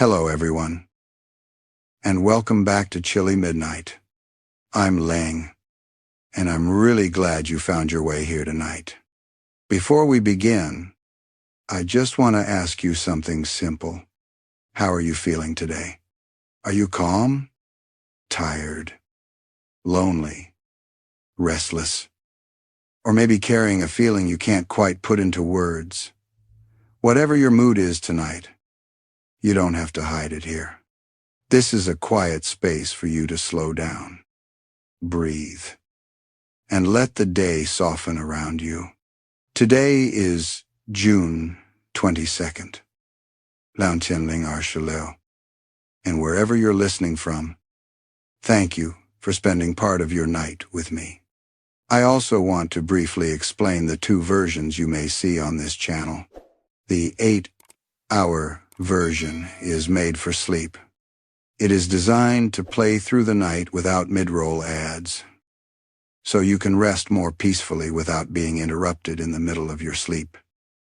Hello everyone, and welcome back to Chilly Midnight. I'm Leanh, and I'm really glad you found your way here tonight. Before we begin, I just want to ask you something simple. How are you feeling today? Are you calm? Tired? Lonely? Restless? Or maybe carrying a feeling you can't quite put into words? Whatever your mood is tonight, you don't have to hide it here. This is a quiet space for you to slow down, breathe, and let the day soften around you. Today is June 22nd. And wherever you're listening from, thank you for spending part of your night with me. I also want to briefly explain the two versions you may see on this channel. The 8-hour version is made for sleep. It is designed to play through the night without mid-roll ads, so you can rest more peacefully without being interrupted in the middle of your sleep.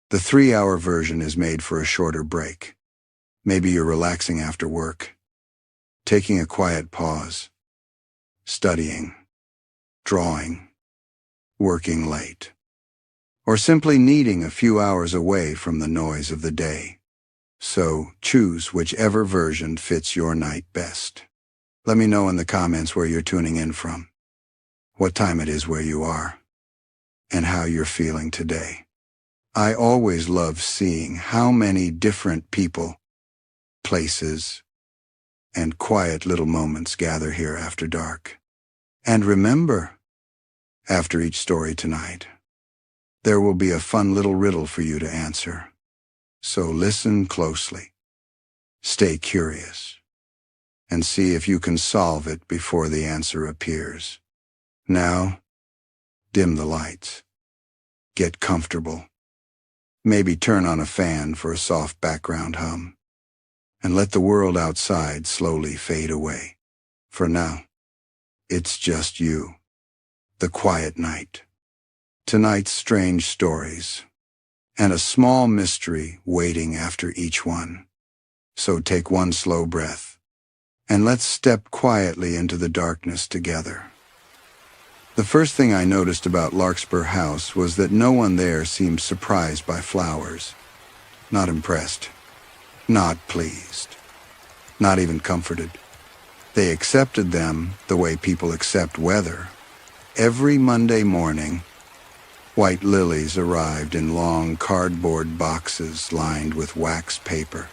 The 3-hour version is made for a shorter break. Maybe you're relaxing after work, taking a quiet pause, studying, drawing, working late, or simply needing a few hours away from the noise of the day. So choose whichever version fits your night best. Let me know in the comments where you're tuning in from, what time it is where you are, and how you're feeling today. I always love seeing how many different people, places, and quiet little moments gather here after dark. And remember, after each story tonight, there will be a fun little riddle for you to answer. So listen closely, stay curious, and see if you can solve it before the answer appears. Now, dim the lights, get comfortable, maybe turn on a fan for a soft background hum, and let the world outside slowly fade away. For now, it's just you, the quiet night, tonight's strange stories, and a small mystery waiting after each one. So take one slow breath, and let's step quietly into the darkness together. The first thing I noticed about Larkspur House was that no one there seemed surprised by flowers. Not impressed, not pleased, not even comforted. They accepted them the way people accept weather. Every Monday morning, white lilies arrived in long cardboard boxes lined with wax paper,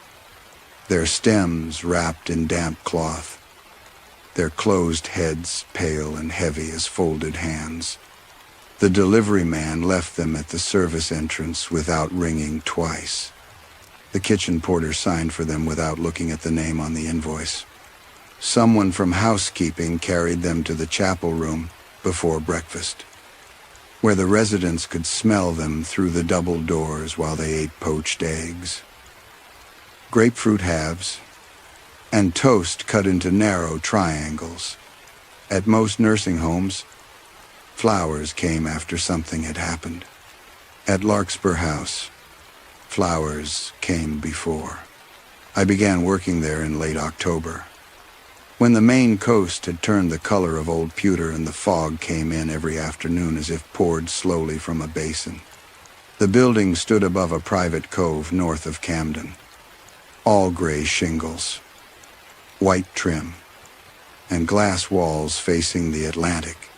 their stems wrapped in damp cloth, their closed heads pale and heavy as folded hands. The delivery man left them at the service entrance without ringing twice. The kitchen porter signed for them without looking at the name on the invoice. Someone from housekeeping carried them to the chapel room before breakfast, where the residents could smell them through the double doors while they ate poached eggs, grapefruit halves, and toast cut into narrow triangles. At most nursing homes, flowers came after something had happened. At Larkspur House, flowers came before. I began working there in late October, when the Maine coast had turned the color of old pewter and the fog came in every afternoon as if poured slowly from a basin. The building stood above a private cove north of Camden. All gray shingles, white trim, and glass walls facing the Atlantic.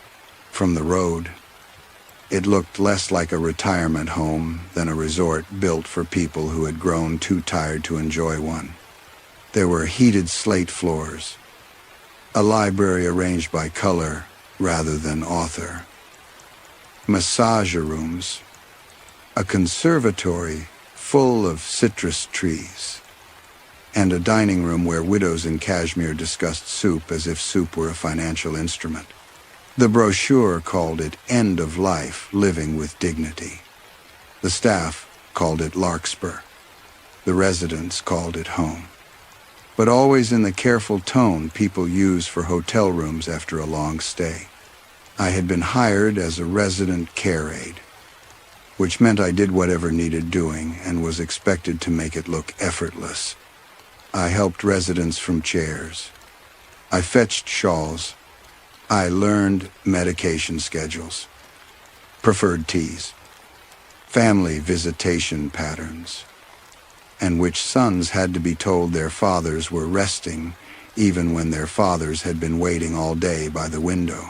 From the road, it looked less like a retirement home than a resort built for people who had grown too tired to enjoy one. There were heated slate floors, a library arranged by color rather than author, massage rooms, a conservatory full of citrus trees, and a dining room where widows in cashmere discussed soup as if soup were a financial instrument. The brochure called it End of Life, Living with Dignity. The staff called it Larkspur. The residents called it home, but always in the careful tone people use for hotel rooms after a long stay. I had been hired as a resident care aide, which meant I did whatever needed doing and was expected to make it look effortless. I helped residents from chairs. I fetched shawls. I learned medication schedules, preferred teas, family visitation patterns, and which sons had to be told their fathers were resting even when their fathers had been waiting all day by the window.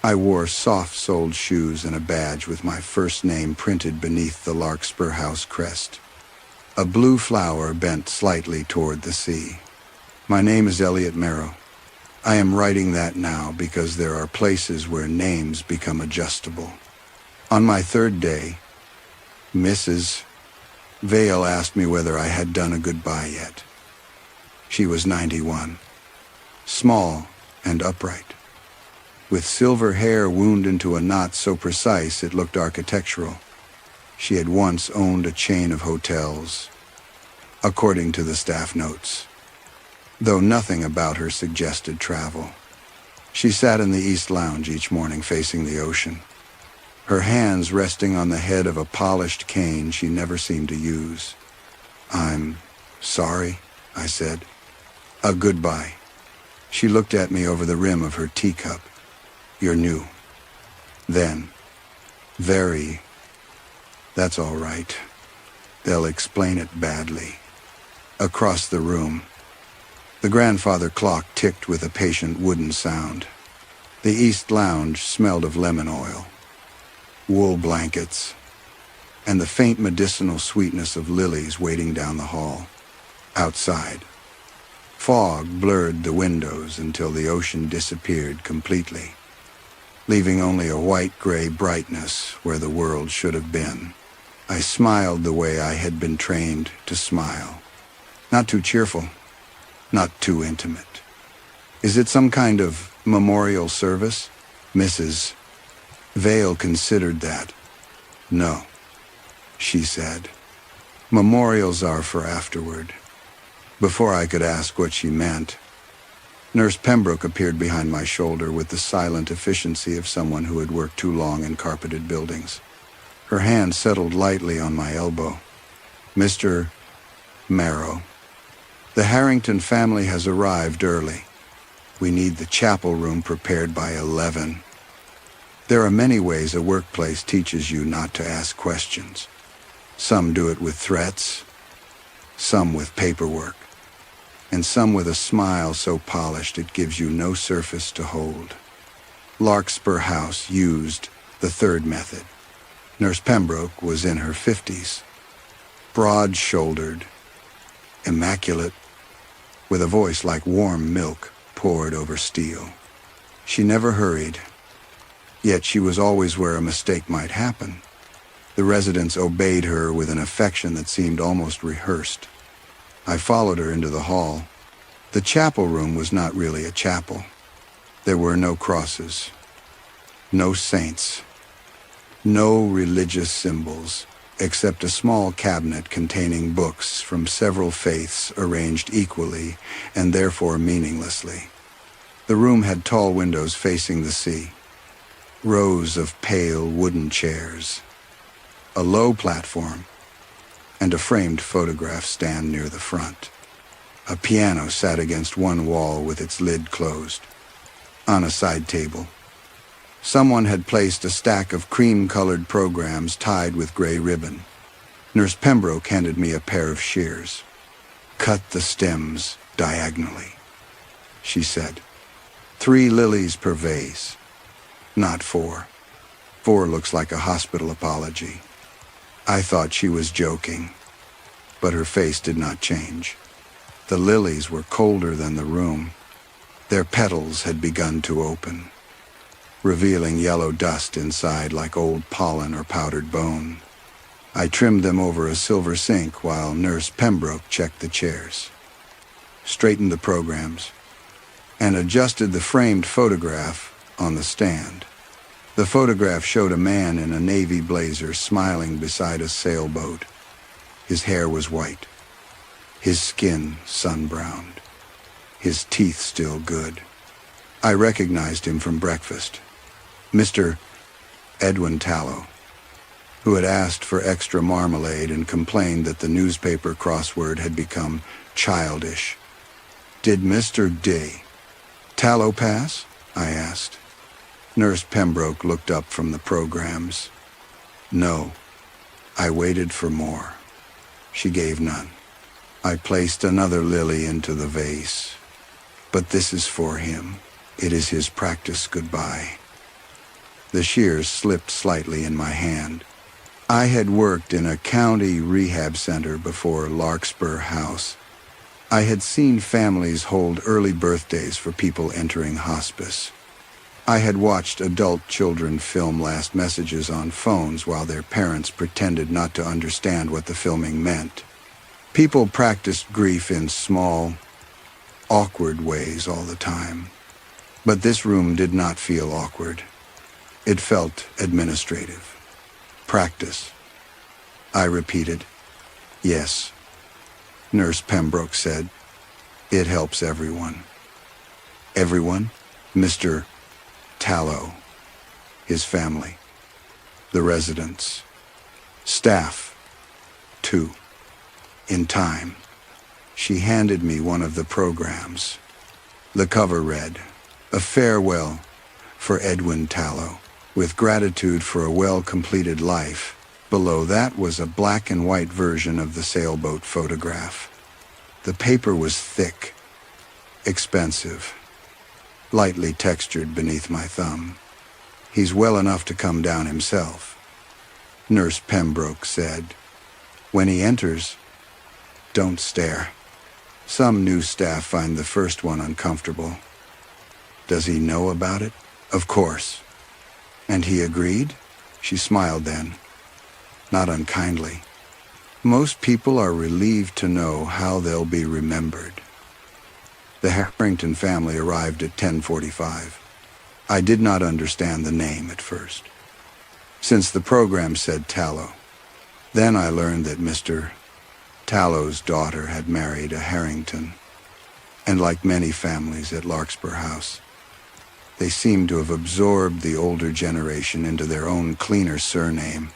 I wore soft-soled shoes and a badge with my first name printed beneath the Larkspur House crest. A blue flower bent slightly toward the sea. My name is Elliot Marrow. I am writing that now because there are places where names become adjustable. On my third day, Mrs. Vale asked me whether I had done a goodbye yet. She was 91, small and upright, with silver hair wound into a knot so precise it looked architectural. She had once owned a chain of hotels, according to the staff notes, though nothing about her suggested travel. She sat in the East Lounge each morning facing the ocean, her hands resting on the head of a polished cane she never seemed to use. "I'm sorry," I said. "A goodbye." She looked at me over the rim of her teacup. "You're new." Then, "Very. That's all right. They'll explain it badly." Across the room, the grandfather clock ticked with a patient wooden sound. The East Lounge smelled of lemon oil, wool blankets, and the faint medicinal sweetness of lilies waiting down the hall. Outside, fog blurred the windows until the ocean disappeared completely, leaving only a white-gray brightness where the world should have been. I smiled the way I had been trained to smile. Not too cheerful, not too intimate. "Is it some kind of memorial service?" Mrs. Vale considered that. "No," she said. "Memorials are for afterward." Before I could ask what she meant, Nurse Pembroke appeared behind my shoulder with the silent efficiency of someone who had worked too long in carpeted buildings. Her hand settled lightly on my elbow. "Mr. Marrow, the Harrington family has arrived early. We need the chapel room prepared by 11. There are many ways a workplace teaches you not to ask questions. Some do it with threats, some with paperwork, and some with a smile so polished it gives you no surface to hold. Larkspur House used the third method. Nurse Pembroke was in her 50s, broad-shouldered, immaculate, with a voice like warm milk poured over steel. She never hurried, yet she was always where a mistake might happen. The residents obeyed her with an affection that seemed almost rehearsed. I followed her into the hall. The chapel room was not really a chapel. There were no crosses, no saints, no religious symbols, except a small cabinet containing books from several faiths arranged equally and therefore meaninglessly. The room had tall windows facing the sea, rows of pale wooden chairs, a low platform, and a framed photograph stand near the front. A piano sat against one wall with its lid closed. On a side table, someone had placed a stack of cream-colored programs tied with gray ribbon. Nurse Pembroke handed me a pair of shears. "Cut the stems diagonally," she said. "3 lilies per vase, not 4. 4 looks like a hospital apology." I thought she was joking, but her face did not change. The lilies were colder than the room. Their petals had begun to open, revealing yellow dust inside like old pollen or powdered bone. I trimmed them over a silver sink while Nurse Pembroke checked the chairs, straightened the programs, and adjusted the framed photograph on the stand. The photograph showed a man in a navy blazer smiling beside a sailboat. His hair was white, his skin sun-browned, his teeth still good. I recognized him from breakfast. Mr. Edwin Tallow, who had asked for extra marmalade and complained that the newspaper crossword had become childish. Did Mr. D. Tallow pass? I asked. Nurse Pembroke looked up from the programs. No. I waited for more. She gave none. I placed another lily into the vase. But this is for him. It is his practice goodbye. The shears slipped slightly in my hand. I had worked in a county rehab center before Larkspur House. I had seen families hold early birthdays for people entering hospice. I had watched adult children film last messages on phones while their parents pretended not to understand what the filming meant. People practiced grief in small, awkward ways all the time. But this room did not feel awkward. It felt administrative. Practice. I repeated, yes. Nurse Pembroke said, it helps everyone. Everyone? Mr. Tallow, his family, the residents, staff, too. In time, she handed me one of the programs. The cover read, "A farewell for Edwin Tallow, with gratitude for a well-completed life." Below that was a black and white version of the sailboat photograph. The paper was thick, expensive, lightly textured beneath my thumb. He's well enough to come down himself, Nurse Pembroke said. When he enters, don't stare. Some new staff find the first one uncomfortable. Does he know about it? Of course. And he agreed? She smiled then, not unkindly. Most people are relieved to know how they'll be remembered. The Harrington family arrived at 10:45. I did not understand the name at first, since the program said Tallow. Then I learned that Mr. Tallow's daughter had married a Harrington, and like many families at Larkspur House, they seemed to have absorbed the older generation into their own cleaner surname.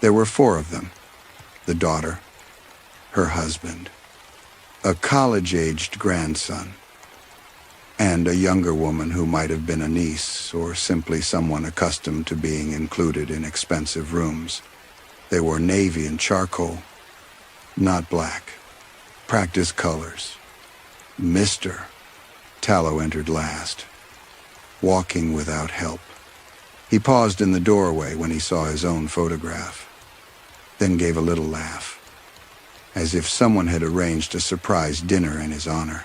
There were 4 of them: the daughter, her husband, a college-aged grandson, and a younger woman who might have been a niece or simply someone accustomed to being included in expensive rooms. They wore navy and charcoal, not black. Practice colors. Mr. Tallow entered last, walking without help. He paused in the doorway when he saw his own photograph, then gave a little laugh, as if someone had arranged a surprise dinner in his honor.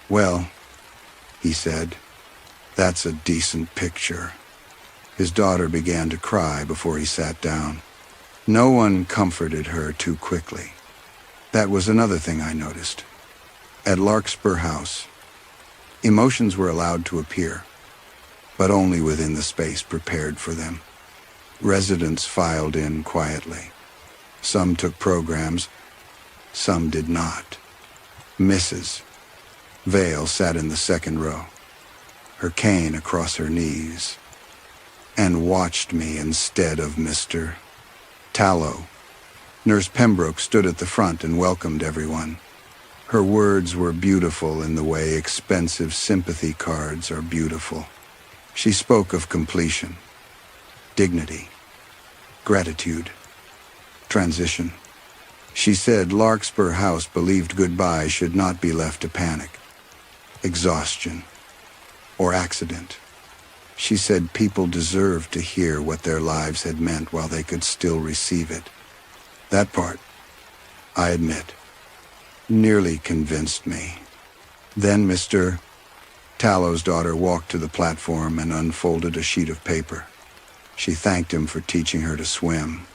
Well, he said, that's a decent picture. His daughter began to cry before he sat down. No one comforted her too quickly. That was another thing I noticed. At Larkspur House, emotions were allowed to appear, but only within the space prepared for them. Residents filed in quietly. Some took programs, some did not. Mrs. Vale sat in the second row, her cane across her knees, and watched me instead of Mr. Tallow. Nurse Pembroke stood at the front and welcomed everyone. Her words were beautiful in the way expensive sympathy cards are beautiful. She spoke of completion, dignity, gratitude, transition. She said Larkspur House believed goodbye should not be left to panic, exhaustion, or accident. She said people deserved to hear what their lives had meant while they could still receive it. That part, I admit, nearly convinced me. Then Mr. Tallow's daughter walked to the platform and unfolded a sheet of paper. She thanked him for teaching her to swim,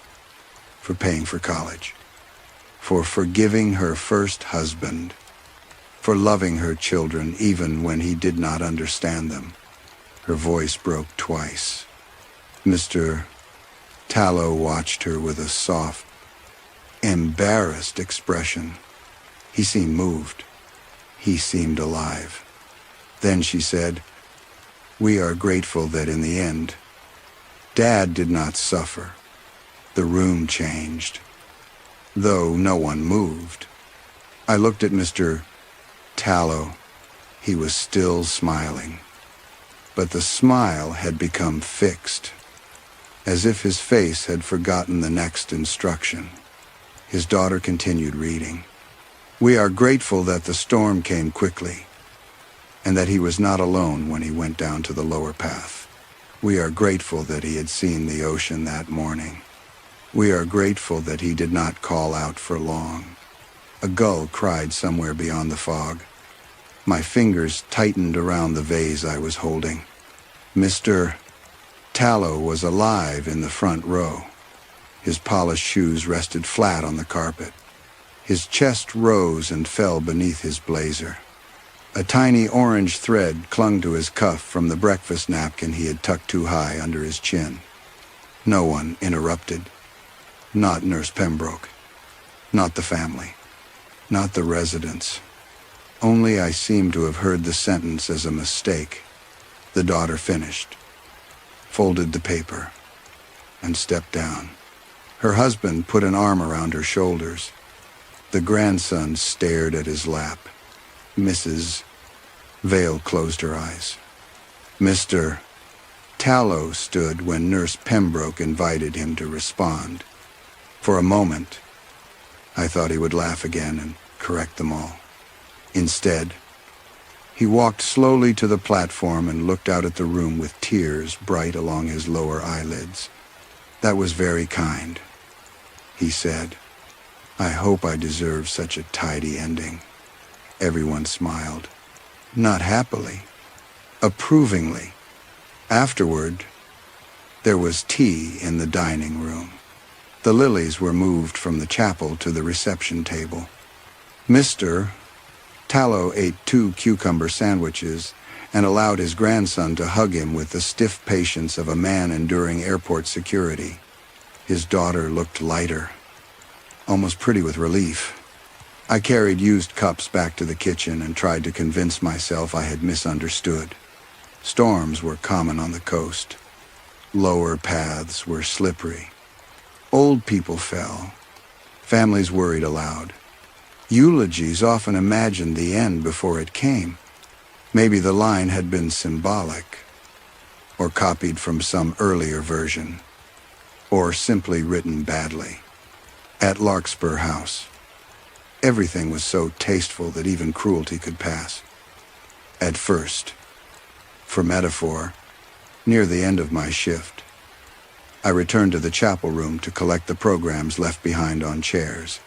for paying for college, for forgiving her first husband, for loving her children even when he did not understand them. Her voice broke twice. Mr. Tallow watched her with a soft, embarrassed expression. He seemed moved. He seemed alive. Then she said, "We are grateful that in the end, Dad did not suffer. The room changed, though no one moved. I looked at Mr. Tallow. He was still smiling, but the smile had become fixed, as if his face had forgotten the next instruction. His daughter continued reading. We are grateful that the storm came quickly, and that he was not alone when he went down to the lower path. We are grateful that he had seen the ocean that morning. We are grateful that he did not call out for long. A gull cried somewhere beyond the fog. My fingers tightened around the vase I was holding. Mr. Tallow was alive in the front row. His polished shoes rested flat on the carpet. His chest rose and fell beneath his blazer. A tiny orange thread clung to his cuff from the breakfast napkin he had tucked too high under his chin. No one interrupted. Not Nurse Pembroke. Not the family. Not the residents. Only I seemed to have heard the sentence as a mistake. The daughter finished, folded the paper, and stepped down. Her husband put an arm around her shoulders. The grandson stared at his lap. Mrs. Vale closed her eyes. Mr. Tallow stood when Nurse Pembroke invited him to respond. For a moment, I thought he would laugh again and correct them all. Instead, he walked slowly to the platform and looked out at the room with tears bright along his lower eyelids. That was very kind, he said. I hope I deserve such a tidy ending. Everyone smiled. Not happily, approvingly. Afterward, there was tea in the dining room. The lilies were moved from the chapel to the reception table. Mr. Tallow ate 2 cucumber sandwiches and allowed his grandson to hug him with the stiff patience of a man enduring airport security. His daughter looked lighter, almost pretty with relief. I carried used cups back to the kitchen and tried to convince myself I had misunderstood. Storms were common on the coast. Lower paths were slippery. Old people fell. Families worried aloud. Eulogies often imagined the end before it came. Maybe the line had been symbolic, or copied from some earlier version, or simply written badly. At Larkspur House, everything was so tasteful that even cruelty could pass. At first, for metaphor, near the end of my shift, I returned to the chapel room to collect the programs left behind on chairs.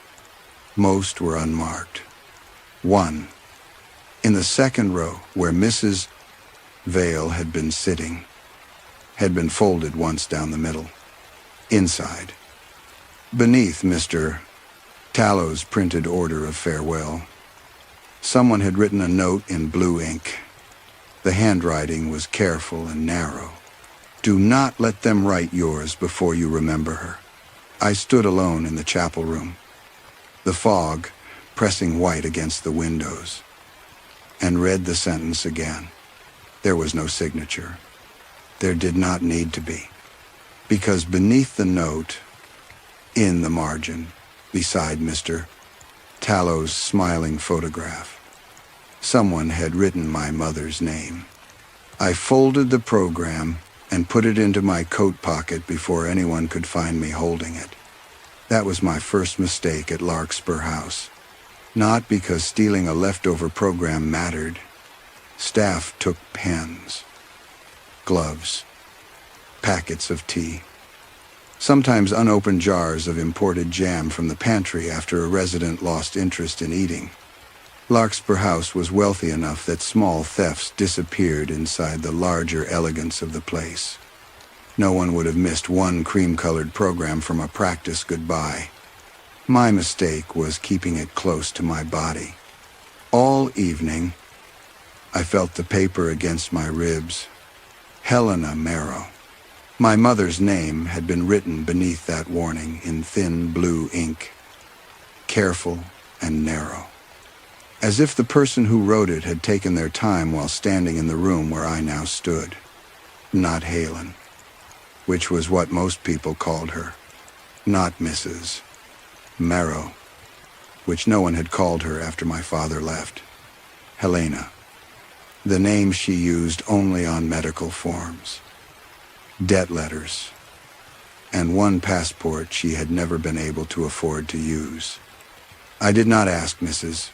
Most were unmarked. One, in the second row where Mrs. Vale had been sitting, had been folded once down the middle. Inside, beneath Mr. Tallow's printed order of farewell, someone had written a note in blue ink. The handwriting was careful and narrow. Do not let them write yours before you remember her. I stood alone in the chapel room, the fog pressing white against the windows, and read the sentence again. There was no signature. There did not need to be, because beneath the note, in the margin, beside Mr. Tallow's smiling photograph, someone had written my mother's name. I folded the program and put it into my coat pocket before anyone could find me holding it. That was my first mistake at Larkspur House. Not because stealing a leftover program mattered. Staff took pens, gloves, packets of tea, sometimes unopened jars of imported jam from the pantry after a resident lost interest in eating. Larkspur House was wealthy enough that small thefts disappeared inside the larger elegance of the place. No one would have missed one cream-colored program from a practice goodbye. My mistake was keeping it close to my body. All evening, I felt the paper against my ribs. Elliot Marrow. My mother's name had been written beneath that warning in thin blue ink, careful and narrow, as if the person who wrote it had taken their time while standing in the room where I now stood. Not Helen, which was what most people called her. Not Mrs. Marrow, which no one had called her after my father left. Helena, the name she used only on medical forms, debt letters, and one passport she had never been able to afford to use. I did not ask Mrs.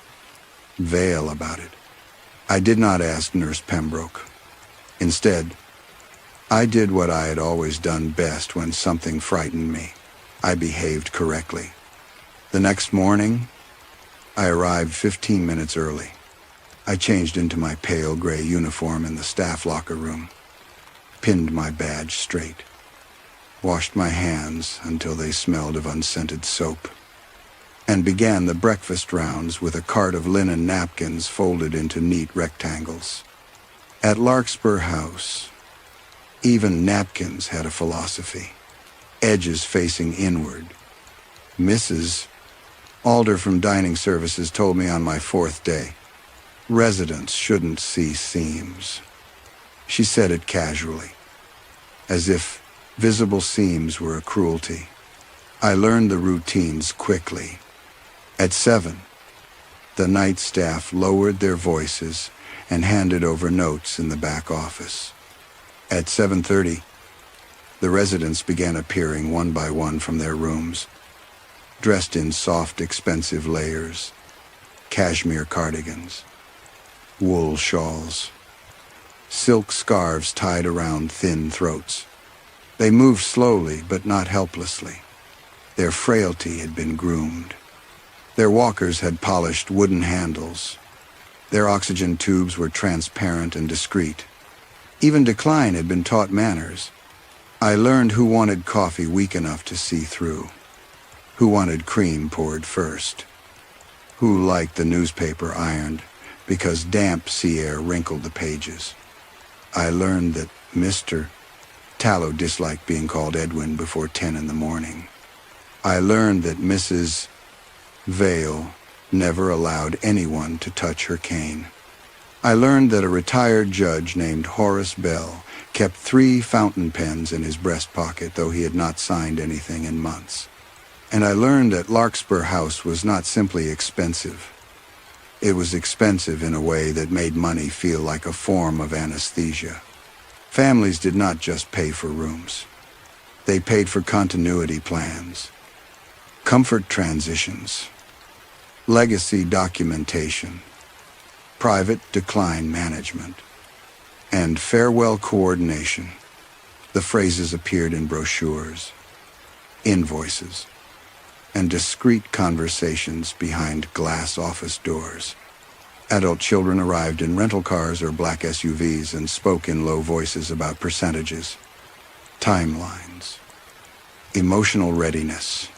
Vale about it. I did not ask Nurse Pembroke. Instead, I did what I had always done best when something frightened me. I behaved correctly. The next morning, I arrived 15 minutes early. I changed into my pale gray uniform in the staff locker room, pinned my badge straight, washed my hands until they smelled of unscented soap, and began the breakfast rounds with a cart of linen napkins folded into neat rectangles. At Larkspur House, even napkins had a philosophy, edges facing inward. Mrs. Alder from dining services told me on my 4th day, residents shouldn't see seams. She said it casually, as if visible seams were a cruelty. I learned the routines quickly. At 7, the night staff lowered their voices and handed over notes in the back office. At 7:30, the residents began appearing one by one from their rooms, dressed in soft, expensive layers, cashmere cardigans, wool shawls, silk scarves tied around thin throats. They moved slowly but not helplessly. Their frailty had been groomed. Their walkers had polished wooden handles. Their oxygen tubes were transparent and discreet. Even Decline had been taught manners. I learned who wanted coffee weak enough to see through, who wanted cream poured first, who liked the newspaper ironed because damp sea air wrinkled the pages. I learned that Mr. Tallow disliked being called Edwin before 10 in the morning. I learned that Mrs. Vale never allowed anyone to touch her cane. I learned that a retired judge named Horace Bell kept 3 fountain pens in his breast pocket, though he had not signed anything in months. And I learned that Larkspur House was not simply expensive. It was expensive in a way that made money feel like a form of anesthesia. Families did not just pay for rooms. They paid for continuity plans, comfort transitions, legacy documentation, private decline management, and farewell coordination. The phrases appeared in brochures, invoices, and discreet conversations behind glass office doors. Adult children arrived in rental cars or black SUVs and spoke in low voices about percentages, timelines, emotional readiness,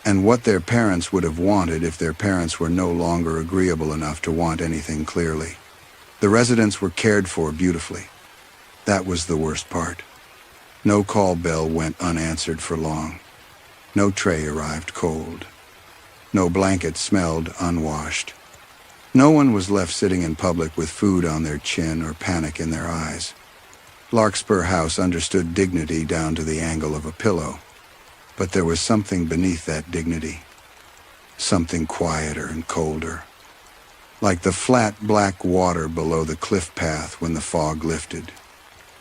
and what their parents would have wanted if their parents were no longer agreeable enough to want anything clearly. The residents were cared for beautifully. That was the worst part. No call bell went unanswered for long. No tray arrived cold. No blanket smelled unwashed. No one was left sitting in public with food on their chin or panic in their eyes. Larkspur House understood dignity down to the angle of a pillow. But there was something beneath that dignity, something quieter and colder, like the flat black water below the cliff path when the fog lifted.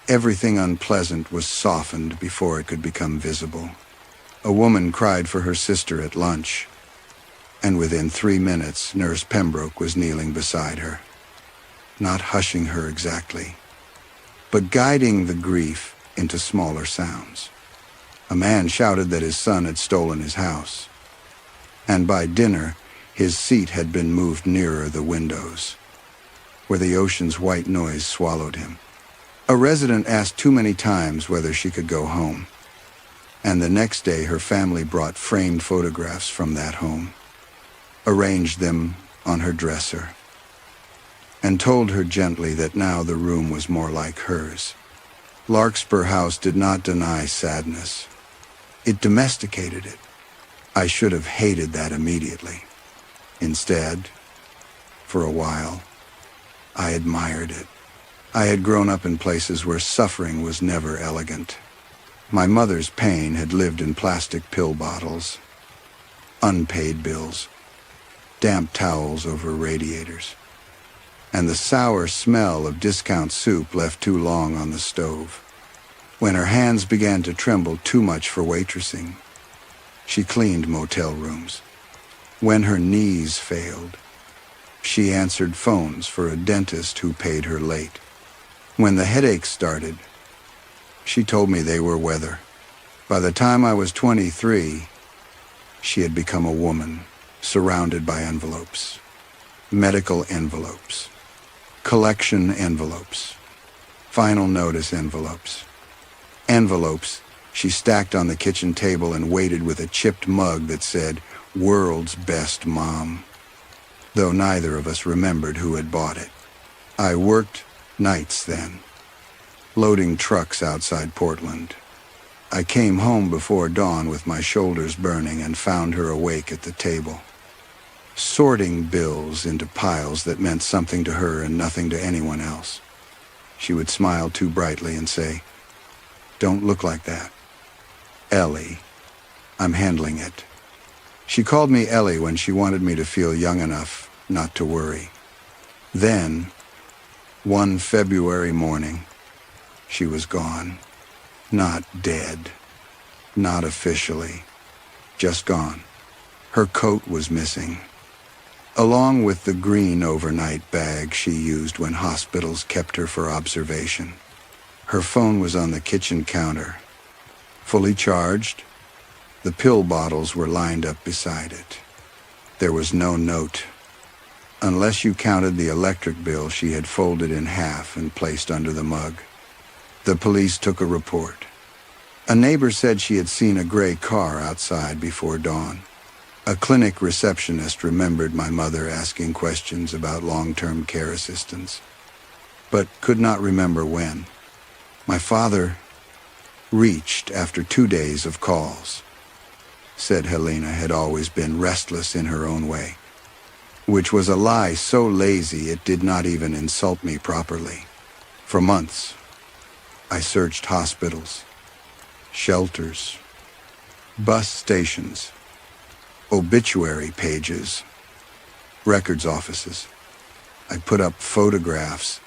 Everything unpleasant was softened before it could become visible. A woman cried for her sister at lunch, and within 3 minutes, Nurse Pembroke was kneeling beside her, not hushing her exactly, but guiding the grief into smaller sounds. A man shouted that his son had stolen his house, and by dinner, his seat had been moved nearer the windows, where the ocean's white noise swallowed him. A resident asked too many times whether she could go home, and the next day her family brought framed photographs from that home, arranged them on her dresser, and told her gently that now the room was more like hers. Larkspur House did not deny sadness. It domesticated it. I should have hated that immediately. Instead, for a while, I admired it. I had grown up in places where suffering was never elegant. My mother's pain had lived in plastic pill bottles, unpaid bills, damp towels over radiators, and the sour smell of discount soup left too long on the stove. When her hands began to tremble too much for waitressing, she cleaned motel rooms. When her knees failed, she answered phones for a dentist who paid her late. When the headaches started, she told me they were weather. By the time I was 23, she had become a woman, surrounded by envelopes. Medical envelopes. Collection envelopes. Final notice envelopes. Envelopes she stacked on the kitchen table and weighted with a chipped mug that said, "World's Best Mom," though neither of us remembered who had bought it. I worked nights then, loading trucks outside Portland. I came home before dawn with my shoulders burning and found her awake at the table, sorting bills into piles that meant something to her and nothing to anyone else. She would smile too brightly and say, "Don't look like that. Ellie, I'm handling it." She called me Ellie when she wanted me to feel young enough not to worry. Then, one February morning, she was gone. Not dead. Not officially. Just gone. Her coat was missing, along with the green overnight bag she used when hospitals kept her for observation. Her phone was on the kitchen counter, fully charged. The pill bottles were lined up beside it. There was no note, unless you counted the electric bill she had folded in half and placed under the mug. The police took a report. A neighbor said she had seen a gray car outside before dawn. A clinic receptionist remembered my mother asking questions about long-term care assistance, but could not remember when. My father reached after 2 days of calls. Said Helena had always been restless in her own way, which was a lie so lazy it did not even insult me properly. For months, I searched hospitals, shelters, bus stations, obituary pages, records offices. I put up photographs.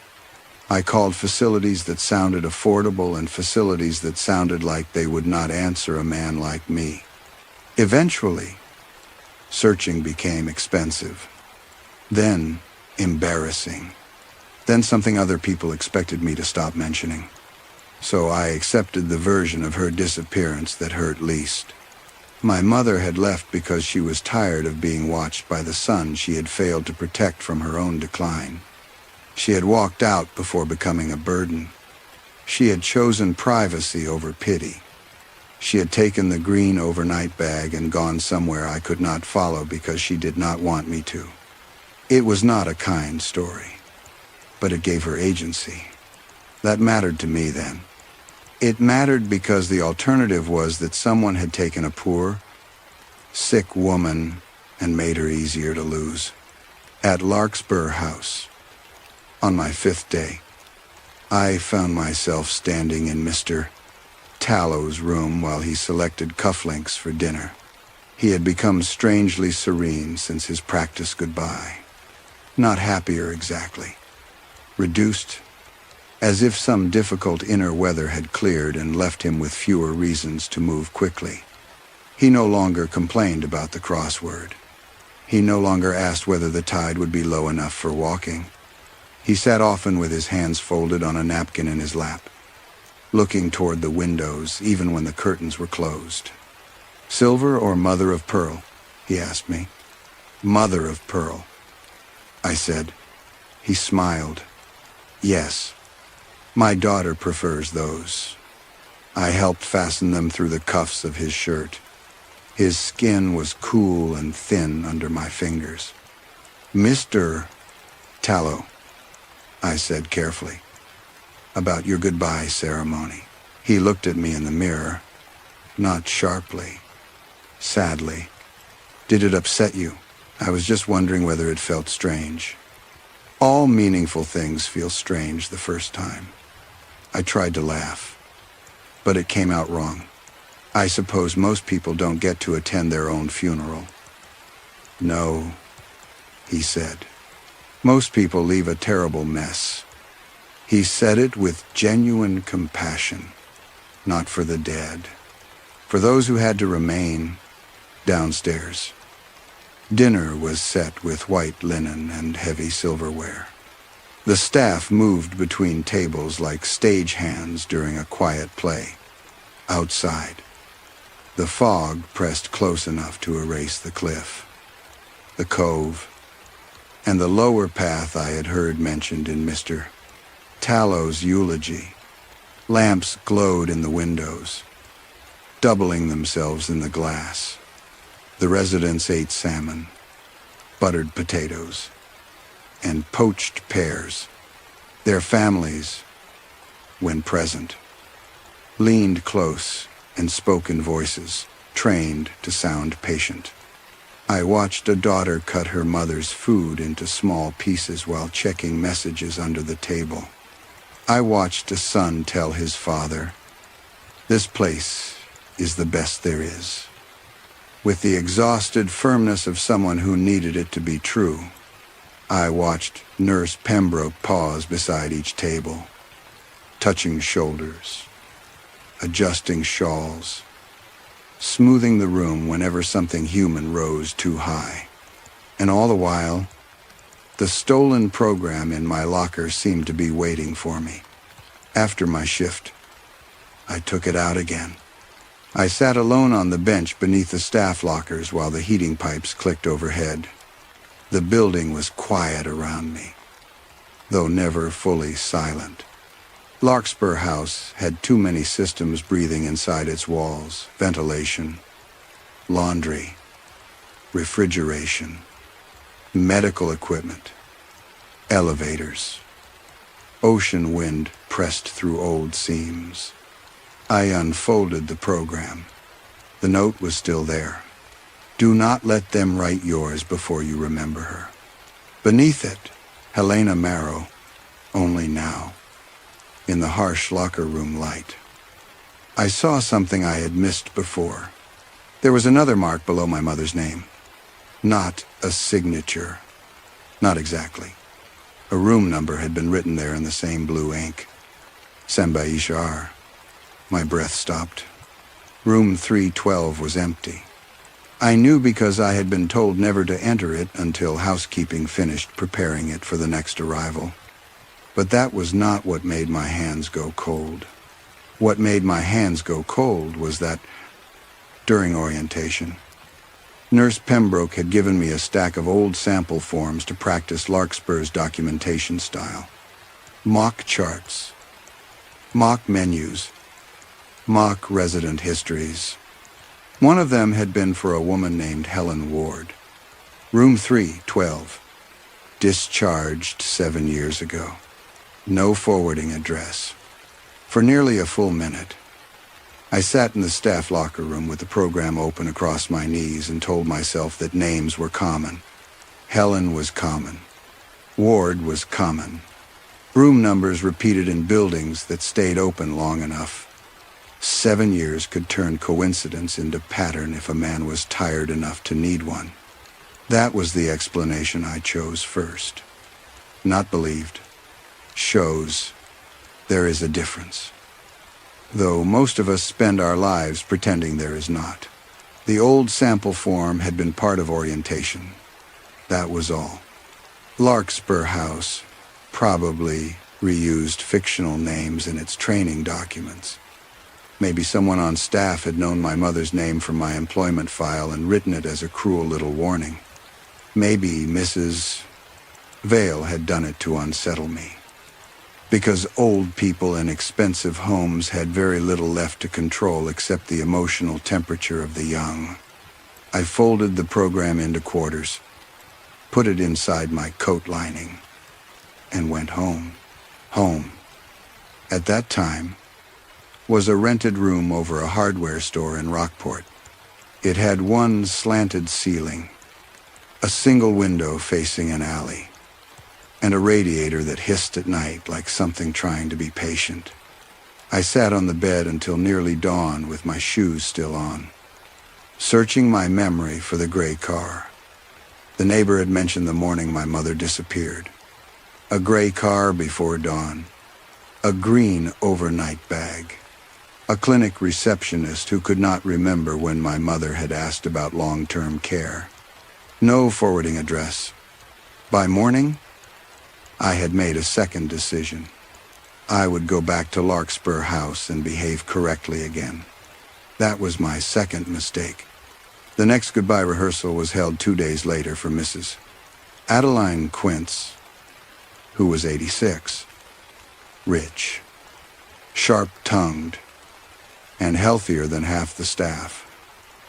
I called facilities that sounded affordable and facilities that sounded like they would not answer a man like me. Eventually, searching became expensive, then embarrassing, then something other people expected me to stop mentioning. So I accepted the version of her disappearance that hurt least. My mother had left because she was tired of being watched by the son she had failed to protect from her own decline. She had walked out before becoming a burden. She had chosen privacy over pity. She had taken the green overnight bag and gone somewhere I could not follow because she did not want me to. It was not a kind story, but it gave her agency. That mattered to me then. It mattered because the alternative was that someone had taken a poor, sick woman and made her easier to lose. At Larkspur House, on my 5th day, I found myself standing in Mr. Tallow's room while he selected cufflinks for dinner. He had become strangely serene since his practice goodbye. Not happier exactly. Reduced, as if some difficult inner weather had cleared and left him with fewer reasons to move quickly. He no longer complained about the crossword. He no longer asked whether the tide would be low enough for walking. He sat often with his hands folded on a napkin in his lap, looking toward the windows even when the curtains were closed. "Silver or mother of pearl?" he asked me. "Mother of pearl," I said. He smiled. "Yes, my daughter prefers those." I helped fasten them through the cuffs of his shirt. His skin was cool and thin under my fingers. "Mr. Tallow," I said carefully, "about your goodbye ceremony." He looked at me in the mirror, not sharply, sadly. "Did it upset you?" I was just wondering whether it felt strange. All meaningful things feel strange the first time. I tried to laugh, but it came out wrong. I suppose most people don't get to attend their own funeral. "No," he said. Most people leave a terrible mess. He said it with genuine compassion, not for the dead, for those who had to remain downstairs. Dinner was set with white linen and heavy silverware. The staff moved between tables like stagehands during a quiet play. Outside, the fog pressed close enough to erase the cliff, the cove, and the lower path I had heard mentioned in Mr. Tallow's eulogy. Lamps glowed in the windows, doubling themselves in the glass. The residents ate salmon, buttered potatoes, and poached pears. Their families, when present, leaned close and spoke in voices trained to sound patient. I watched a daughter cut her mother's food into small pieces while checking messages under the table. I watched a son tell his father, "This place is the best there is," with the exhausted firmness of someone who needed it to be true. I watched Nurse Pembroke pause beside each table, touching shoulders, adjusting shawls, smoothing the room whenever something human rose too high. And all the while, the stolen program in my locker seemed to be waiting for me. After my shift, I took it out again. I sat alone on the bench beneath the staff lockers while the heating pipes clicked overhead. The building was quiet around me, though never fully silent. Larkspur House had too many systems breathing inside its walls: ventilation, laundry, refrigeration, medical equipment, elevators. Ocean wind pressed through old seams. I unfolded the program. The note was still there. Do not let them write yours before you remember her. Beneath it, Elliot Marrow, only now, in the harsh locker room light. I saw something I had missed before. There was another mark below my mother's name. Not a signature. Not exactly. A room number had been written there in the same blue ink. Sambaishar. My breath stopped. Room 312 was empty. I knew because I had been told never to enter it until housekeeping finished preparing it for the next arrival. But that was not what made my hands go cold. What made my hands go cold was that, during orientation, Nurse Pembroke had given me a stack of old sample forms to practice Larkspur's documentation style. Mock charts, mock menus, mock resident histories. One of them had been for a woman named Helen Ward. Room 312, discharged 7 years ago. No forwarding address. For nearly a full minute, I sat in the staff locker room with the program open across my knees and told myself that names were common. Helen was common. Ward was common. Room numbers repeated in buildings that stayed open long enough. 7 years could turn coincidence into pattern if a man was tired enough to need one. That was the explanation I chose first. Not believed. Shows there is a difference. Though most of us spend our lives pretending there is not. The old sample form had been part of orientation. That was all. Larkspur House probably reused fictional names in its training documents. Maybe someone on staff had known my mother's name from my employment file and written it as a cruel little warning. Maybe Mrs. Vale had done it to unsettle me. Because old people in expensive homes had very little left to control except the emotional temperature of the young. I folded the program into quarters, put it inside my coat lining, and went home. Home, at that time, was a rented room over a hardware store in Rockport. It had one slanted ceiling, a single window facing an alley, and a radiator that hissed at night like something trying to be patient. I sat on the bed until nearly dawn with my shoes still on, searching my memory for the gray car. The neighbor had mentioned the morning my mother disappeared. A gray car before dawn. A green overnight bag. A clinic receptionist who could not remember when my mother had asked about long-term care. No forwarding address. By morning, I had made a second decision. I would go back to Larkspur House and behave correctly again. That was my second mistake. The next goodbye rehearsal was held 2 days later for Mrs. Adeline Quince, who was 86, rich, sharp-tongued, and healthier than half the staff.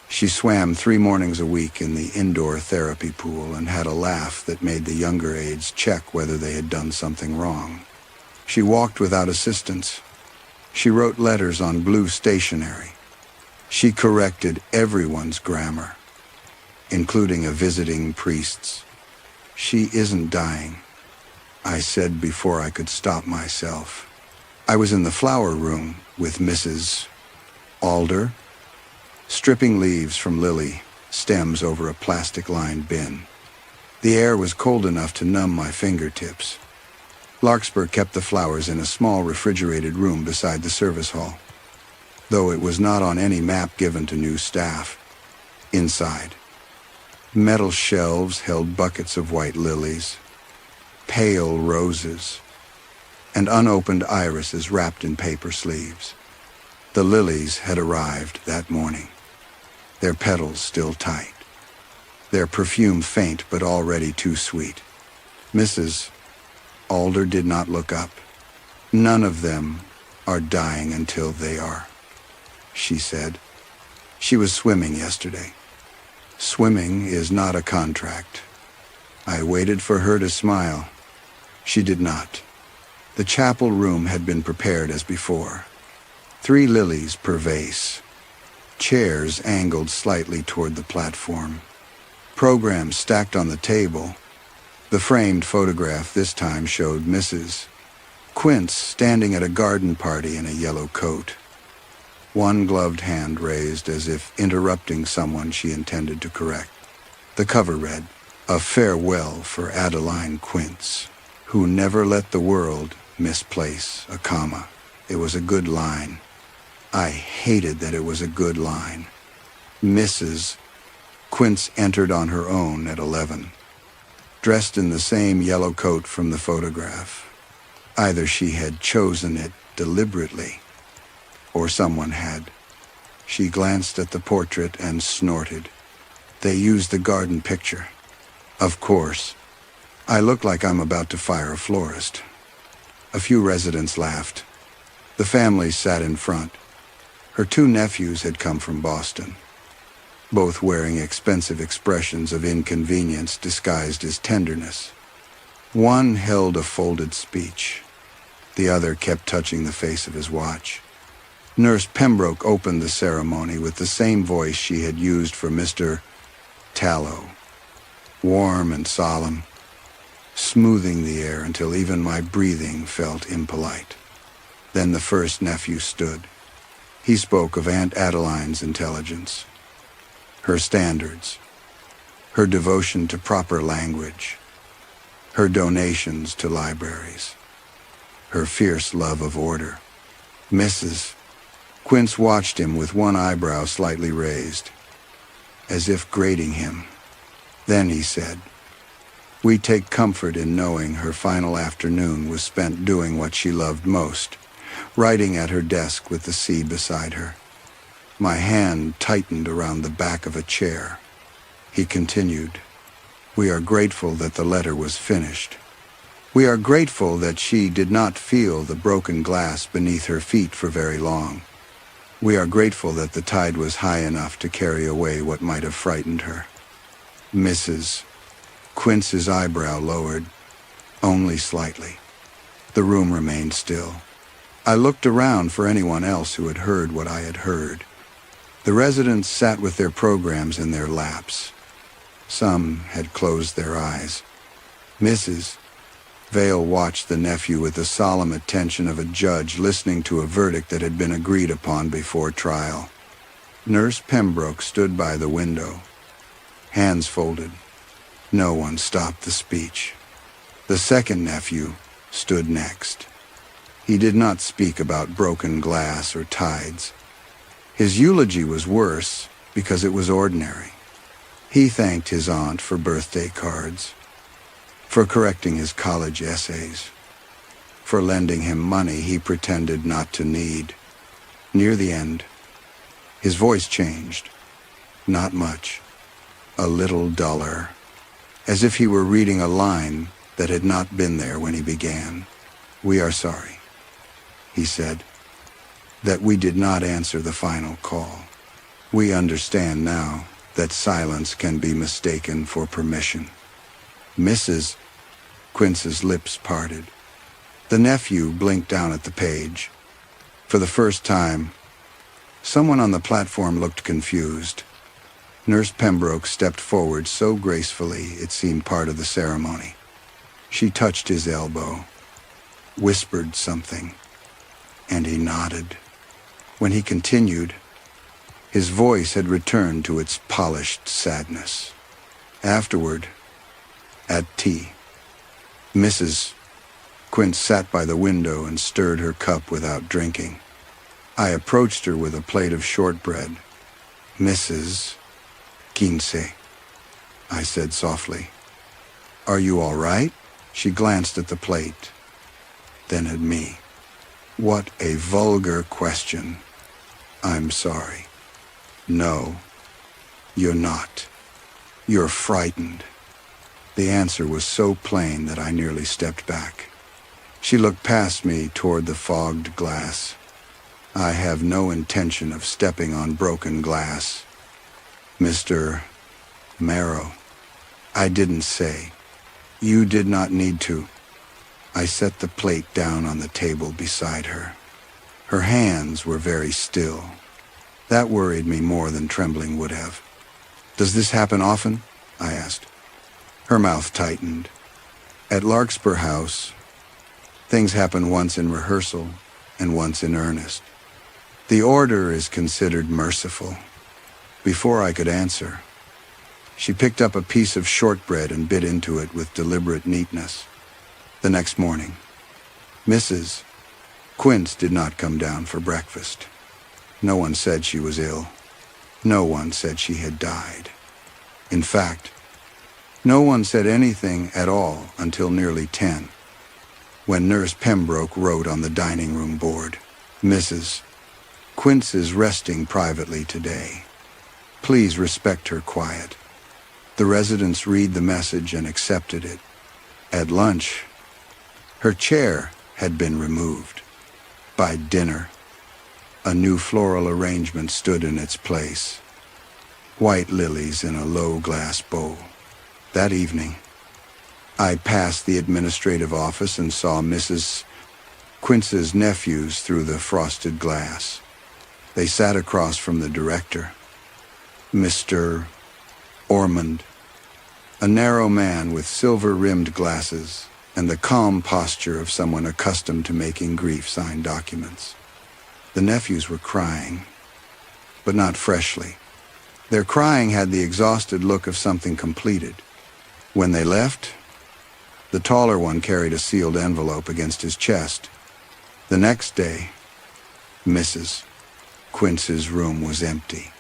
She swam 3 mornings a week in the indoor therapy pool and had a laugh that made the younger aides check whether they had done something wrong. She walked without assistance. She wrote letters on blue stationery. She corrected everyone's grammar, including a visiting priest's. She isn't dying, I said before I could stop myself. I was in the flower room with Mrs. Alder, stripping leaves from lily stems over a plastic-lined bin. The air was cold enough to numb my fingertips. Larkspur kept the flowers in a small refrigerated room beside the service hall, though it was not on any map given to new staff. Inside, metal shelves held buckets of white lilies, pale roses, and unopened irises wrapped in paper sleeves. The lilies had arrived that morning, their petals still tight, their perfume faint but already too sweet. Mrs. Alder did not look up. None of them are dying until they are, she said. She was swimming yesterday. Swimming is not a contract. I waited for her to smile. She did not. The chapel room had been prepared as before. 3 lilies per vase. Chairs angled slightly toward the platform. Programs stacked on the table. The framed photograph this time showed Mrs. Quince standing at a garden party in a yellow coat. One gloved hand raised as if interrupting someone she intended to correct. The cover read, "A farewell for Adeline Quince, who never let the world misplace a comma." It was a good line. I hated that it was a good line. Mrs. Quince entered on her own at 11, dressed in the same yellow coat from the photograph. Either she had chosen it deliberately, or someone had. She glanced at the portrait and snorted. They used the garden picture. Of course. I look like I'm about to fire a florist. A few residents laughed. The family sat in front. Her 2 nephews had come from Boston, both wearing expensive expressions of inconvenience disguised as tenderness. One held a folded speech. The other kept touching the face of his watch. Nurse Pembroke opened the ceremony with the same voice she had used for Mr. Tallow, warm and solemn, smoothing the air until even my breathing felt impolite. Then the first nephew stood. He spoke of Aunt Adeline's intelligence, her standards, her devotion to proper language, her donations to libraries, her fierce love of order. Mrs. Quince watched him with one eyebrow slightly raised, as if grading him. Then he said, "We take comfort in knowing her final afternoon was spent doing what she loved most, writing at her desk with the sea beside her." My hand tightened around the back of a chair. He continued, "We are grateful that the letter was finished. We are grateful that she did not feel the broken glass beneath her feet for very long. We are grateful that the tide was high enough to carry away what might have frightened her." Mrs. Quince's eyebrow lowered, only slightly. The room remained still. I looked around for anyone else who had heard what I had heard. The residents sat with their programs in their laps. Some had closed their eyes. Mrs. Vale watched the nephew with the solemn attention of a judge listening to a verdict that had been agreed upon before trial. Nurse Pembroke stood by the window, hands folded, No one stopped the speech. The second nephew stood next. He did not speak about broken glass or tides. His eulogy was worse because it was ordinary. He thanked his aunt for birthday cards, for correcting his college essays, for lending him money he pretended not to need. Near the end, his voice changed. Not much. A little duller, as if he were reading a line that had not been there when he began. "We are sorry," he said, "that we did not answer the final call. We understand now that silence can be mistaken for permission." Mrs. Quince's lips parted. The nephew blinked down at the page. For the first time, someone on the platform looked confused. Nurse Pembroke stepped forward so gracefully it seemed part of the ceremony. She touched his elbow, whispered something, and he nodded. When he continued, his voice had returned to its polished sadness. Afterward, at tea, Mrs. Quince sat by the window and stirred her cup without drinking. I approached her with a plate of shortbread. "Mrs. Quince," I said softly, "are you all right?" She glanced at the plate, then at me. "What a vulgar question." "I'm sorry." "No, you're not. You're frightened." The answer was so plain that I nearly stepped back. She looked past me toward the fogged glass. "I have no intention of stepping on broken glass. Mr. Marrow." "I didn't say. You did not need to." I set the plate down on the table beside her. Her hands were very still. That worried me more than trembling would have. "Does this happen often?" I asked. Her mouth tightened. "At Larkspur House, things happen once in rehearsal and once in earnest. The order is considered merciful." Before I could answer, she picked up a piece of shortbread and bit into it with deliberate neatness. The next morning, Mrs. Quince did not come down for breakfast. No one said she was ill. No one said she had died. In fact, no one said anything at all until nearly 10, when Nurse Pembroke wrote on the dining room board, "Mrs. Quince is resting privately today. Please respect her quiet." The residents read the message and accepted it. At lunch, her chair had been removed. By dinner, a new floral arrangement stood in its place. White lilies in a low glass bowl. That evening, I passed the administrative office and saw Mrs. Quince's nephews through the frosted glass. They sat across from the director, Mr. Ormond, a narrow man with silver-rimmed glasses and the calm posture of someone accustomed to making grief-signed documents. The nephews were crying, but not freshly. Their crying had the exhausted look of something completed. When they left, the taller one carried a sealed envelope against his chest. The next day, Mrs. Quince's room was empty.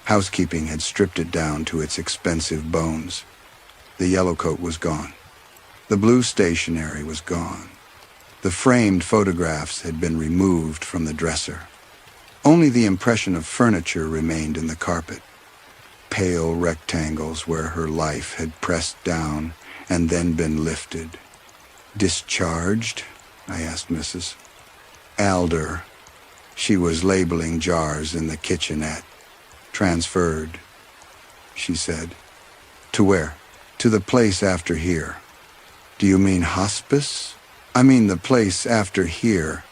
Housekeeping had stripped it down to its expensive bones. The yellow coat was gone. The blue stationery was gone. The framed photographs had been removed from the dresser. Only the impression of furniture remained in the carpet. Pale rectangles where her life had pressed down and then been lifted. "Discharged?" I asked Mrs. Alder. She was labeling jars in the kitchenette. "Transferred," she said. "To where?" "To the place after here." "Do you mean hospice?" "I mean the place after here."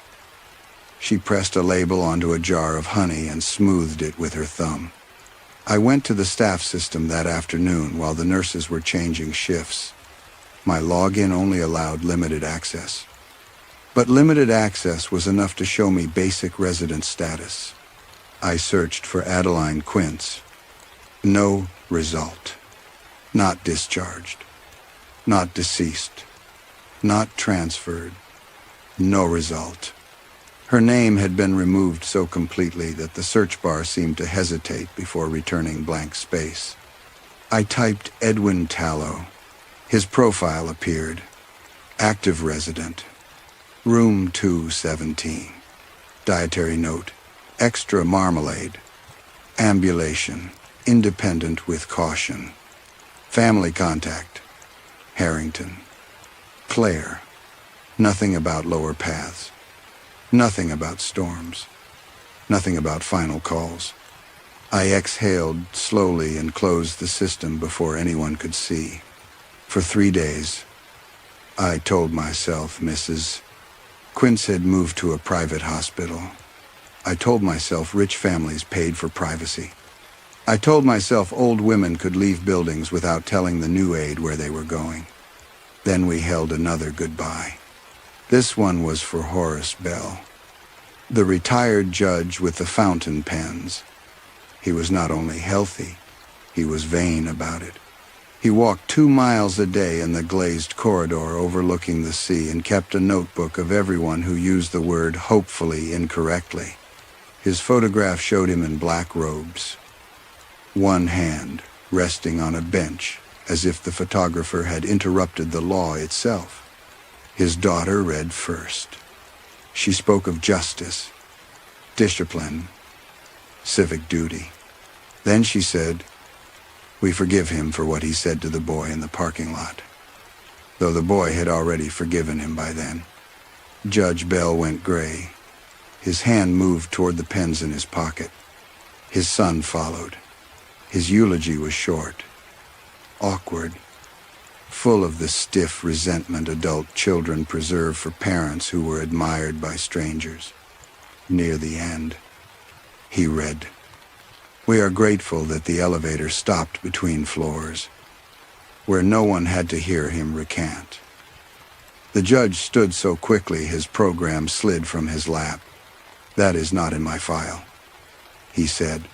She pressed a label onto a jar of honey and smoothed it with her thumb. I went to the staff system that afternoon while the nurses were changing shifts. My login only allowed limited access. But limited access was enough to show me basic resident status. I searched for Adeline Quince. No result. Not discharged. Not deceased. Not transferred. No result. Her name had been removed so completely that the search bar seemed to hesitate before returning blank space. I typed Edwin Tallow. His profile appeared. Active resident. Room 217. Dietary note. Extra marmalade. Ambulation. Independent with caution. Family contact. Harrington. Claire. Nothing about lower paths. Nothing about storms. Nothing about final calls. I exhaled slowly and closed the system before anyone could see. For 3 days, I told myself Mrs. Quince had moved to a private hospital. I told myself rich families paid for privacy. I told myself old women could leave buildings without telling the new aide where they were going. Then we held another goodbye. This one was for Horace Bell, the retired judge with the fountain pens. He was not only healthy, he was vain about it. He walked 2 miles a day in the glazed corridor overlooking the sea and kept a notebook of everyone who used the word hopefully incorrectly. His photograph showed him in black robes, one hand resting on a bench as if the photographer had interrupted the law itself. His daughter read first. She spoke of justice, discipline, civic duty. Then she said, "We forgive him for what he said to the boy in the parking lot," though the boy had already forgiven him by then. Judge Bell went gray. His hand moved toward the pens in his pocket. His son followed. His eulogy was short, awkward, full of the stiff resentment adult children preserve for parents who were admired by strangers. Near the end, he read, "We are grateful that the elevator stopped between floors, where no one had to hear him recant." The judge stood so quickly his program slid from his lap. "That is not in my file," he said.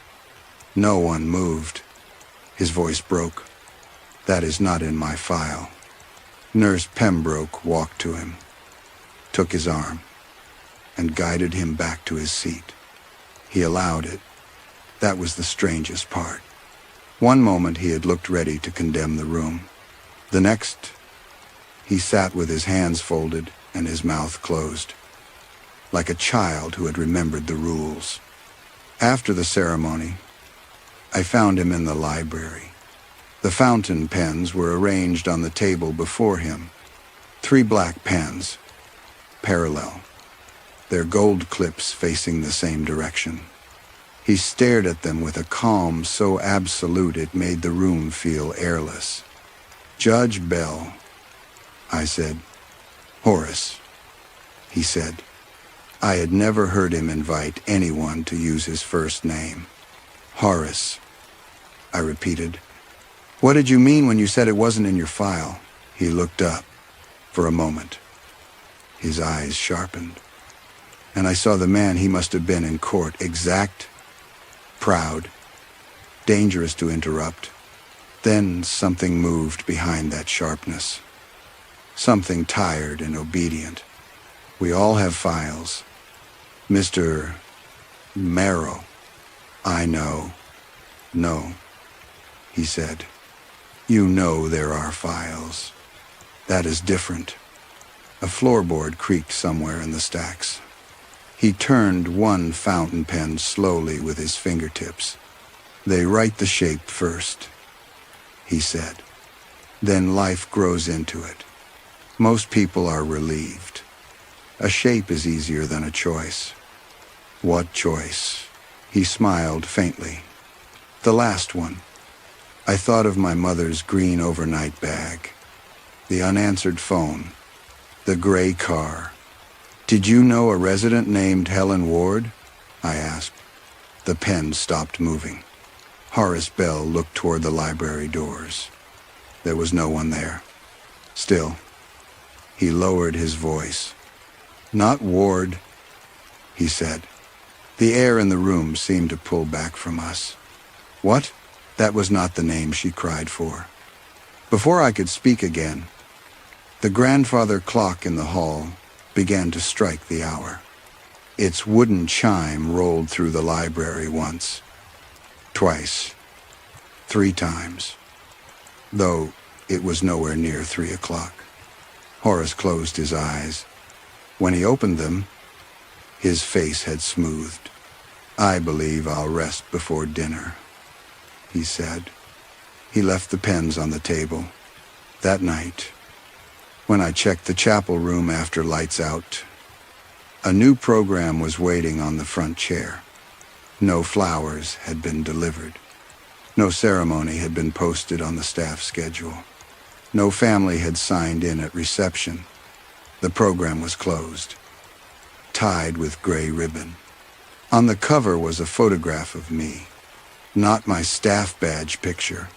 No one moved. His voice broke. "That is not in my file." Nurse Pembroke walked to him, took his arm, and guided him back to his seat. He allowed it. That was the strangest part. One moment he had looked ready to condemn the room. The next, he sat with his hands folded and his mouth closed, like a child who had remembered the rules. After the ceremony, I found him in the library. The fountain pens were arranged on the table before him. 3 black pens, parallel, their gold clips facing the same direction. He stared at them with a calm so absolute it made the room feel airless. "Judge Bell," I said. "Horace," he said. I had never heard him invite anyone to use his first name. "Horace," I repeated. "What did you mean when you said it wasn't in your file?" He looked up for a moment. His eyes sharpened, and I saw the man he must have been in court, exact, proud, dangerous to interrupt. Then something moved behind that sharpness. Something tired and obedient. "We all have files. Mr. Marrow." "I know." "No," he said. "You know there are files. That is different." A floorboard creaked somewhere in the stacks. He turned one fountain pen slowly with his fingertips. "They write the shape first," he said. "Then life grows into it. Most people are relieved. A shape is easier than a choice." "What choice?" He smiled faintly. "The last one." I thought of my mother's green overnight bag, the unanswered phone, the gray car. "Did you know a resident named Helen Ward?" I asked. The pen stopped moving. Horace Bell looked toward the library doors. There was no one there. Still, he lowered his voice. "Not Ward," he said. The air in the room seemed to pull back from us. "What?" That was not the name she cried for. Before I could speak again, the grandfather clock in the hall began to strike the hour. Its wooden chime rolled through the library once, twice, 3 times, though it was nowhere near 3 o'clock. Horace closed his eyes. When he opened them, his face had smoothed. "I believe I'll rest before dinner," he said. He left the pens on the table. That night, when I checked the chapel room after lights out, a new program was waiting on the front chair. No flowers had been delivered. No ceremony had been posted on the staff schedule. No family had signed in at reception. The program was closed, tied with gray ribbon. On the cover was a photograph of me, not my staff badge picture,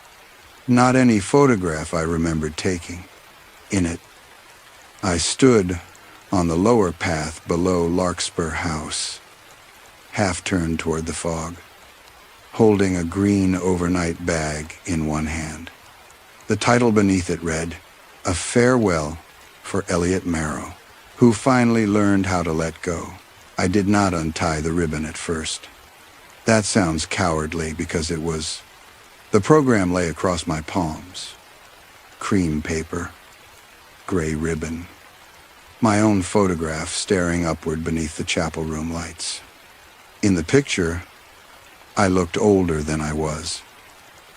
not any photograph I remembered taking. In it, I stood on the lower path below Larkspur House, half turned toward the fog, holding a green overnight bag in one hand. The title beneath it read, "A Farewell for Elliot Marrow, who finally learned how to let go." I did not untie the ribbon at first. That sounds cowardly because the program lay across my palms. Cream paper, gray ribbon, my own photograph staring upward beneath the chapel room lights. In the picture, I looked older than I was,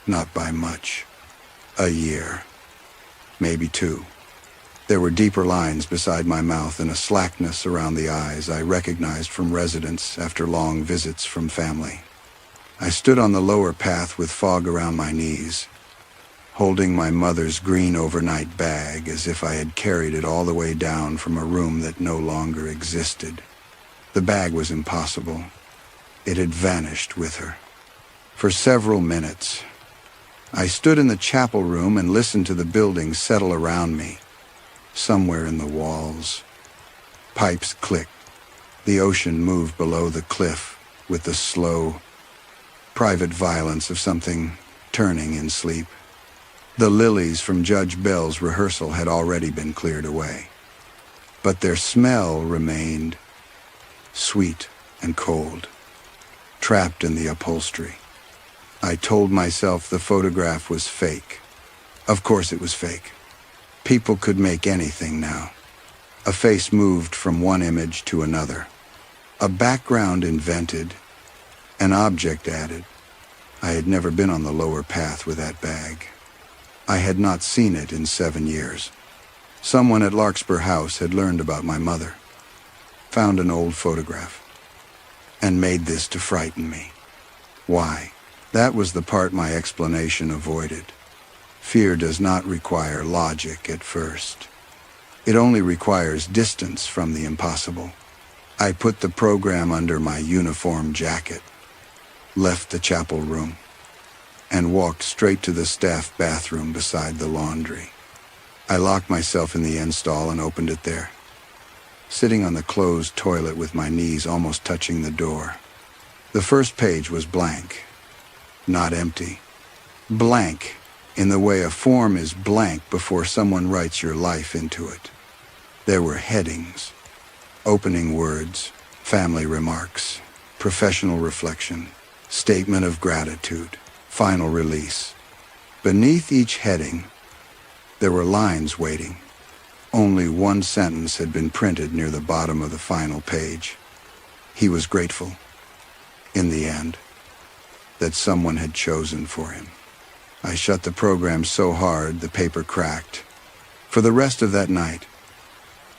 not by much. A year, maybe 2. There were deeper lines beside my mouth and a slackness around the eyes I recognized from residents after long visits from family. I stood on the lower path with fog around my knees, holding my mother's green overnight bag as if I had carried it all the way down from a room that no longer existed. The bag was impossible. It had vanished with her. For several minutes, I stood in the chapel room and listened to the building settle around me. Somewhere in the walls, pipes clicked. The ocean moved below the cliff with the slow, private violence of something turning in sleep. The lilies from Judge Bell's rehearsal had already been cleared away, but their smell remained sweet and cold, trapped in the upholstery. I told myself the photograph was fake. Of course it was fake. People could make anything now. A face moved from one image to another. A background invented, an object added. I had never been on the lower path with that bag. I had not seen it in 7 years. Someone at Larkspur House had learned about my mother, found an old photograph, and made this to frighten me. Why? That was the part my explanation avoided. Fear does not require logic at first. It only requires distance from the impossible. I put the program under my uniform jacket, left the chapel room, and walked straight to the staff bathroom beside the laundry. I locked myself in the end stall and opened it there, sitting on the closed toilet with my knees almost touching the door. The first page was blank, not empty. Blank in the way a form is blank before someone writes your life into it. There were headings, opening words, family remarks, professional reflection, statement of gratitude, final release. Beneath each heading, there were lines waiting. Only one sentence had been printed near the bottom of the final page. He was grateful, in the end, that someone had chosen for him. I shut the program so hard the paper cracked. For the rest of that night,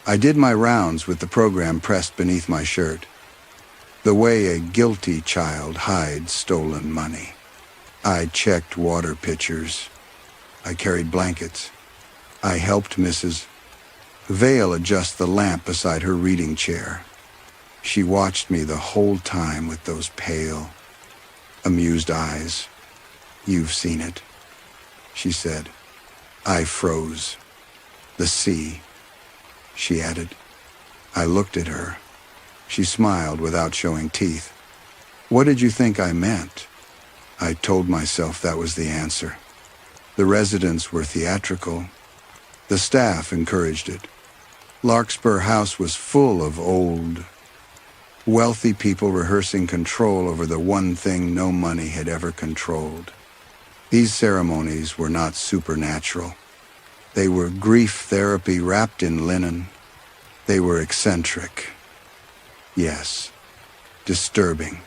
I did my rounds with the program pressed beneath my shirt, the way a guilty child hides stolen money. I checked water pitchers. I carried blankets. I helped Mrs. Vale adjust the lamp beside her reading chair. She watched me the whole time with those pale, amused eyes. "You've seen it," she said. I froze. "The sea," she added. I looked at her. She smiled without showing teeth. "What did you think I meant?" I told myself that was the answer. The residents were theatrical. The staff encouraged it. Larkspur House was full of old, wealthy people rehearsing control over the one thing no money had ever controlled. These ceremonies were not supernatural. They were grief therapy wrapped in linen. They were eccentric. Yes, disturbing.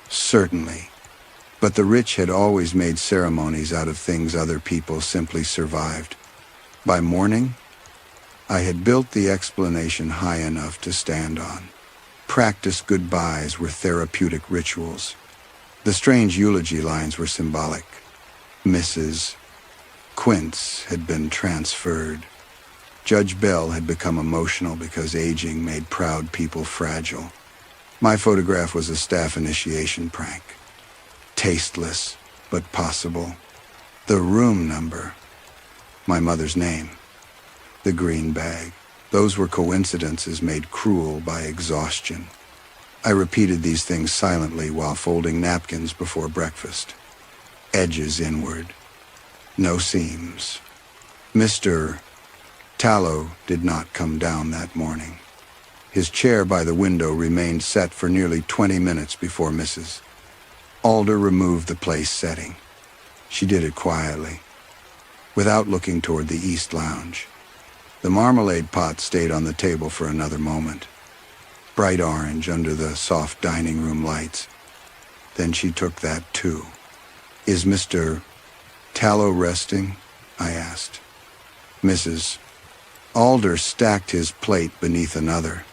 Certainly. But the rich had always made ceremonies out of things other people simply survived. By morning, I had built the explanation high enough to stand on. Practiced goodbyes were therapeutic rituals. The strange eulogy lines were symbolic. Mrs. Quince had been transferred. Judge Bell had become emotional because aging made proud people fragile. My photograph was a staff initiation prank. Tasteless, but possible. The room number. My mother's name. The green bag. Those were coincidences made cruel by exhaustion. I repeated these things silently while folding napkins before breakfast. Edges inward. No seams. Mr. Tallow did not come down that morning. His chair by the window remained set for nearly 20 minutes before Mrs. Alder removed the place setting. She did it quietly, without looking toward the east lounge. The marmalade pot stayed on the table for another moment, bright orange under the soft dining room lights. Then she took that too. "Is Mr. Tallow resting?" I asked. Mrs. Alder stacked his plate beneath another.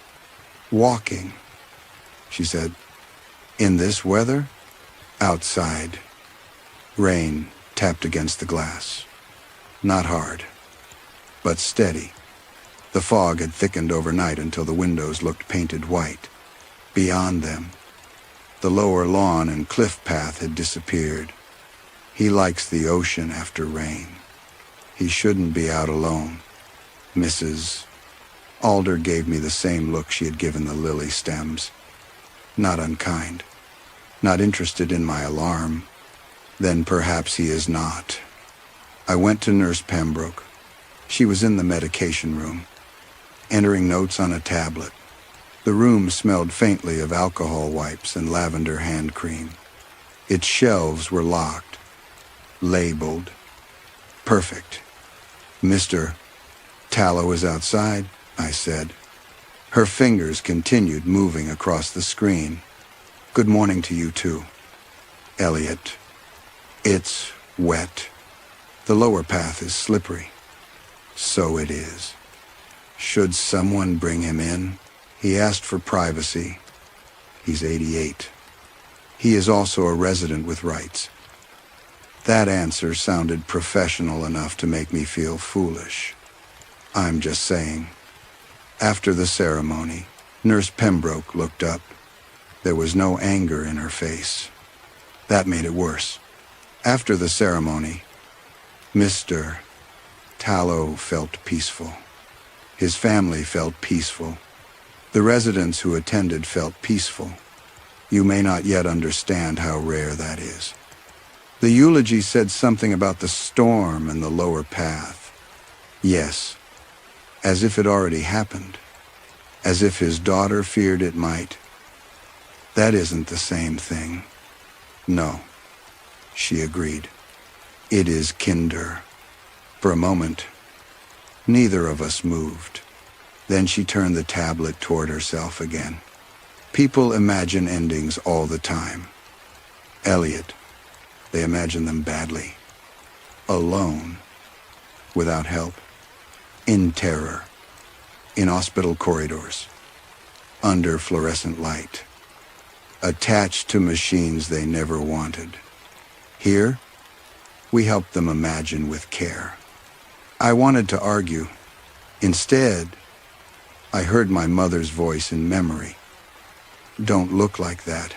"Walking," she said. "In this weather?" Outside. Rain tapped against the glass. Not hard, but steady. The fog had thickened overnight until the windows looked painted white. Beyond them, the lower lawn and cliff path had disappeared. He likes the ocean after rain. He shouldn't be out alone. Mrs. Alder gave me the same look she had given the lily stems. Not unkind. Not interested in my alarm. Then perhaps he is not. I went to Nurse Pembroke. She was in the medication room, entering notes on a tablet. The room smelled faintly of alcohol wipes and lavender hand cream. Its shelves were locked, labeled. Perfect. "Mr. Tallow is outside," I said. Her fingers continued moving across the screen. "Good morning to you too, Elliot. It's wet. The lower path is slippery." "So it is." "Should someone bring him in?" He asked for privacy. He's 88. He is also a resident with rights. That answer sounded professional enough to make me feel foolish. I'm just saying. After the ceremony, Nurse Pembroke looked up. There was no anger in her face. That made it worse. After the ceremony, Mr. Tallow felt peaceful. His family felt peaceful. The residents who attended felt peaceful. You may not yet understand how rare that is. The eulogy said something about the storm and the lower path. Yes, as if it already happened. As if his daughter feared it might. That isn't the same thing. No, she agreed. It is kinder. For a moment, neither of us moved. Then she turned the tablet toward herself again. People imagine endings all the time. Elliot, they imagine them badly. Alone, without help, in terror, in hospital corridors, under fluorescent light, attached to machines they never wanted. Here, we help them imagine with care. I wanted to argue. Instead, I heard my mother's voice in memory. "Don't look like that.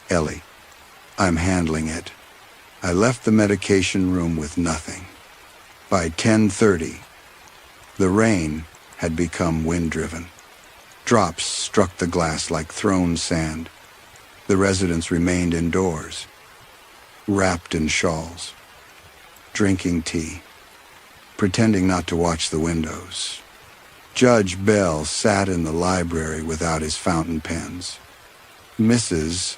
Ellie, I'm handling it." I left the medication room with nothing. By 10:30, the rain had become wind-driven. Drops struck the glass like thrown sand. The residents remained indoors, wrapped in shawls. drinking tea, pretending not to watch the windows. Judge Bell sat in the library without his fountain pens. Mrs.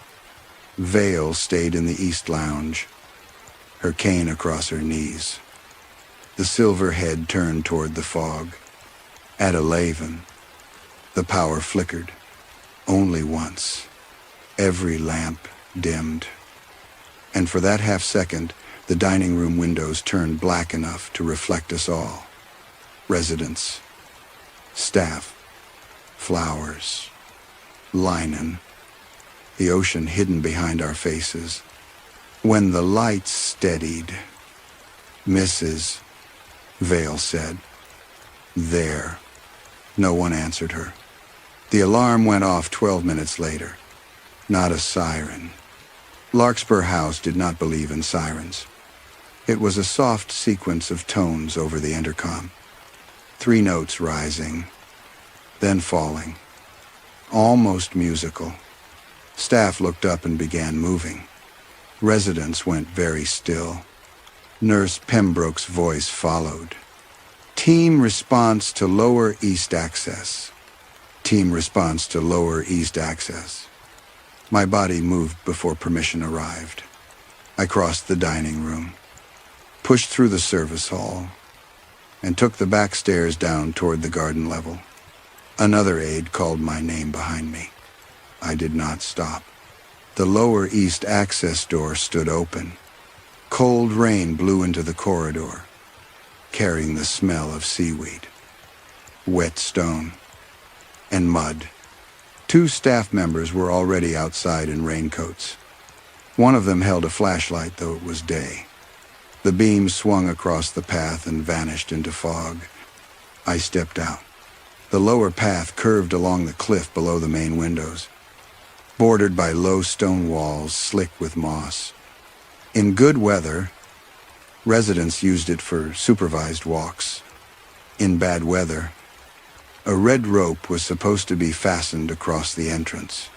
Vale stayed in the East Lounge, her cane across her knees. The silver head turned toward the fog. At 11, the power flickered. Only once. Every lamp dimmed. And for that half-second, the dining room windows turned black enough to reflect us all. Residents, staff, flowers, linen, the ocean hidden behind our faces. When the lights steadied, Mrs. Vale said, "There." No one answered her. The alarm went off 12 minutes later. Not a siren. Larkspur House did not believe in sirens. It was a soft sequence of tones over the intercom. 3 notes rising, then falling. Almost musical. Staff looked up and began moving. Residents went very still. Nurse Pembroke's voice followed. "Team response to Lower East Access. Team response to Lower East Access." My body moved before permission arrived. I crossed the dining room, pushed through the service hall, and took the back stairs down toward the garden level. Another aide called my name behind me. I did not stop. The Lower East Access door stood open. Cold rain blew into the corridor, carrying the smell of seaweed, wet stone, and mud. 2 staff members were already outside in raincoats. One of them held a flashlight, though it was day. The beam swung across the path and vanished into fog. I stepped out. The lower path curved along the cliff below the main windows, bordered by low stone walls slick with moss. In good weather, residents used it for supervised walks. In bad weather, a red rope was supposed to be fastened across the entrance.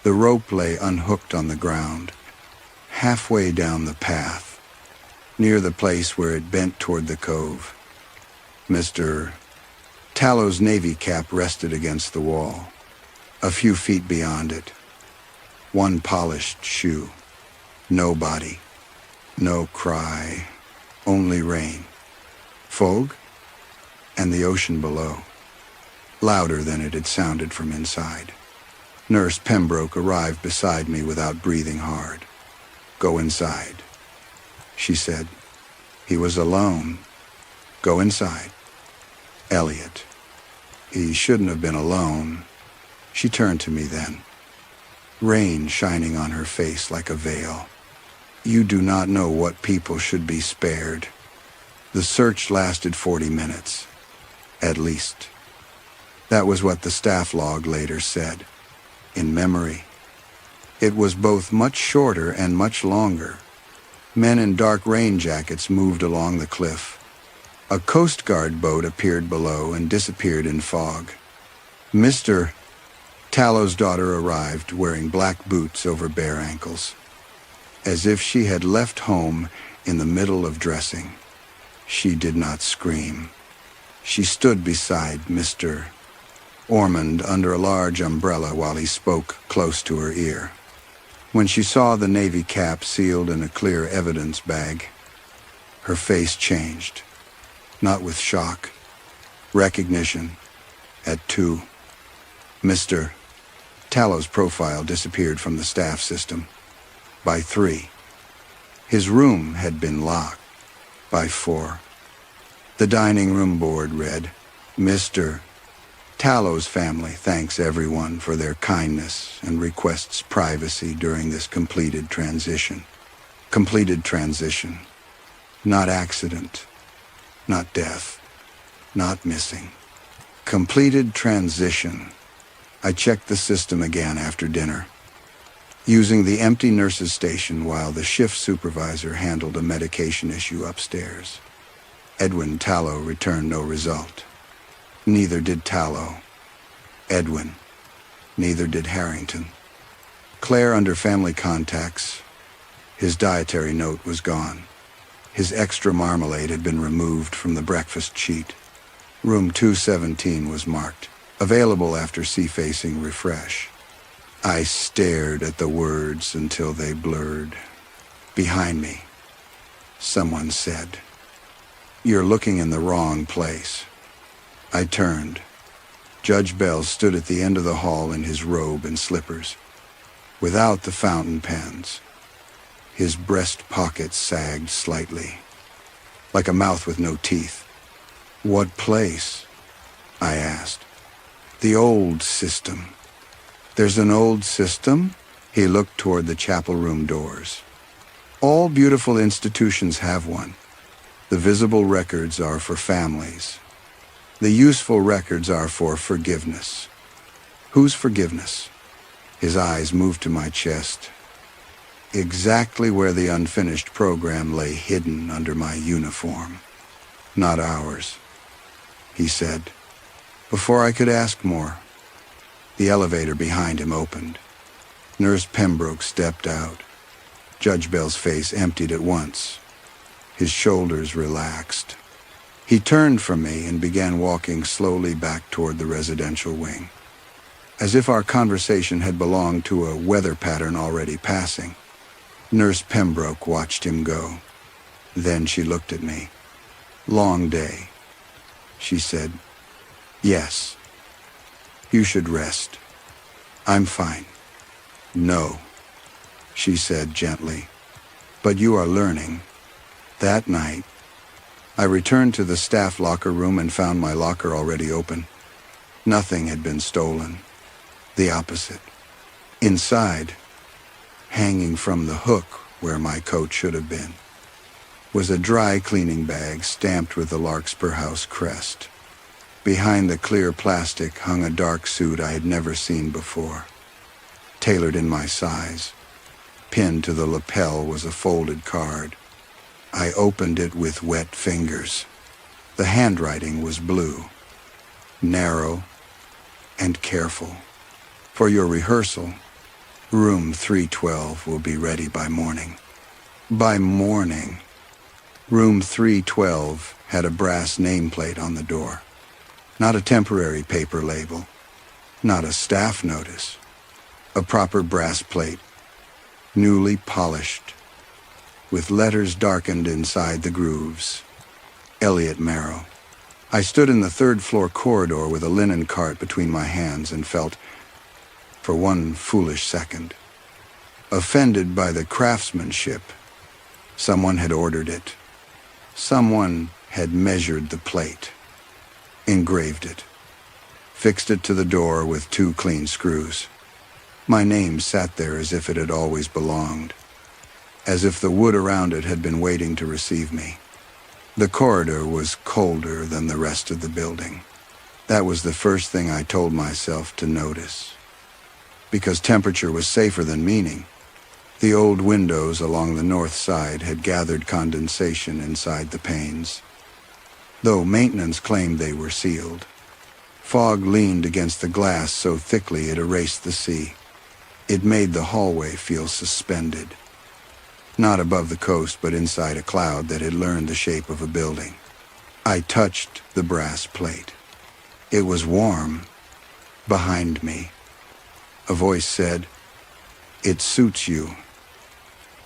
The rope lay unhooked on the ground, halfway down the path, near the place where it bent toward the cove. Mr. Tallow's navy cap rested against the wall, a few feet beyond it. One polished shoe. No body. No cry. Only rain. Fog? And the ocean below. Louder than it had sounded from inside. Nurse Pembroke arrived beside me without breathing hard. "Go inside," she said. He was alone. "Go inside." Elliot. He shouldn't have been alone. She turned to me then, rain shining on her face like a veil. "You do not know what people should be spared." The search lasted 40 minutes, at least. That was what the staff log later said, in memory. It was both much shorter and much longer. Men in dark rain jackets moved along the cliff. A Coast Guard boat appeared below and disappeared in fog. Mr. Tallow's daughter arrived wearing black boots over bare ankles, as if she had left home in the middle of dressing. She did not scream. She stood beside Mr. Ormond under a large umbrella while he spoke close to her ear. When she saw the navy cap sealed in a clear evidence bag, her face changed, not with shock, recognition. At 2, Mr. Tallow's profile disappeared from the staff system. By 3, his room had been locked. By 4, the dining room board read, "Mr. Tallow's family thanks everyone for their kindness and requests privacy during this completed transition." Completed transition. Not accident. Not death. Not missing. Completed transition. I checked the system again after dinner, using the empty nurse's station while the shift supervisor handled a medication issue upstairs. Edwin Tallow returned no result. Neither did Tallow. Edwin. Neither did Harrington. Claire under family contacts. His dietary note was gone. His extra marmalade had been removed from the breakfast sheet. Room 217 was marked, available after sea-facing refresh. I stared at the words until they blurred. Behind me, someone said, "You're looking in the wrong place." I turned. Judge Bell stood at the end of the hall in his robe and slippers, without the fountain pens. His breast pocket sagged slightly, like a mouth with no teeth. "What place?" I asked. "The old system." "There's an old system?" He looked toward the chapel room doors. "All beautiful institutions have one. The visible records are for families. The useful records are for forgiveness." "Whose forgiveness?" His eyes moved to my chest, exactly where the unfinished program lay hidden under my uniform. "Not ours," he said. Before I could ask more, the elevator behind him opened. Nurse Pembroke stepped out. Judge Bell's face emptied at once. His shoulders relaxed. He turned from me and began walking slowly back toward the residential wing, as if our conversation had belonged to a weather pattern already passing. Nurse Pembroke watched him go. Then she looked at me. "Long day," she said. "Yes. You should rest." "I'm fine." "No," she said gently. "But you are learning." That night, I returned to the staff locker room and found my locker already open. Nothing had been stolen. The opposite. Inside, hanging from the hook where my coat should have been, was a dry cleaning bag stamped with the Larkspur House crest. Behind the clear plastic hung a dark suit I had never seen before, tailored in my size. Pinned to the lapel was a folded card. I opened it with wet fingers. The handwriting was blue, narrow and careful. "For your rehearsal, room 312 will be ready by morning." By morning. Room 312 had a brass nameplate on the door. Not a temporary paper label, not a staff notice. A proper brass plate, newly polished, with letters darkened inside the grooves. Elliot Marrow. I stood in the third-floor corridor with a linen cart between my hands and felt, for one foolish second, offended by the craftsmanship. Someone had ordered it. Someone had measured the plate, engraved it, fixed it to the door with 2 clean screws. My name sat there as if it had always belonged, as if the wood around it had been waiting to receive me. The corridor was colder than the rest of the building. That was the first thing I told myself to notice, because temperature was safer than meaning. The old windows along the north side had gathered condensation inside the panes, though maintenance claimed they were sealed. Fog leaned against the glass so thickly it erased the sea. It made the hallway feel suspended, not above the coast but inside a cloud that had learned the shape of a building. I touched the brass plate. It was warm. Behind me, a voice said, "It suits you."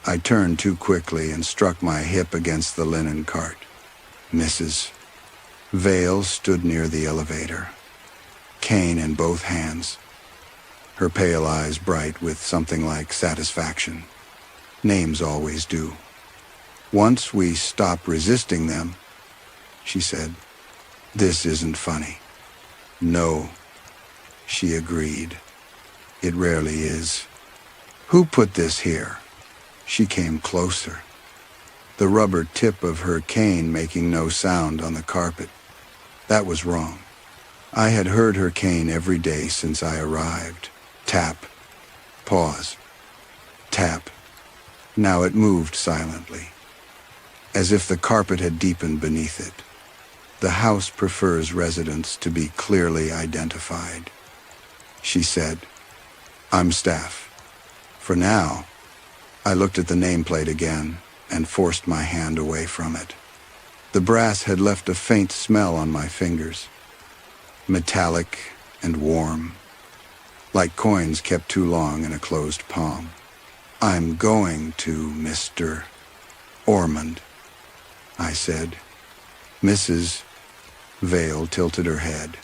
I turned too quickly and struck my hip against the linen cart. Mrs. Vale stood near the elevator, cane in both hands, her pale eyes bright with something like satisfaction. Names always do. "Once we stop resisting them," she said. "This isn't funny." "No," she agreed. "It rarely is." "Who put this here?" She came closer, the rubber tip of her cane making no sound on the carpet. That was wrong. I had heard her cane every day since I arrived. Tap. Pause. Tap. Now it moved silently, as if the carpet had deepened beneath it. The house prefers residents to be clearly identified. She said, "I'm staff." For now. I looked at the nameplate again. and forced my hand away from it. The brass had left a faint smell on my fingers, metallic and warm, like coins kept too long in a closed palm. "I'm going to Mr. Ormond," I said. Mrs. Vale tilted her head.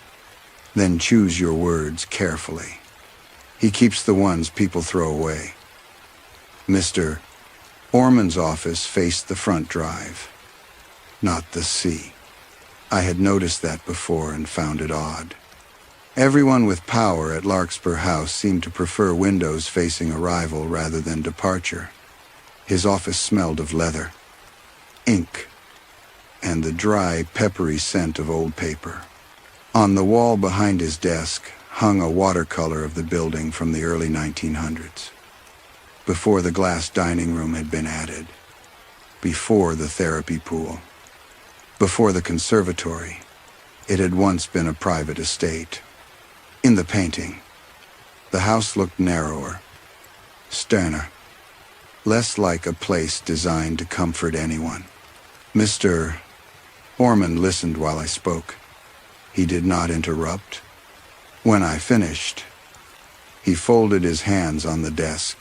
"Then choose your words carefully. He keeps the ones people throw away." Mr. Ormond's office faced the front drive, not the sea. I had noticed that before and found it odd. Everyone with power at Larkspur House seemed to prefer windows facing arrival rather than departure. His office smelled of leather, ink, and the dry, peppery scent of old paper. On the wall behind his desk hung a watercolor of the building from the early 1900s, before the glass dining room had been added, before the therapy pool, before the conservatory. It had once been a private estate. In the painting, the house looked narrower, sterner, less like a place designed to comfort anyone. Mr. Ormond listened while I spoke. He did not interrupt. When I finished, he folded his hands on the desk.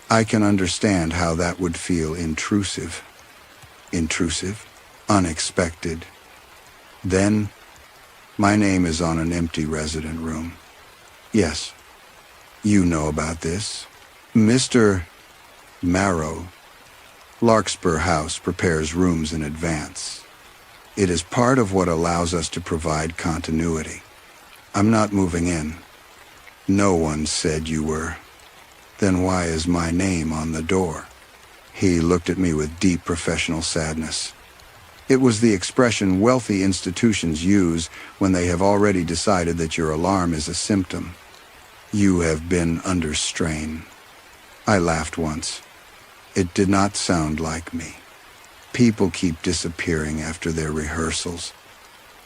I can understand how that would feel intrusive. Intrusive, unexpected. Then, "My name is on an empty resident room." "Yes, you know about this." "Mr. Marrow, Larkspur House prepares rooms in advance. It is part of what allows us to provide continuity. I'm not moving in." "No one said you were." "Then why is my name on the door?" He looked at me with deep professional sadness. It was the expression wealthy institutions use when they have already decided that your alarm is a symptom. "You have been under strain." I laughed once. It did not sound like me. People keep disappearing after their rehearsals.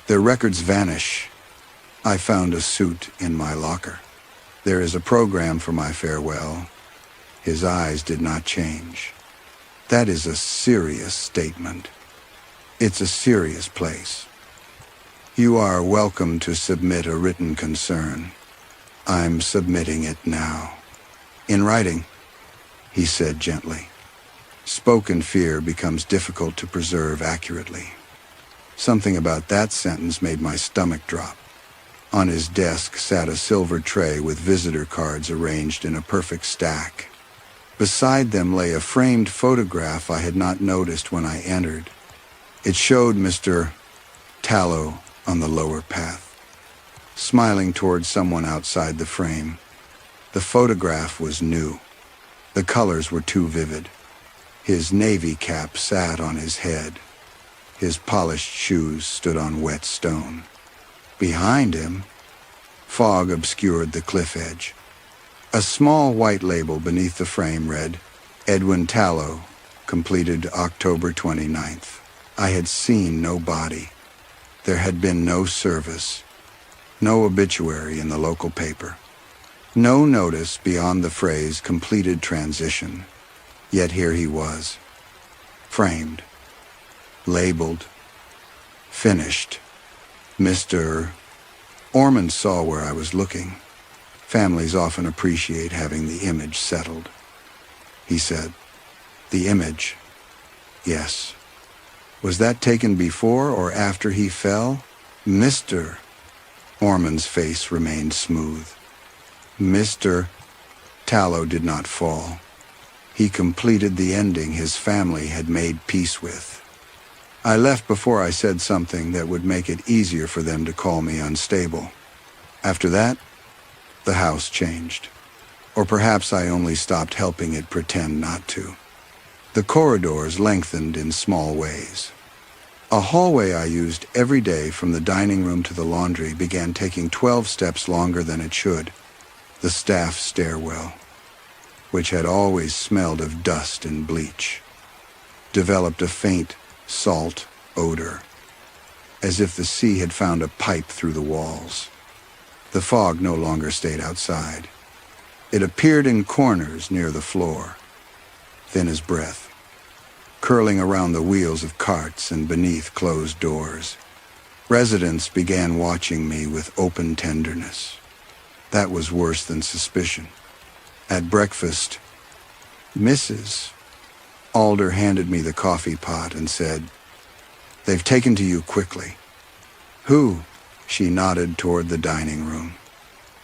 Their records vanish. I found a suit in my locker. There is a program for my farewell. His eyes did not change. "That is a serious statement. It's a serious place. You are welcome to submit a written concern. I'm submitting it now." "In writing," he said gently. Spoken fear becomes difficult to preserve accurately. Something about that sentence made my stomach drop. On his desk sat a silver tray with visitor cards arranged in a perfect stack. Beside them lay a framed photograph I had not noticed when I entered. It showed Mr. Tallow on the lower path, smiling towards someone outside the frame. The photograph was new. The colors were too vivid. His navy cap sat on his head. His polished shoes stood on wet stone. Behind him, fog obscured the cliff edge. A small white label beneath the frame read, "Edwin Tallow, completed October 29th. I had seen no body. There had been no service, no obituary in the local paper, no notice beyond the phrase completed transition. Yet here he was, framed, labeled, finished." Mr. Ormond saw where I was looking. Families often appreciate having the image settled. He said, "The image, yes. Was that taken before or after he fell?" Mr. Ormond's face remained smooth. Mr. Tallow did not fall. He completed the ending his family had made peace with. I left before I said something that would make it easier for them to call me unstable. After that, the house changed. Or perhaps I only stopped helping it pretend not to. The corridors lengthened in small ways. A hallway I used every day from the dining room to the laundry began taking 12 steps longer than it should. The staff stairwell, which had always smelled of dust and bleach, developed a faint salt odor, as if the sea had found a pipe through the walls. The fog no longer stayed outside. It appeared in corners near the floor, thin as breath. curling around the wheels of carts and beneath closed doors. Residents began watching me with open tenderness. That was worse than suspicion. At breakfast, Mrs. Alder handed me the coffee pot and said, "They've taken to you quickly." "Who?" She nodded toward the dining room.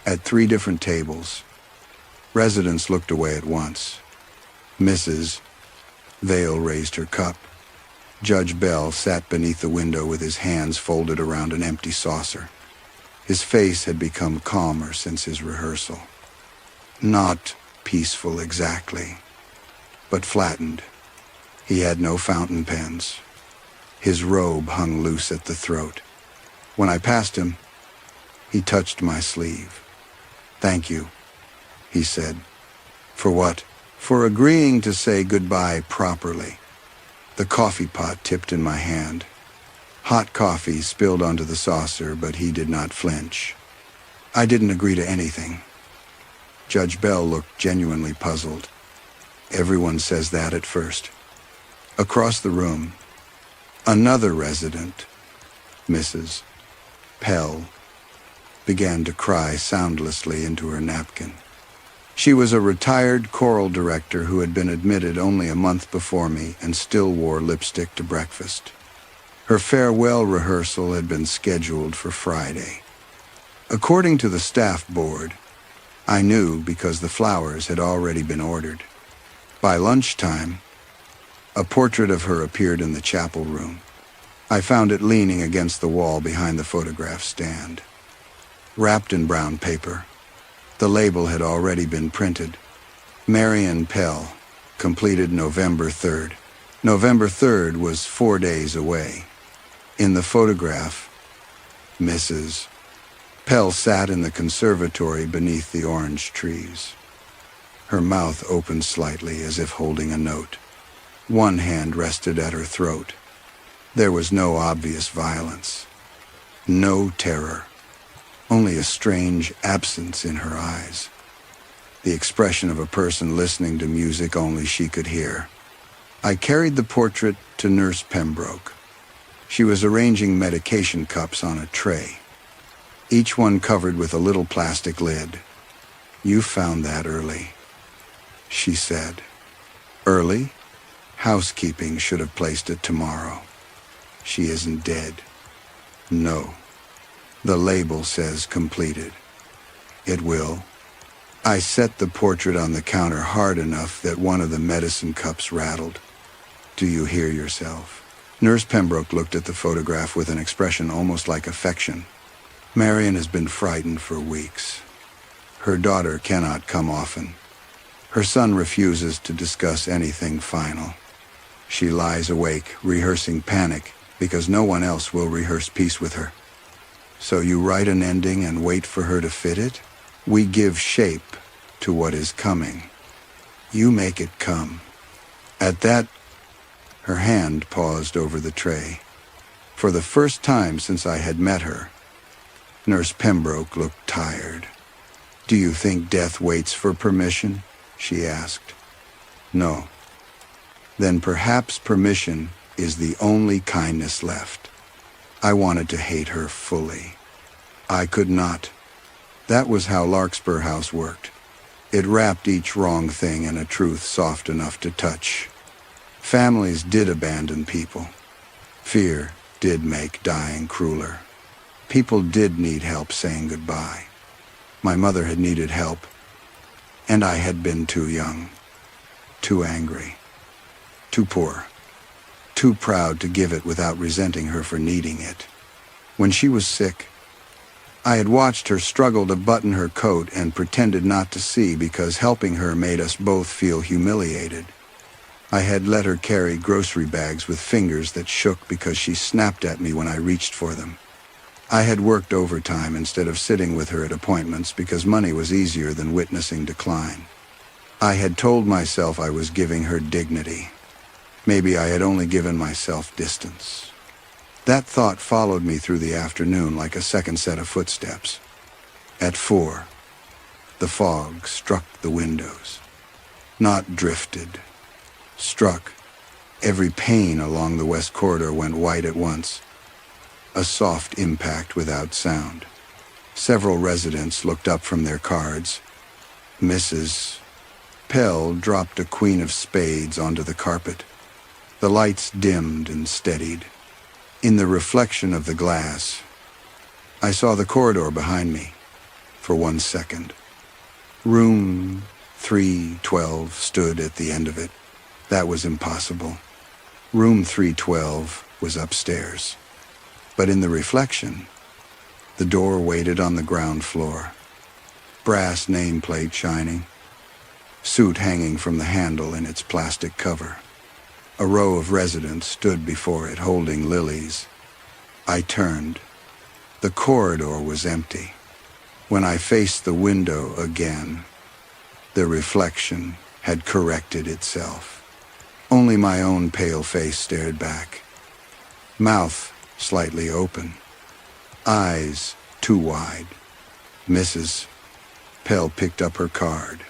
At 3 different tables. Residents looked away at once. Mrs. Vale raised her cup. Judge Bell sat beneath the window with his hands folded around an empty saucer. His face had become calmer since his rehearsal. Not peaceful exactly, but flattened. He had no fountain pens. His robe hung loose at the throat. When I passed him, he touched my sleeve. "Thank you," he said. "For what?" "For agreeing to say goodbye properly." The coffee pot tipped in my hand. Hot coffee spilled onto the saucer, but he did not flinch. "I didn't agree to anything." Judge Bell looked genuinely puzzled. "Everyone says that at first." Across the room, another resident, Mrs. Pell, began to cry soundlessly into her napkin. She was a retired choral director who had been admitted only a month before me and still wore lipstick to breakfast. Her farewell rehearsal had been scheduled for Friday. According to the staff board, I knew because the flowers had already been ordered. By lunchtime, a portrait of her appeared in the chapel room. I found it leaning against the wall behind the photograph stand. Wrapped in brown paper, the label had already been printed. Marion Pell, completed November 3rd. November 3rd was 4 days away. In the photograph, Mrs. Pell sat in the conservatory beneath the orange trees. Her mouth opened slightly as if holding a note. One hand rested at her throat. There was no obvious violence, no terror, only a strange absence in her eyes. The expression of a person listening to music only she could hear. I carried the portrait to Nurse Pembroke. She was arranging medication cups on a tray, each one covered with a little plastic lid. "You found that early," she said. "Early? Housekeeping should have placed it tomorrow. She isn't dead." "No. The label says completed." "It will." I set the portrait on the counter hard enough that one of the medicine cups rattled. "Do you hear yourself?" Nurse Pembroke looked at the photograph with an expression almost like affection. "Marion has been frightened for weeks. Her daughter cannot come often. Her son refuses to discuss anything final. She lies awake, rehearsing panic, because no one else will rehearse peace with her. So you write an ending and wait for her to fit it? We give shape to what is coming. You make it come." At that, her hand paused over the tray. For the first time since I had met her, Nurse Pembroke looked tired. "Do you think death waits for permission?" she asked. "No." "Then perhaps permission is the only kindness left." I wanted to hate her fully. I could not. That was how Larkspur House worked. It wrapped each wrong thing in a truth soft enough to touch. Families did abandon people. Fear did make dying crueler. People did need help saying goodbye. My mother had needed help, and I had been too young, too angry, too poor, too proud to give it without resenting her for needing it. When she was sick, I had watched her struggle to button her coat and pretended not to see because helping her made us both feel humiliated. I had let her carry grocery bags with fingers that shook because she snapped at me when I reached for them. I had worked overtime instead of sitting with her at appointments because money was easier than witnessing decline. I had told myself I was giving her dignity. Maybe I had only given myself distance. That thought followed me through the afternoon like a second set of footsteps. At 4, the fog struck the windows. Not drifted, struck, Every pane along the west corridor went white at once, a soft impact without sound. Several residents looked up from their cards. Mrs. Pell dropped a queen of spades onto the carpet. The lights dimmed and steadied. In the reflection of the glass, I saw the corridor behind me for 1 second. Room 312 stood at the end of it. That was impossible. Room 312 was upstairs. But in the reflection, the door waited on the ground floor. Brass nameplate shining, suit hanging from the handle in its plastic cover. A row of residents stood before it holding lilies. I turned. The corridor was empty. When I faced the window again, the reflection had corrected itself. Only my own pale face stared back. Mouth slightly open. Eyes too wide. Mrs. Pell picked up her card.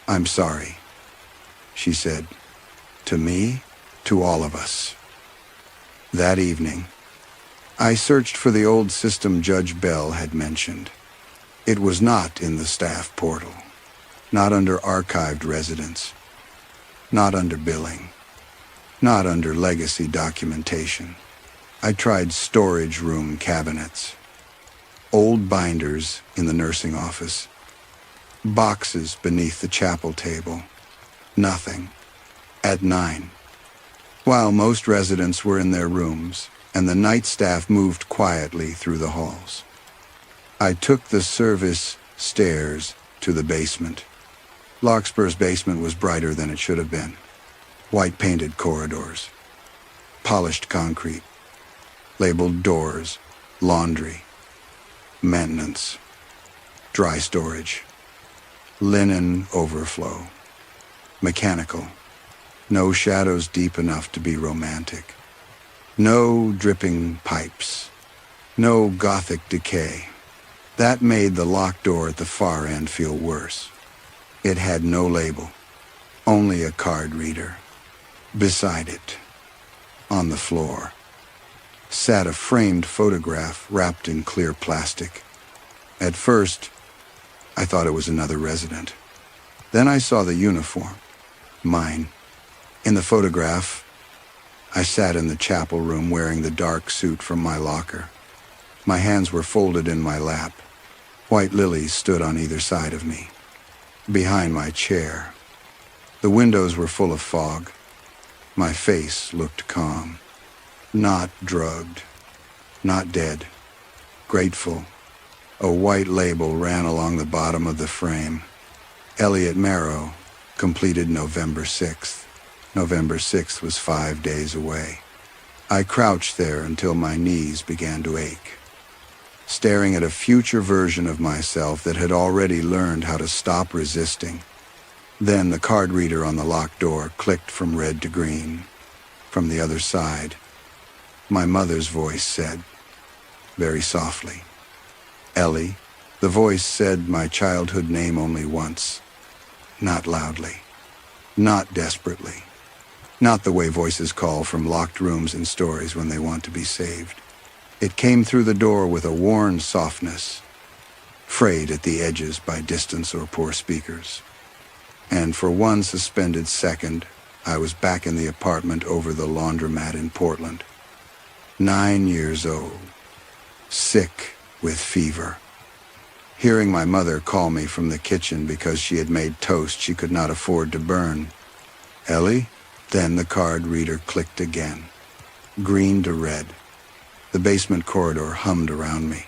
"I'm sorry," she said. To me, to all of us. That evening, I searched for the old system Judge Bell had mentioned. It was not in the staff portal, not under archived residents, not under billing, not under legacy documentation. I tried storage room cabinets, old binders in the nursing office, boxes beneath the chapel table. Nothing. At 9. While most residents were in their rooms and the night staff moved quietly through the halls, I took the service stairs to the basement. Larkspur's basement was brighter than it should have been. White-painted corridors, polished concrete, labeled doors, laundry, maintenance, dry storage, linen overflow, mechanical, no shadows deep enough to be romantic, no dripping pipes, no Gothic decay. That made the locked door at the far end feel worse. It had no label, only a card reader. Beside it, on the floor, sat a framed photograph wrapped in clear plastic. At first, I thought it was another resident. Then I saw the uniform, mine. In the photograph, I sat in the chapel room wearing the dark suit from my locker. My hands were folded in my lap. White lilies stood on either side of me. Behind my chair, the windows were full of fog. My face looked calm. Not drugged, not dead, grateful. A white label ran along the bottom of the frame. Elliot Marrow, completed November 6th. November 6th was 5 days away. I crouched there until my knees began to ache, staring at a future version of myself that had already learned how to stop resisting. Then the card reader on the locked door clicked from red to green. From the other side, my mother's voice said, very softly, "Ellie." The voice said my childhood name only once, not loudly, not desperately, not the way voices call from locked rooms in stories when they want to be saved. It came through the door with a worn softness, frayed at the edges by distance or poor speakers. And for one suspended second, I was back in the apartment over the laundromat in Portland. 9 years old, sick with fever. Hearing my mother call me from the kitchen because she had made toast she could not afford to burn. "Ellie?" Then the card reader clicked again, green to red. The basement corridor hummed around me.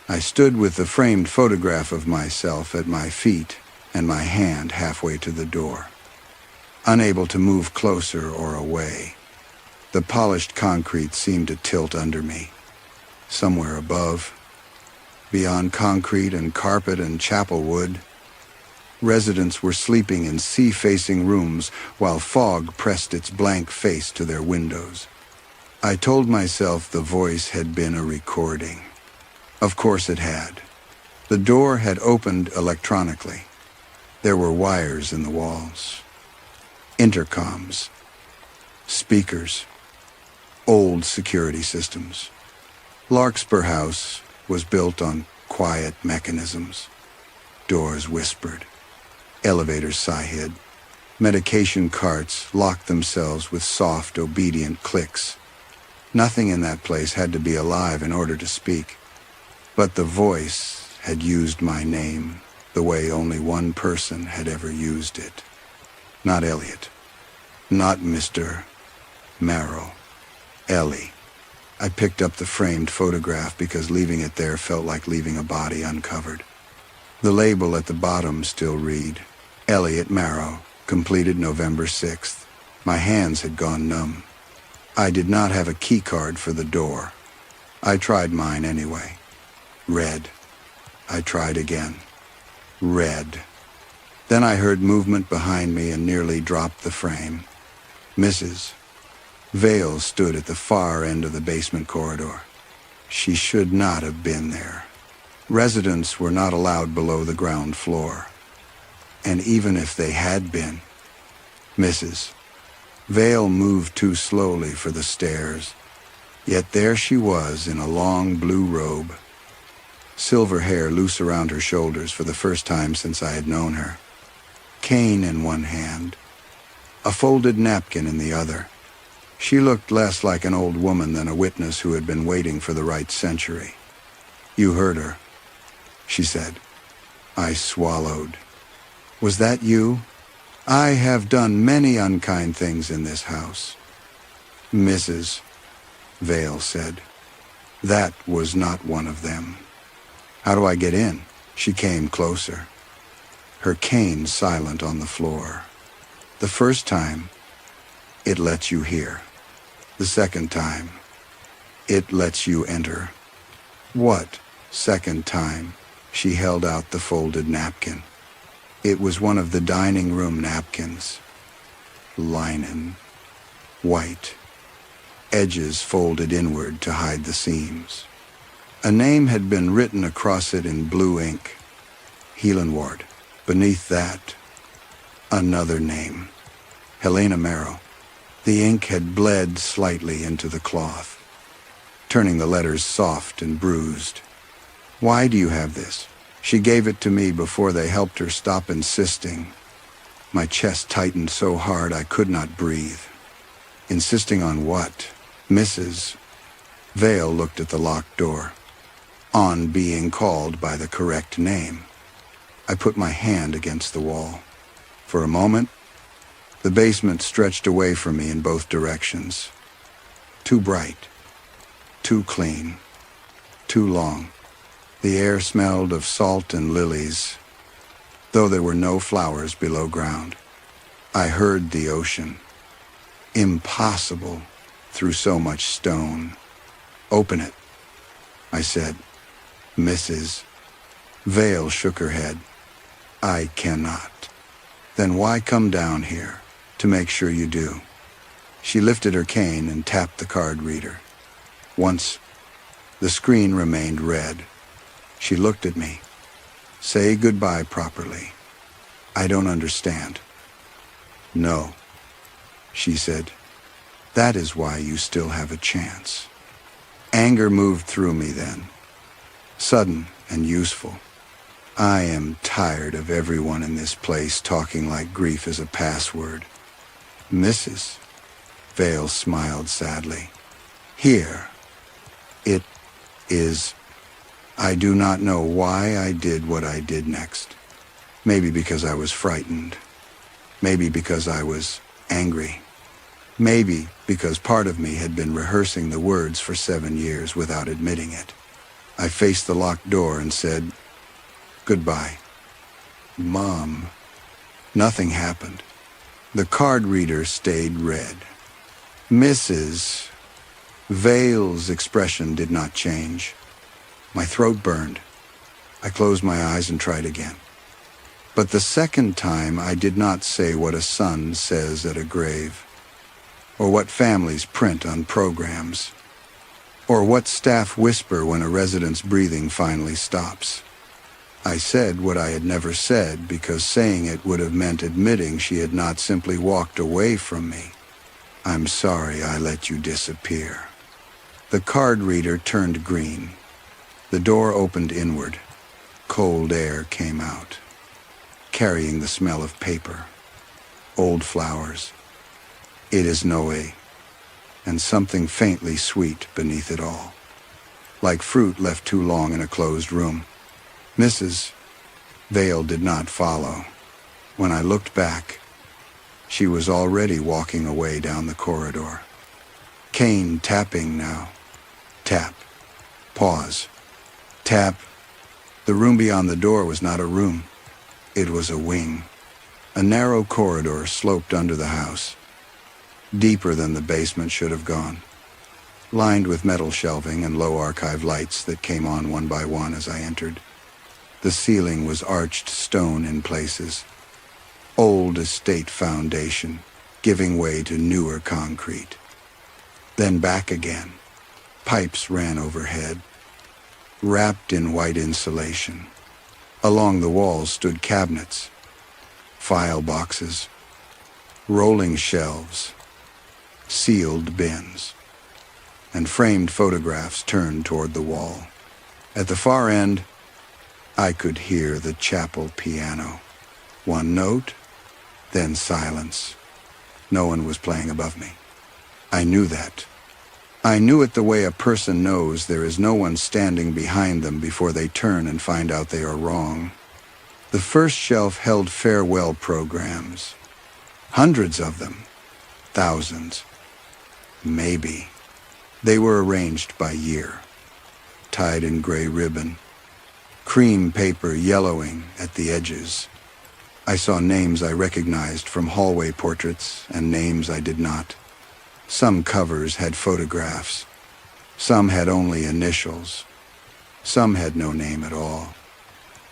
I stood with the framed photograph of myself at my feet and my hand halfway to the door, unable to move closer or away. The polished concrete seemed to tilt under me. Somewhere above, beyond concrete and carpet and chapel wood, residents were sleeping in sea-facing rooms while fog pressed its blank face to their windows. I told myself the voice had been a recording. Of course it had. The door had opened electronically. There were wires in the walls. Intercoms. speakers, old security systems. Larkspur House was built on quiet mechanisms. Doors whispered. Elevators sighed. Medication carts locked themselves with soft, obedient clicks. Nothing in that place had to be alive in order to speak. But the voice had used my name the way only one person had ever used it. Not Elliot. Not Mr. Marrow. Ellie. I picked up the framed photograph because leaving it there felt like leaving a body uncovered. The label at the bottom still read, Elliot Marrow, completed November 6th. My hands had gone numb. I did not have a key card for the door. I tried mine anyway. Red. I tried again. Red. Then I heard movement behind me and nearly dropped the frame. Mrs. Vale stood at the far end of the basement corridor. She should not have been there. Residents were not allowed below the ground floor. And even if they had been, Mrs. Vale moved too slowly for the stairs. Yet there she was in a long blue robe, silver hair loose around her shoulders for the first time since I had known her, cane in one hand, a folded napkin in the other. She looked less like an old woman than a witness who had been waiting for the right century. "You heard her," she said. I swallowed. "Was that you?" "I have done many unkind things in this house," Mrs. Vale said. "That was not one of them." "How do I get in?" She came closer, her cane silent on the floor. "The first time, it lets you hear. The second time, it lets you enter." "What second time?" She held out the folded napkin. It was one of the dining room napkins. Linen. White. Edges folded inward to hide the seams. A name had been written across it in blue ink. Heelanward. Beneath that, another name. Helena Marrow. The ink had bled slightly into the cloth, turning the letters soft and bruised. "Why do you have this?" She gave it to me before they helped her stop insisting. My chest tightened so hard I could not breathe. Insisting on what? Mrs. Vale looked at the locked door. On being called by the correct name. I put my hand against the wall. For a moment, the basement stretched away from me in both directions. Too bright, too clean, too long. The air smelled of salt and lilies, though there were no flowers below ground. I heard the ocean. Impossible through so much stone. "Open it," I said. Mrs. Vale shook her head. "I cannot." "Then why come down here? To make sure you do." She lifted her cane and tapped the card reader. Once, the screen remained red. She looked at me. "Say goodbye properly. I don't understand." "No," she said. "That is why you still have a chance." Anger moved through me then, sudden and useful. I am tired of everyone in this place talking like grief is a password. Mrs. Vale smiled sadly. "Here. It is. I do not know why I did what I did next. Maybe because I was frightened. Maybe because I was angry. Maybe because part of me had been rehearsing the words for 7 years without admitting it. I faced the locked door and said, "Goodbye." "Mom." Nothing happened. The card reader stayed red. Mrs. Vale's expression did not change. My throat burned. I closed my eyes and tried again. But the second time I did not say what a son says at a grave, or what families print on programs, or what staff whisper when a resident's breathing finally stops. I said what I had never said because saying it would have meant admitting she had not simply walked away from me, I'm sorry I let you disappear. The card reader turned green. The door opened inward. Cold air came out, carrying the smell of paper, old flowers. It is Noe, and something faintly sweet beneath it all, like fruit left too long in a closed room. Mrs. Vale did not follow. When I looked back, she was already walking away down the corridor. Cane tapping now. Tap. Pause. Tap. The room beyond the door was not a room. It was a wing. A narrow corridor sloped under the house, deeper than the basement should have gone, lined with metal shelving and low archive lights that came on one by one as I entered. The ceiling was arched stone in places, old estate foundation, giving way to newer concrete. Then back again. Pipes ran overhead, wrapped in white insulation. Along the walls stood cabinets, file boxes, rolling shelves, sealed bins, and framed photographs turned toward the wall. At the far end, I could hear the chapel piano. One note, then silence. No one was playing above me. I knew that. I knew it the way a person knows there is no one standing behind them before they turn and find out they are wrong. The first shelf held farewell programs. Hundreds of them. Thousands. Maybe. They were arranged by year, tied in gray ribbon, cream paper yellowing at the edges. I saw names I recognized from hallway portraits and names I did not. Some covers had photographs. Some had only initials. Some had no name at all.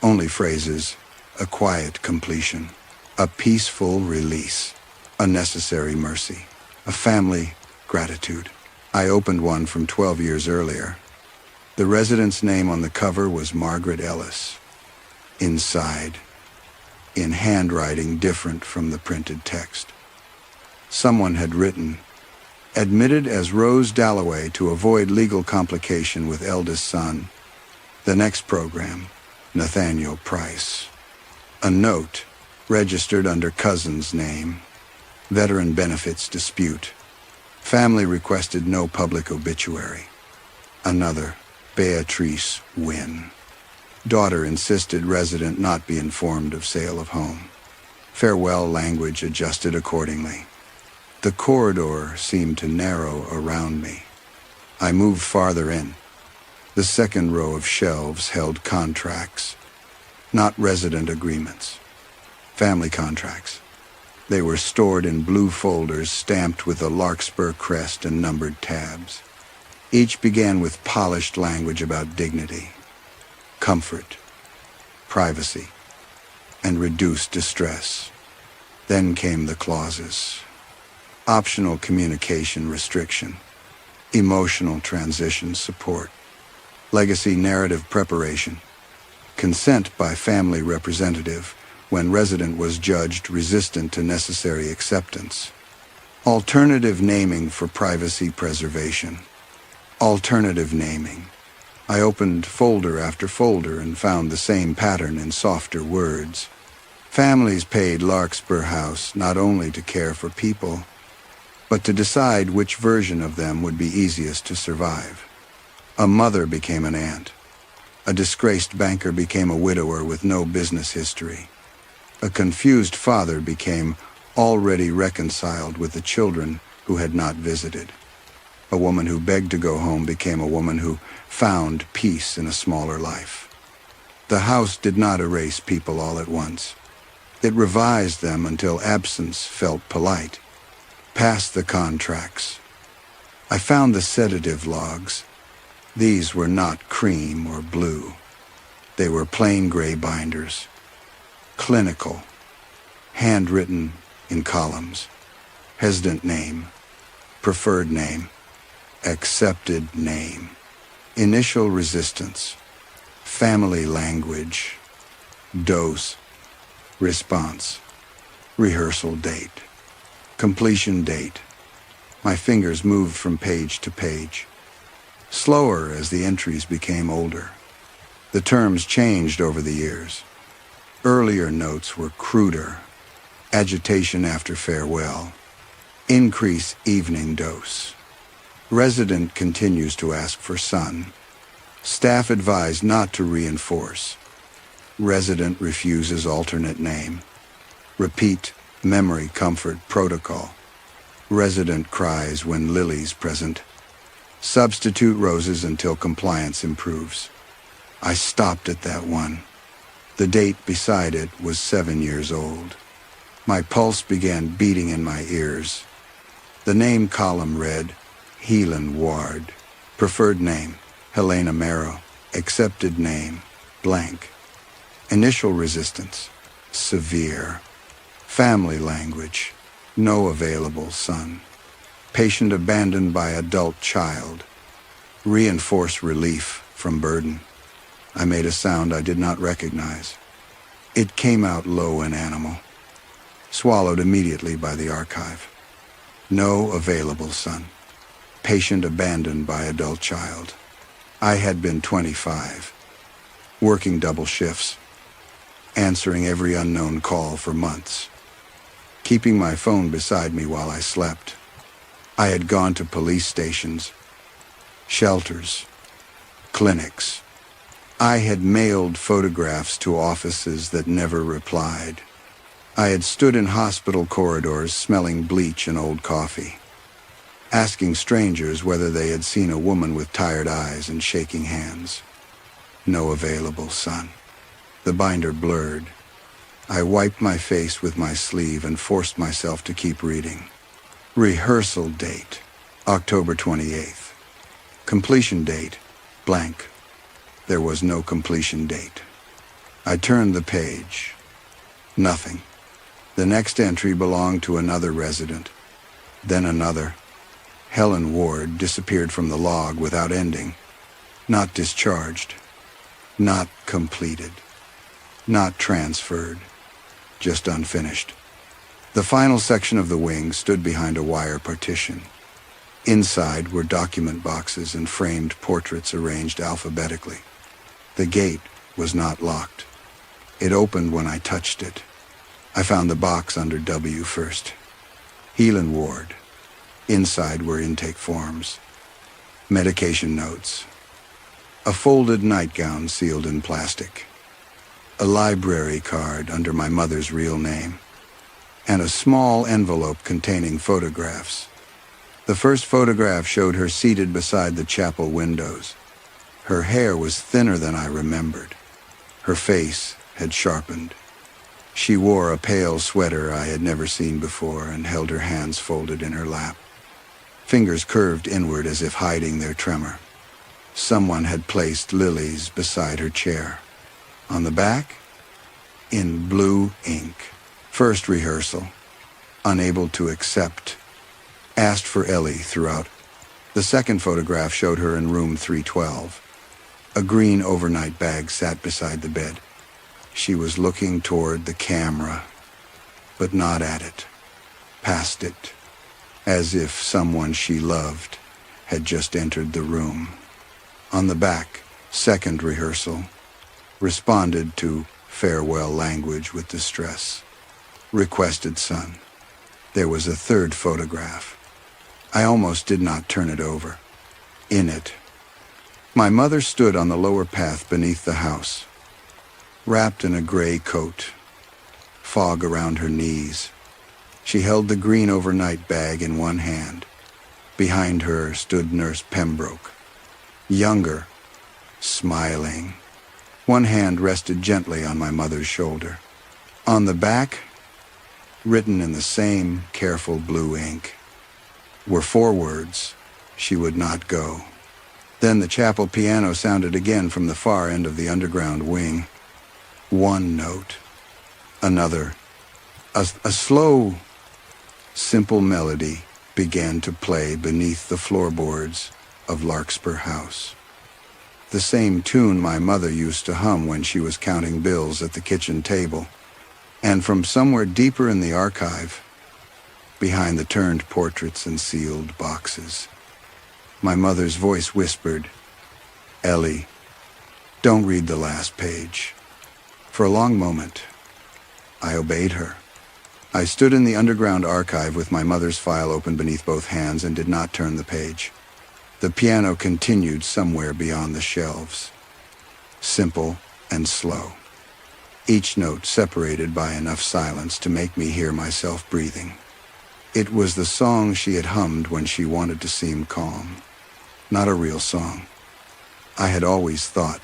Only phrases, a quiet completion, a peaceful release, a necessary mercy, a family gratitude. I opened one from 12 years earlier. The resident's name on the cover was Margaret Ellis. Inside, in handwriting different from the printed text, someone had written, admitted as Rose Dalloway to avoid legal complication with eldest son. The next program, Nathaniel Price. A note, registered under cousin's name. Veteran benefits dispute. Family requested no public obituary. Another, Beatrice Wynne. Daughter insisted resident not be informed of sale of home. Farewell language adjusted accordingly. The corridor seemed to narrow around me. I moved farther in. The second row of shelves held contracts, not resident agreements. Family contracts. They were stored in blue folders stamped with a larkspur crest and numbered tabs. Each began with polished language about dignity, comfort, privacy, and reduced distress. Then came the clauses. Optional communication restriction, emotional transition support, legacy narrative preparation, consent by family representative when resident was judged resistant to necessary acceptance, alternative naming for privacy preservation, alternative naming. I opened folder after folder and found the same pattern in softer words. Families paid Larkspur House not only to care for people, but to decide which version of them would be easiest to survive. A mother became an aunt. A disgraced banker became a widower with no business history. A confused father became already reconciled with the children who had not visited. A woman who begged to go home became a woman who found peace in a smaller life. The house did not erase people all at once. It revised them until absence felt polite. Past the contracts, I found the sedative logs. These were not cream or blue. They were plain gray binders, clinical, handwritten in columns. Hesitant name, preferred name, accepted name, initial resistance, family language, dose, response, rehearsal date, completion date, My fingers moved from page to page, slower as the entries became older. The terms changed over the years. Earlier notes were cruder. Agitation after farewell. Increase evening dose. Resident continues to ask for son. Staff advised not to reinforce. Resident refuses alternate name. Repeat memory comfort protocol. Resident cries when Lily's present. Substitute roses until compliance improves. I stopped at that one. The date beside it was 7 years old. My pulse began beating in my ears. The name column read, Helan Ward. Preferred name, Elliot Marrow. Accepted name, blank. Initial resistance, severe. Family language, no available son. Patient abandoned by adult child. Reinforce relief from burden. I made a sound I did not recognize. It came out low and animal, swallowed immediately by the archive. No available son. Patient abandoned by adult child. I had been 25, working double shifts, answering every unknown call for months, keeping my phone beside me while I slept. I had gone to police stations, shelters, clinics. I had mailed photographs to offices that never replied. I had stood in hospital corridors smelling bleach and old coffee, asking strangers whether they had seen a woman with tired eyes and shaking hands. No available son. The binder blurred. I wiped my face with my sleeve and forced myself to keep reading. Rehearsal date, October 28th. Completion date, blank. There was no completion date. I turned the page. Nothing. The next entry belonged to another resident, then another. Helen Ward disappeared from the log without ending. Not discharged. Not completed. Not transferred. Just unfinished. The final section of the wing stood behind a wire partition. Inside were document boxes and framed portraits arranged alphabetically. The gate was not locked. It opened when I touched it. I found the box under W first. Helan Ward. Inside were intake forms, medication notes, a folded nightgown sealed in plastic, a library card under my mother's real name, and a small envelope containing photographs. The first photograph showed her seated beside the chapel windows. Her hair was thinner than I remembered. Her face had sharpened. She wore a pale sweater I had never seen before and held her hands folded in her lap. Fingers curved inward as if hiding their tremor. Someone had placed lilies beside her chair. On the back, in blue ink, first rehearsal, unable to accept, asked for Ellie throughout. The second photograph showed her in room 312. A green overnight bag sat beside the bed. She was looking toward the camera, but not at it, past it, as if someone she loved had just entered the room. On the back, second rehearsal, responded to farewell language with distress. Requested son. There was a third photograph. I almost did not turn it over. In it, my mother stood on the lower path beneath the house, wrapped in a gray coat, fog around her knees. She held the green overnight bag in one hand. Behind her stood Nurse Pembroke, younger, smiling. One hand rested gently on my mother's shoulder. On the back, written in the same careful blue ink, were 4 words, "She would not go." Then the chapel piano sounded again from the far end of the underground wing. One note, another. A slow, simple melody began to play beneath the floorboards of Larkspur House. The same tune my mother used to hum when she was counting bills at the kitchen table. And from somewhere deeper in the archive, behind the turned portraits and sealed boxes. My mother's voice whispered, "Ellie, don't read the last page." For a long moment, I obeyed her. I stood in the underground archive with my mother's file open beneath both hands and did not turn the page. The piano continued somewhere beyond the shelves, simple and slow, each note separated by enough silence to make me hear myself breathing. It was the song she had hummed when she wanted to seem calm, not a real song. I had always thought,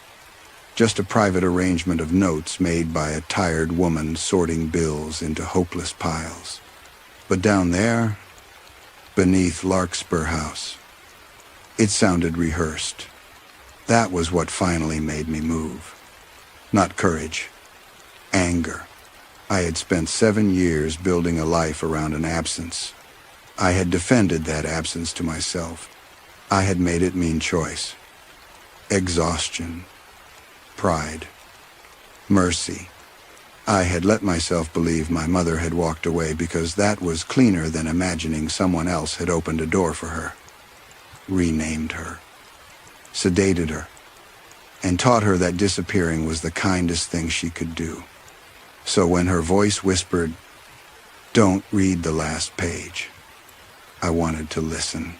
just a private arrangement of notes made by a tired woman sorting bills into hopeless piles. But down there, beneath Larkspur House, it sounded rehearsed. That was what finally made me move. Not courage, anger. I had spent 7 years building a life around an absence. I had defended that absence to myself. I had made it mean choice, exhaustion, pride, mercy. I had let myself believe my mother had walked away because that was cleaner than imagining someone else had opened a door for her, renamed her, sedated her, and taught her that disappearing was the kindest thing she could do. So when her voice whispered, "Don't read the last page," I wanted to listen.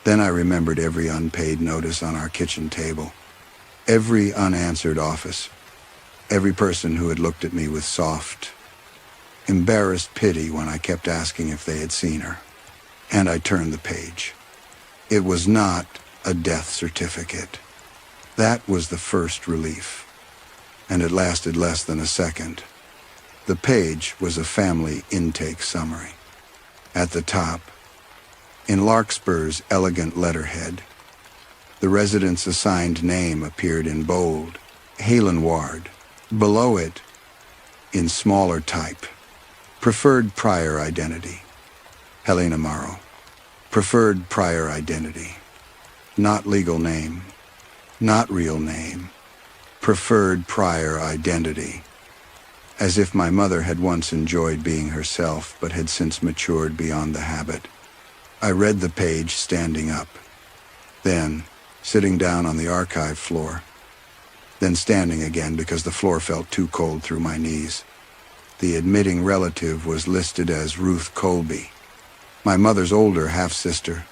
Then I remembered every unpaid notice on our kitchen table, every unanswered office, every person who had looked at me with soft, embarrassed pity when I kept asking if they had seen her. And I turned the page. It was not a death certificate. That was the first relief, and it lasted less than a second. The page was a family intake summary. At the top, in Larkspur's elegant letterhead, the resident's assigned name appeared in bold, Halen Ward. Below it, in smaller type, preferred prior identity, Elliot Marrow. Preferred prior identity. Not legal name, not real name. Preferred prior identity. As if my mother had once enjoyed being herself, but had since matured beyond the habit. I read the page standing up, then sitting down on the archive floor, then standing again because the floor felt too cold through my knees. The admitting relative was listed as Ruth Colby, my mother's older half-sister.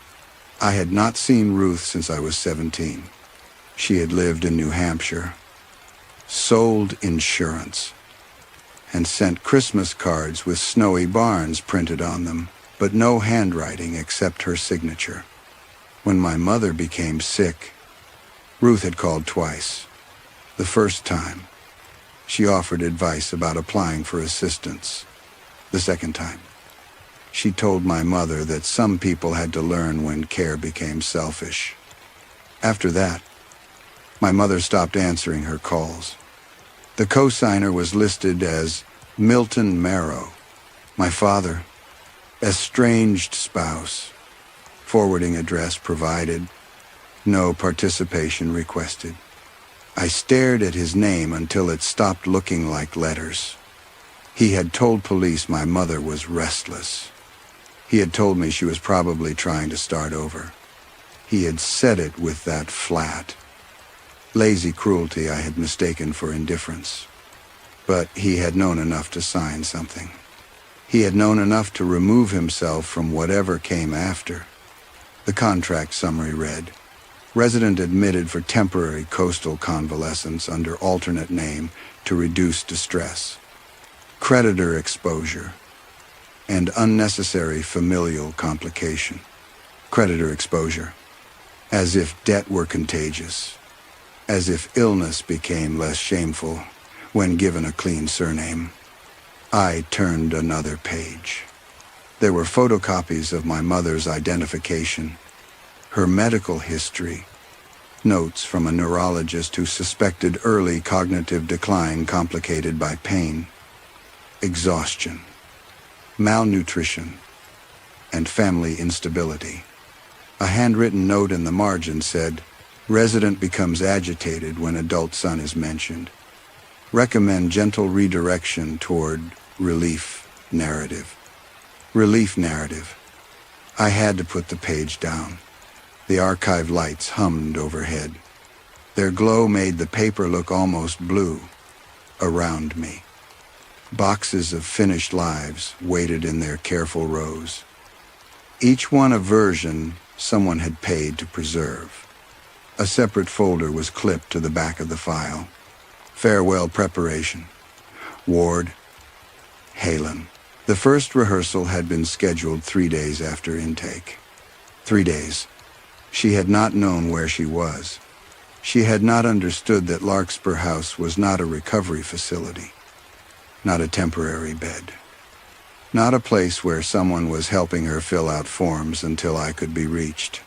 I had not seen Ruth since I was 17. She had lived in New Hampshire, sold insurance, and sent Christmas cards with snowy barns printed on them, but no handwriting except her signature. When my mother became sick, Ruth had called twice. The first time, she offered advice about applying for assistance. The second time, she told my mother that some people had to learn when care became selfish. After that, my mother stopped answering her calls. The co-signer was listed as Milton Marrow, my father, estranged spouse, forwarding address provided, no participation requested. I stared at his name until it stopped looking like letters. He had told police my mother was restless. He had told me she was probably trying to start over. He had said it with that flat, lazy cruelty I had mistaken for indifference. But he had known enough to sign something. He had known enough to remove himself from whatever came after. The contract summary read, "Resident admitted for temporary coastal convalescence under alternate name to reduce distress, creditor exposure, and unnecessary familial complication." Creditor exposure, as if debt were contagious, as if illness became less shameful when given a clean surname. I turned another page. There were photocopies of my mother's identification, her medical history, notes from a neurologist who suspected early cognitive decline complicated by pain, exhaustion, malnutrition, and family instability. A handwritten note in the margin said, "Resident becomes agitated when adult son is mentioned. Recommend gentle redirection toward relief narrative." Relief narrative. I had to put the page down. The archive lights hummed overhead. Their glow made the paper look almost blue around me. Boxes of finished lives waited in their careful rows. Each one a version someone had paid to preserve. A separate folder was clipped to the back of the file. Farewell preparation. Ward, Helen. The first rehearsal had been scheduled 3 days after intake. 3 days. She had not known where she was. She had not understood that Larkspur House was not a recovery facility, not a temporary bed, not a place where someone was helping her fill out forms until I could be reached.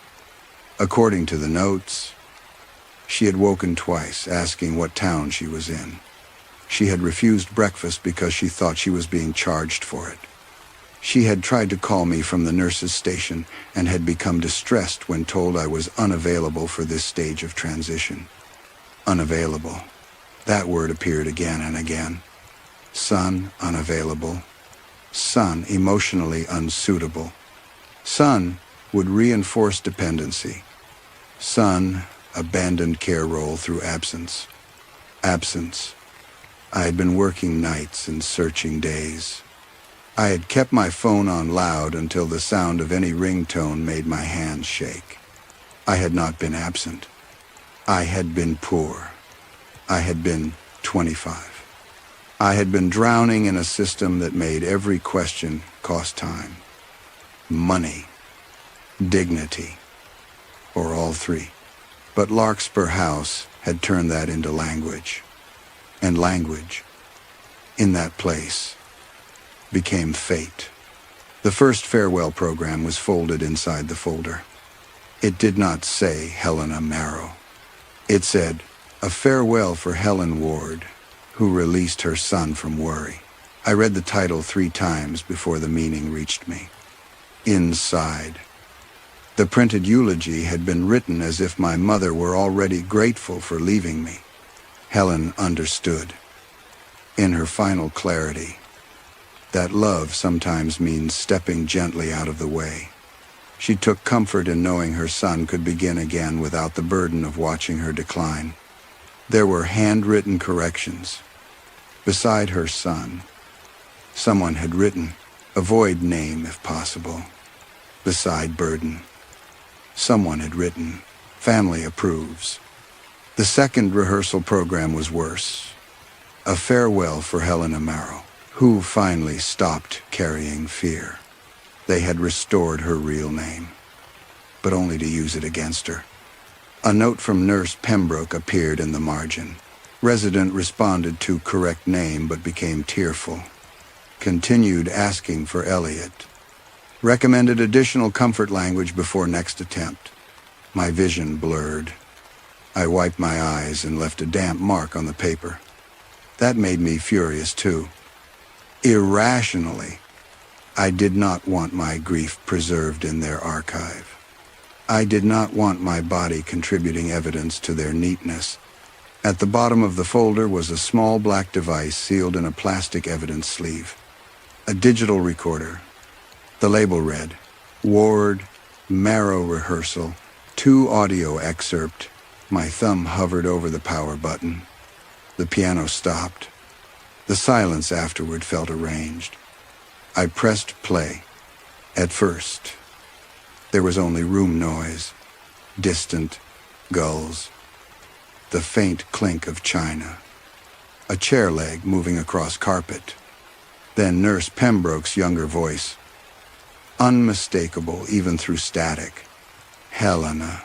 According to the notes, she had woken twice, asking what town she was in. She had refused breakfast because she thought she was being charged for it. She had tried to call me from the nurse's station and had become distressed when told I was unavailable for this stage of transition. Unavailable. That word appeared again and again. Son, unavailable. Son, emotionally unsuitable. Son would reinforce dependency. Son, abandoned care role through absence. Absence. I had been working nights and searching days. I had kept my phone on loud until the sound of any ringtone made my hands shake. I had not been absent. I had been poor. I had been 25. I had been drowning in a system that made every question cost time. Money. Dignity. Or all three. But Larkspur House had turned that into language. And language, in that place, became fate. The first farewell program was folded inside the folder. It did not say Helena Marrow. It said, a farewell for Helen Ward, who released her son from worry. I read the title 3 times before the meaning reached me. Inside. The printed eulogy had been written as if my mother were already grateful for leaving me. Helen understood, in her final clarity, that love sometimes means stepping gently out of the way. She took comfort in knowing her son could begin again without the burden of watching her decline. There were handwritten corrections. Beside her son, someone had written, avoid name if possible. Beside burden, someone had written, family approves. The second rehearsal program was worse. A farewell for Helena Marrow, who finally stopped carrying fear. They had restored her real name, but only to use it against her. A note from Nurse Pembroke appeared in the margin. Resident responded to correct name but became tearful. Continued asking for Elliot. Recommended additional comfort language before next attempt. My vision blurred. I wiped my eyes and left a damp mark on the paper. That made me furious too. Irrationally, I did not want my grief preserved in their archive. I did not want my body contributing evidence to their neatness. At the bottom of the folder was a small black device sealed in a plastic evidence sleeve. A digital recorder. The label read, Ward, Marrow Rehearsal, 2 audio excerpt. My thumb hovered over the power button. The piano stopped. The silence afterward felt arranged. I pressed play. At first, there was only room noise, distant gulls, the faint clink of china, a chair leg moving across carpet. Then Nurse Pembroke's younger voice, unmistakable even through static. Helena,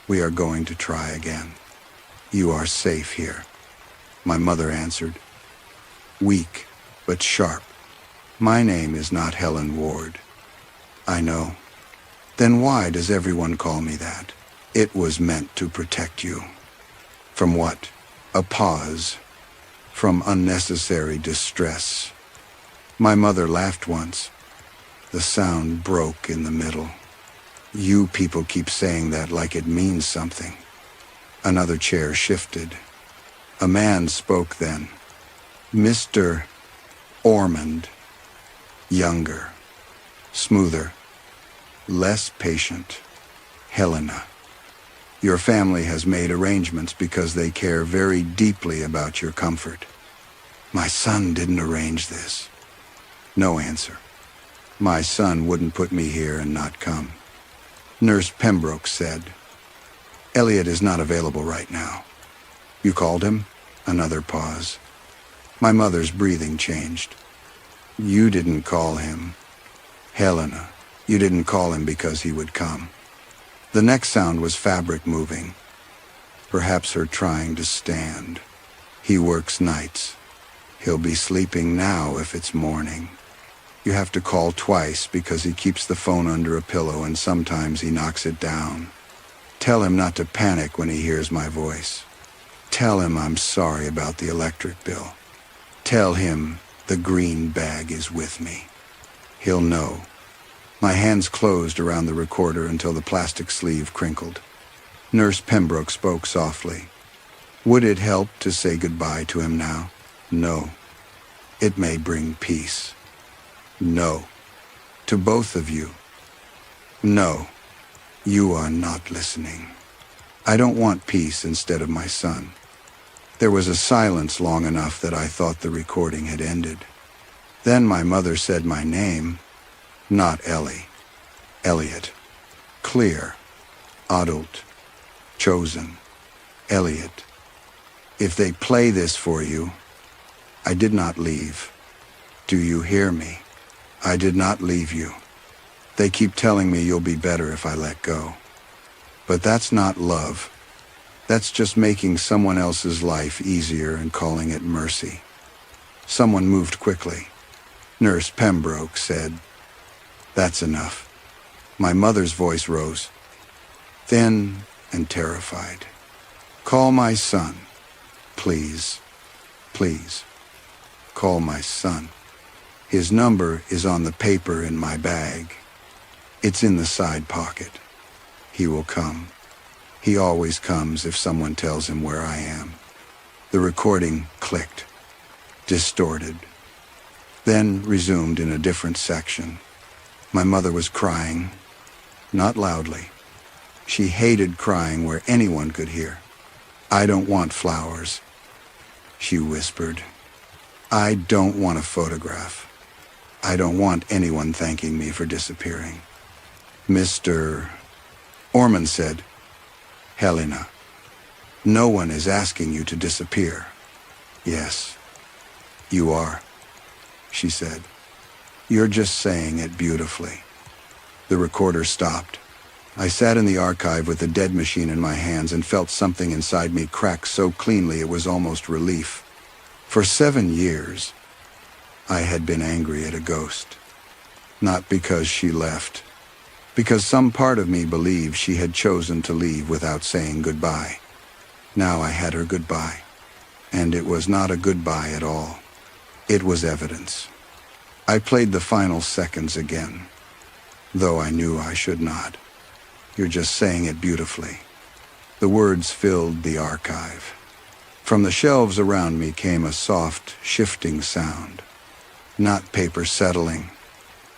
we are going to try again. You are safe here. My mother answered, weak but sharp. My name is not Helen Ward. I know. Then why does everyone call me that? It was meant to protect you. From what? A pause. From unnecessary distress. My mother laughed once. The sound broke in the middle. You people keep saying that like it means something. Another chair shifted. A man spoke then. Mr. Ormond. Younger. smoother, less patient. Helena, your family has made arrangements because they care very deeply about your comfort. My son didn't arrange this. No answer. My son wouldn't put me here and not come. Nurse Pembroke said, Elliot is not available right now. You called him? Another pause. My mother's breathing changed. You didn't call him. Helena, you didn't call him because he would come. The next sound was fabric moving. Perhaps her trying to stand. He works nights. He'll be sleeping now if it's morning. You have to call twice because he keeps the phone under a pillow and sometimes he knocks it down. Tell him not to panic when he hears my voice. Tell him I'm sorry about the electric bill. Tell him the green bag is with me. He'll know. My hands closed around the recorder until the plastic sleeve crinkled. Nurse Pembroke spoke softly. Would it help to say goodbye to him now? No. It may bring peace. No. To both of you. No. You are not listening. I don't want peace instead of my son. There was a silence long enough that I thought the recording had ended. Then my mother said my name. Not Ellie. Elliot. Clear. Adult. Chosen. Elliot. If they play this for you, I did not leave. Do you hear me? I did not leave you. They keep telling me you'll be better if I let go. But that's not love. That's just making someone else's life easier and calling it mercy. Someone moved quickly. Nurse Pembroke said, That's enough. My mother's voice rose, thin and terrified. Call my son. Please. Please. Call my son. His number is on the paper in my bag. It's in the side pocket. He will come. He always comes if someone tells him where I am. The recording clicked, distorted, then resumed in a different section. My mother was crying, not loudly. She hated crying where anyone could hear. I don't want flowers, she whispered. I don't want a photograph. I don't want anyone thanking me for disappearing. Mr. Ormond said, Helena, no one is asking you to disappear. Yes, you are, she said. You're just saying it beautifully. The recorder stopped. I sat in the archive with the dead machine in my hands and felt something inside me crack so cleanly it was almost relief. For 7 years, I had been angry at a ghost. Not because she left, because some part of me believed she had chosen to leave without saying goodbye. Now I had her goodbye, and it was not a goodbye at all. It was evidence. I played the final seconds again, though I knew I should not. You're just saying it beautifully. The words filled the archive. From the shelves around me came a soft, shifting sound. Not paper settling,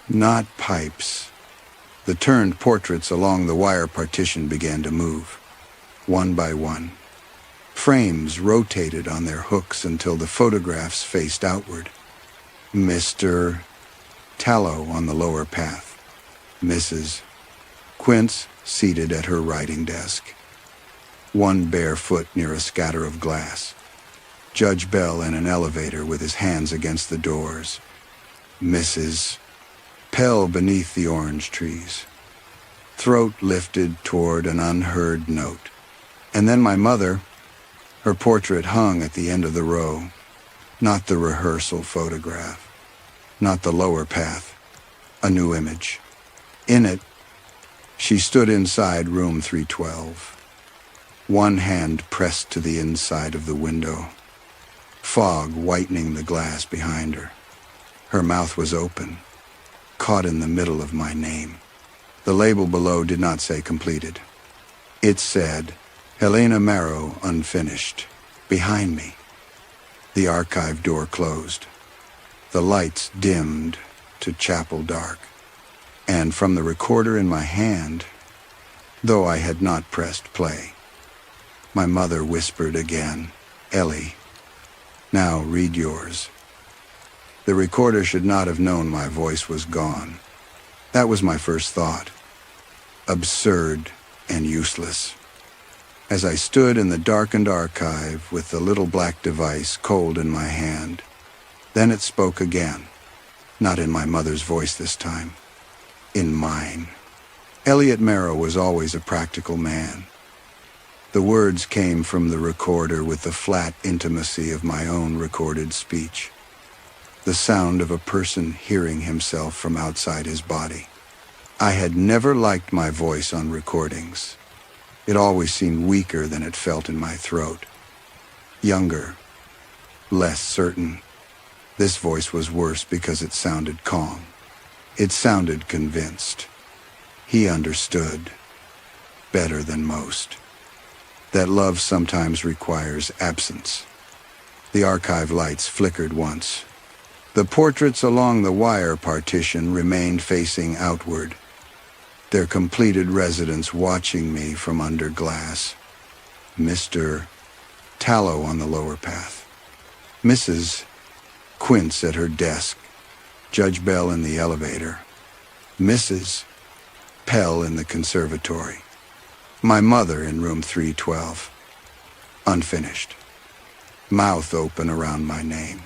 not pipes. The turned portraits along the wire partition began to move, one by one. Frames rotated on their hooks until the photographs faced outward. Mr. Tallow on the lower path. Mrs. Quince seated at her writing desk. One bare foot near a scatter of glass. Judge Bell in an elevator with his hands against the doors. Mrs. Pell beneath the orange trees. Throat lifted toward an unheard note. And then my mother, her portrait hung at the end of the row. Not the rehearsal photograph. Not the lower path. A new image. In it, she stood inside room 312. One hand pressed to the inside of the window. Fog whitening the glass behind her. Her mouth was open, caught in the middle of my name. The label below did not say completed. It said, Elliot Marrow, unfinished, behind me. The archive door closed. The lights dimmed to chapel dark. and from the recorder in my hand, though I had not pressed play, my mother whispered again, "Ellie, now read yours." The recorder should not have known my voice was gone. That was my first thought. Absurd and useless. As I stood in the darkened archive with the little black device cold in my hand, then it spoke again, not in my mother's voice this time, in mine. Elliot Marrow was always a practical man. The words came from the recorder with the flat intimacy of my own recorded speech, the sound of a person hearing himself from outside his body. I had never liked my voice on recordings. It always seemed weaker than it felt in my throat. Younger, less certain. This voice was worse because it sounded calm. It sounded convinced. He understood, better than most, that love sometimes requires absence. The archive lights flickered once. The portraits along the wire partition remained facing outward, their completed residents watching me from under glass. Mr. Tallow on the lower path, Mrs. Quince at her desk, Judge Bell in the elevator, Mrs. Pell in the conservatory, my mother in room 312, unfinished, mouth open around my name.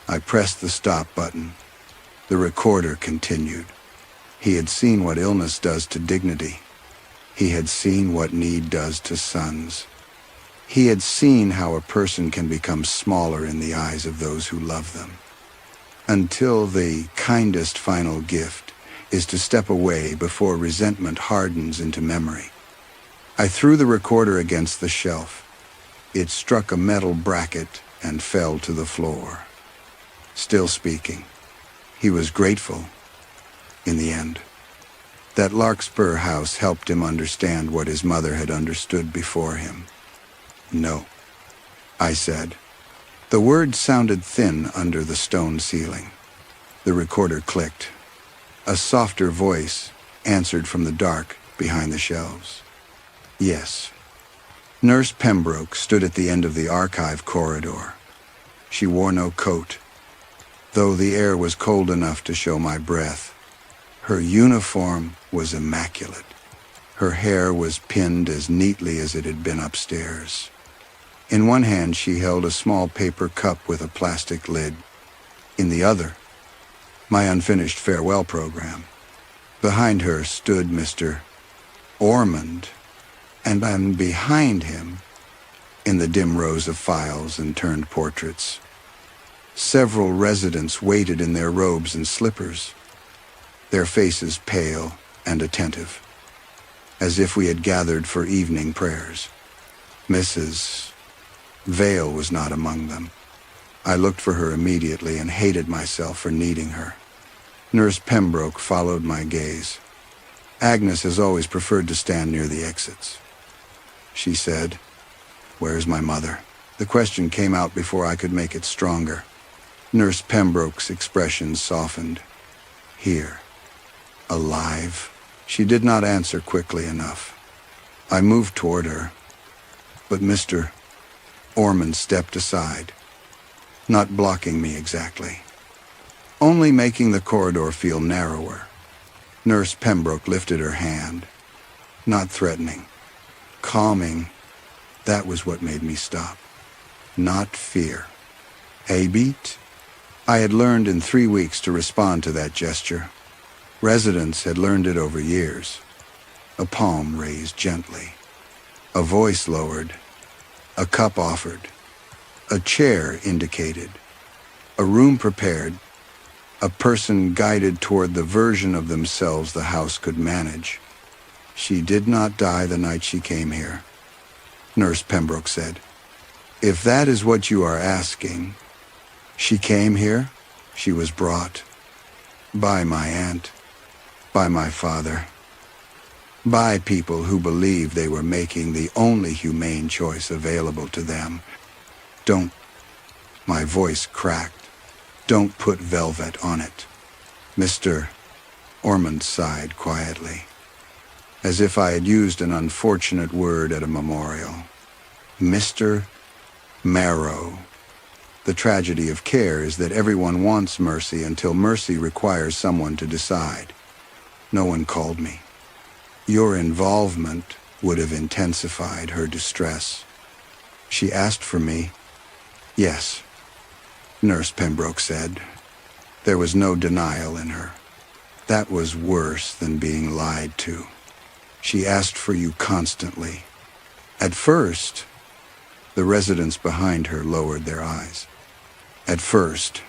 I pressed the stop button. The recorder continued. He had seen what illness does to dignity. He had seen what need does to sons. He had seen how a person can become smaller in the eyes of those who love them, until the kindest final gift is to step away before resentment hardens into memory. I threw the recorder against the shelf. It struck a metal bracket and fell to the floor. Still speaking. He was grateful. In the end, that Larkspur house helped him understand what his mother had understood before him. "No," I said. The words sounded thin under the stone ceiling. The recorder clicked. A softer voice answered from the dark behind the shelves. "Yes." Nurse Pembroke stood at the end of the archive corridor. She wore no coat, though the air was cold enough to show my breath. Her uniform was immaculate. Her hair was pinned as neatly as it had been upstairs. In one hand she held a small paper cup with a plastic lid. In the other, my unfinished farewell program. Behind her stood Mr. Ormond, and behind him, in the dim rows of files and turned portraits, several residents waited in their robes and slippers, their faces pale and attentive, as if we had gathered for evening prayers. Mrs. Vale was not among them. I looked for her immediately and hated myself for needing her. Nurse Pembroke followed my gaze. "Agnes has always preferred to stand near the exits," she said. "Where's my mother?" The question came out before I could make it stronger. Nurse Pembroke's expression softened. "Here. Alive?" She did not answer quickly enough. I moved toward her, but Mr. Ormond stepped aside, not blocking me exactly, only making the corridor feel narrower. Nurse Pembroke lifted her hand, not threatening, calming. That was what made me stop. Not fear. "Hey, beat?" I had learned in 3 weeks to respond to that gesture. Residents had learned it over years. A palm raised gently. A voice lowered. A cup offered. A chair indicated. A room prepared. A person guided toward the version of themselves the house could manage. "She did not die the night she came here," Nurse Pembroke said. "If that is what you are asking, she came here, she was brought by my aunt, by my father, by people who believed they were making the only humane choice available to them. Don't," my voice cracked, "don't put velvet on it. Mr. Ormond sighed quietly, as if I had used an unfortunate word at a memorial. Mr. Marrow. The tragedy of care is that everyone wants mercy until mercy requires someone to decide. No one called me. Your involvement would have intensified her distress. She asked for me. Yes, Nurse Pembroke said. There was no denial in her. That was worse than being lied to. She asked for you constantly. At first, the residents behind her lowered their eyes. At first,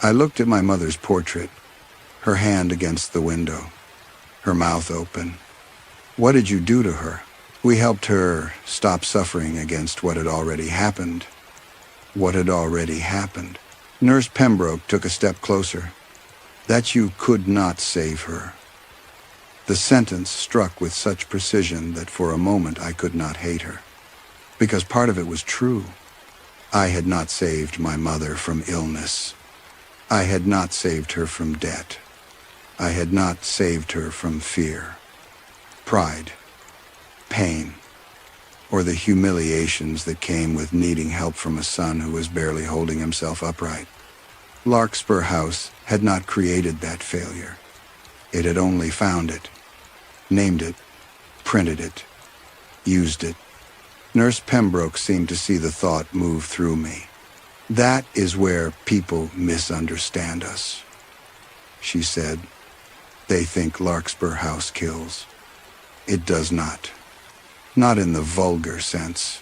I looked at my mother's portrait, her hand against the window, her mouth open. What did you do to her? We helped her stop suffering against what had already happened. What had already happened? Nurse Pembroke took a step closer. That you could not save her. The sentence struck with such precision that for a moment I could not hate her. Because part of it was true. I had not saved my mother from illness. I had not saved her from debt. I had not saved her from fear, pride, pain, or the humiliations that came with needing help from a son who was barely holding himself upright. Larkspur House had not created that failure. It had only found it, named it, printed it, used it. Nurse Pembroke seemed to see the thought move through me. That is where people misunderstand us, she said. They think Larkspur House kills. It does not. Not in the vulgar sense.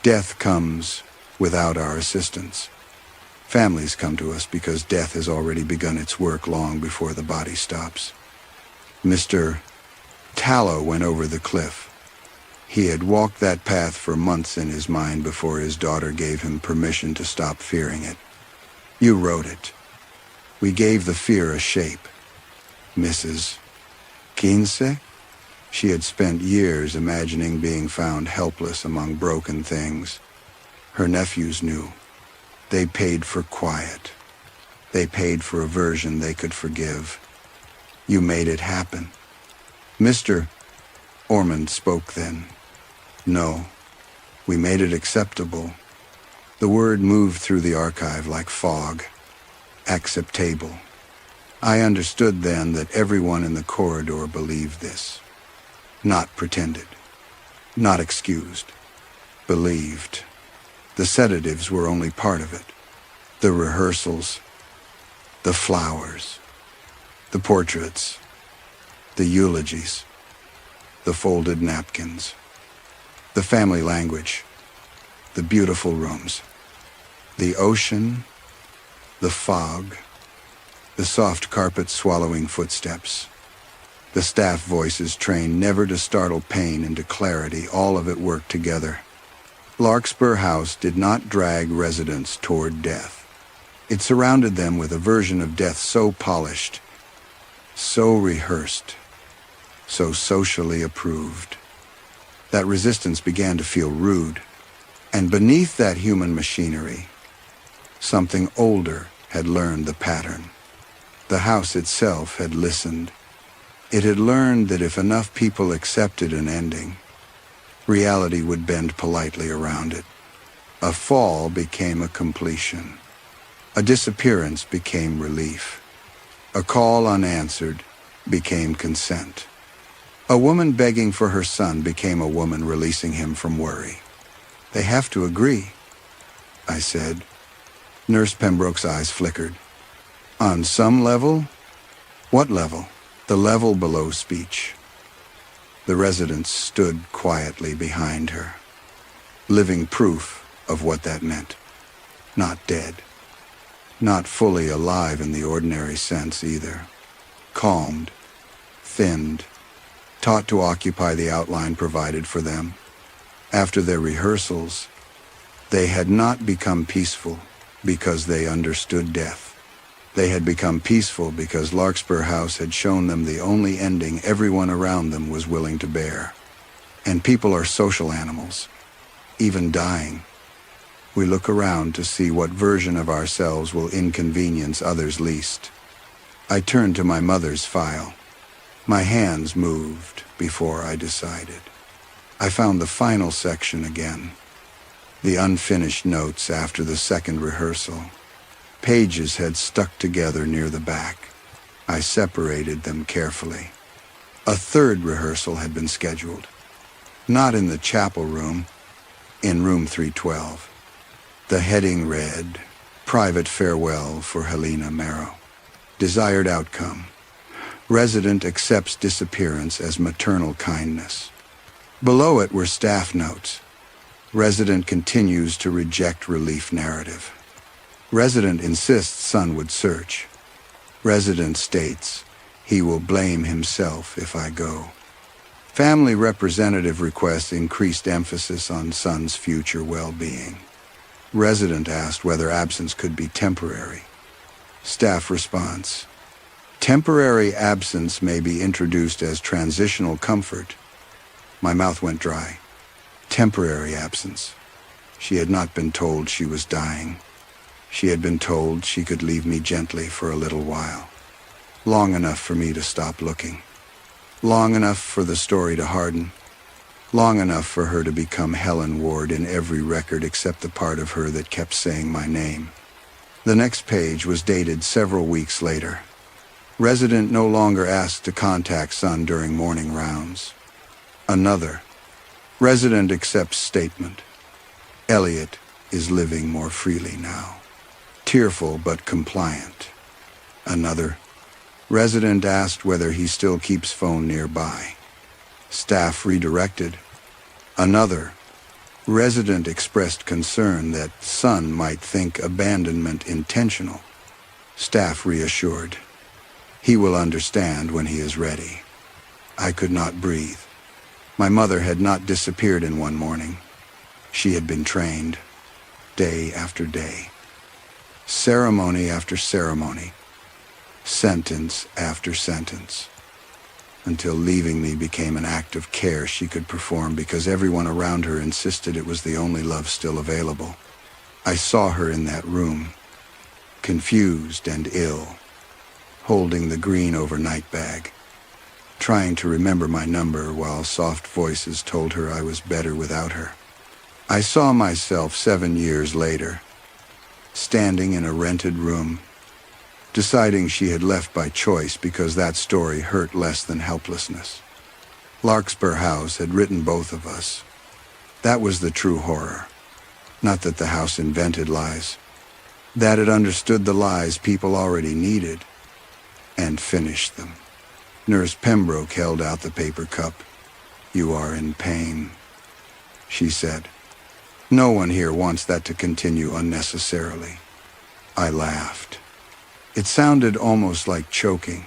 Death comes without our assistance. Families come to us because death has already begun its work long before the body stops. Mr. Tallow went over the cliff. He had walked that path for months in his mind before his daughter gave him permission to stop fearing it. You wrote it. We gave the fear a shape. Mrs. Kinsey? She had spent years imagining being found helpless among broken things. Her nephews knew. They paid for quiet. They paid for a version they could forgive. You made it happen. Mr. Ormond spoke then. No, we made it acceptable. The word moved through the archive like fog. Acceptable. I understood then that everyone in the corridor believed this. Not pretended. Not excused. Believed. The sedatives were only part of it. The rehearsals. The flowers. The portraits. The eulogies. The folded napkins. The family language. The beautiful rooms. The ocean. The fog. The soft carpet swallowing footsteps. The staff voices trained never to startle pain into clarity, all of it worked together. Larkspur House did not drag residents toward death. It surrounded them with a version of death so polished, so rehearsed, so socially approved, that resistance began to feel rude. And beneath that human machinery, something older had learned the pattern. The house itself had listened. It had learned that if enough people accepted an ending, reality would bend politely around it. A fall became a completion. A disappearance became relief. A call unanswered became consent. A woman begging for her son became a woman releasing him from worry. They have to agree, I said. Nurse Pembroke's eyes flickered. On some level? What level? The level below speech. The residents stood quietly behind her, living proof of what that meant. Not dead. Not fully alive in the ordinary sense either. Calmed, thinned, taught to occupy the outline provided for them. After their rehearsals, they had not become peaceful because they understood death. They had become peaceful because Larkspur House had shown them the only ending everyone around them was willing to bear. And people are social animals, even dying. We look around to see what version of ourselves will inconvenience others least. I turned to my mother's file. My hands moved before I decided. I found the final section again. The unfinished notes after the second rehearsal. Pages had stuck together near the back. I separated them carefully. A third rehearsal had been scheduled. Not in the chapel room, in room 312. The heading read, Private Farewell for Elliot Marrow. Desired outcome. Resident accepts disappearance as maternal kindness. Below it were staff notes. Resident continues to reject relief narrative. Resident insists son would search. Resident states he will blame himself if I go. Family representative requests increased emphasis on son's future well-being. Resident asked whether absence could be temporary. Staff response: temporary absence may be introduced as transitional comfort. My mouth went dry. Temporary absence. She had not been told she was dying. She had been told she could leave me gently for a little while. Long enough for me to stop looking. Long enough for the story to harden. Long enough for her to become Helen Ward in every record except the part of her that kept saying my name. The next page was dated several weeks later. Resident no longer asked to contact son during morning rounds. Another. Resident accepts statement. Elliot is living more freely now. Tearful but compliant. Another. Resident asked whether he still keeps phone nearby. Staff redirected. Another. Resident expressed concern that son might think abandonment intentional. Staff reassured. He will understand when he is ready. I could not breathe. My mother had not disappeared in one morning. She had been trained, day after day. Ceremony after ceremony, sentence after sentence, until leaving me became an act of care she could perform because everyone around her insisted it was the only love still available. I saw her in that room, confused and ill, holding the green overnight bag, trying to remember my number while soft voices told her I was better without her. I saw myself 7 years later, standing in a rented room, deciding she had left by choice because that story hurt less than helplessness. Larkspur House had written both of us. That was the true horror. Not that the house invented lies. That it understood the lies people already needed and finished them. Nurse Pembroke held out the paper cup. You are in pain, she said. No one here wants that to continue unnecessarily. I laughed. It sounded almost like choking.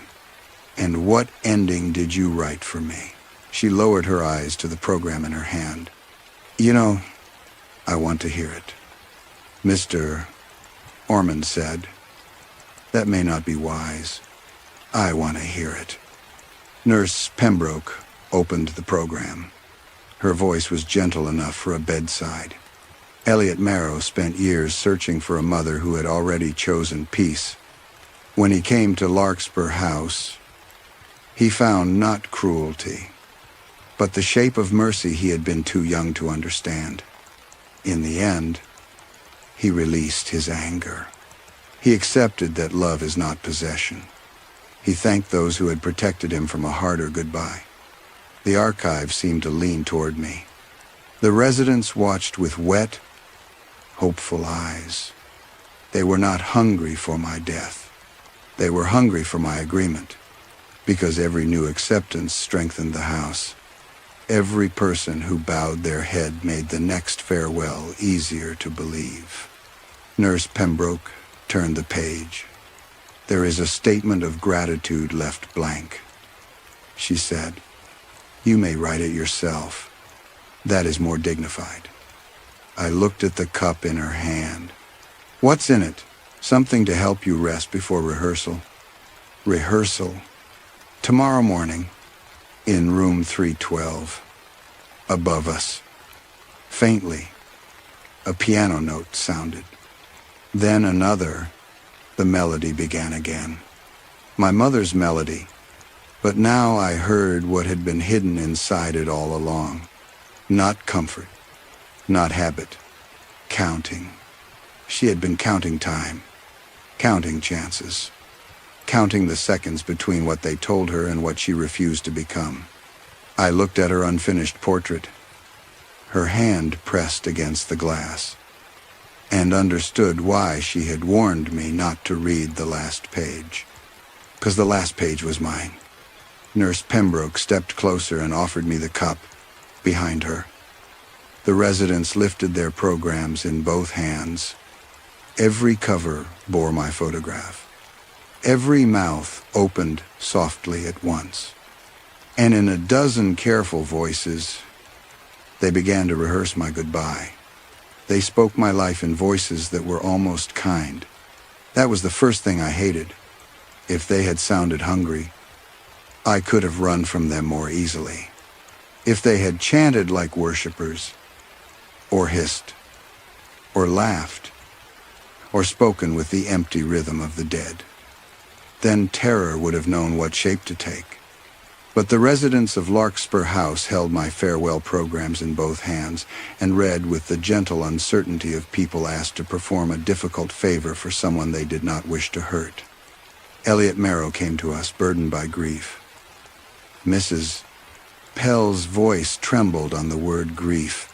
And what ending did you write for me? She lowered her eyes to the program in her hand. You know, I want to hear it. Mr. Ormond said, that may not be wise. I want to hear it. Nurse Pembroke opened the program. Her voice was gentle enough for a bedside. Elliot Marrow spent years searching for a mother who had already chosen peace. When he came to Larkspur House, he found not cruelty, but the shape of mercy he had been too young to understand. In the end, he released his anger. He accepted that love is not possession. He thanked those who had protected him from a harder goodbye. The archive seemed to lean toward me. The residents watched with wet, hopeful eyes. They were not hungry for my death. They were hungry for my agreement, because every new acceptance strengthened the house. Every person who bowed their head made the next farewell easier to believe. Nurse Pembroke turned the page. There is a statement of gratitude left blank. She said, you may write it yourself. That is more dignified. I looked at the cup in her hand. What's in it? Something to help you rest before rehearsal. Rehearsal. Tomorrow morning, in room 312. Above us. Faintly, a piano note sounded. Then another. The melody began again. my mother's melody, but now I heard what had been hidden inside it all along. Not comfort, not habit, counting. She had been counting time, counting chances, counting the seconds between what they told her and what she refused to become. I looked at her unfinished portrait, her hand pressed against the glass, and understood why she had warned me not to read the last page. 'Cause the last page was mine. Nurse Pembroke stepped closer and offered me the cup behind her. The residents lifted their programs in both hands. Every cover bore my photograph. Every mouth opened softly at once. And in a dozen careful voices, they began to rehearse my goodbye. They spoke my life in voices that were almost kind. That was the first thing I hated. If they had sounded hungry, I could have run from them more easily. If they had chanted like worshipers, or hissed, or laughed, or spoken with the empty rhythm of the dead, then terror would have known what shape to take. But the residents of Larkspur House held my farewell programs in both hands and read with the gentle uncertainty of people asked to perform a difficult favor for someone they did not wish to hurt. Elliot Marrow came to us, burdened by grief. Mrs. Pell's voice trembled on the word grief.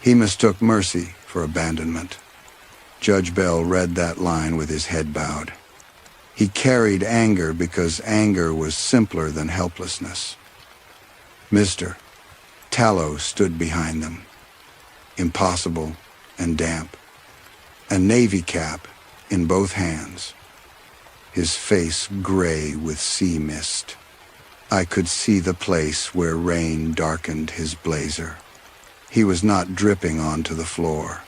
He mistook mercy for abandonment. Judge Bell read that line with his head bowed. He carried anger because anger was simpler than helplessness. Mr. Tallow stood behind them, impossible and damp, a navy cap in both hands, his face gray with sea mist. I could see the place where rain darkened his blazer. He was not dripping onto the floor.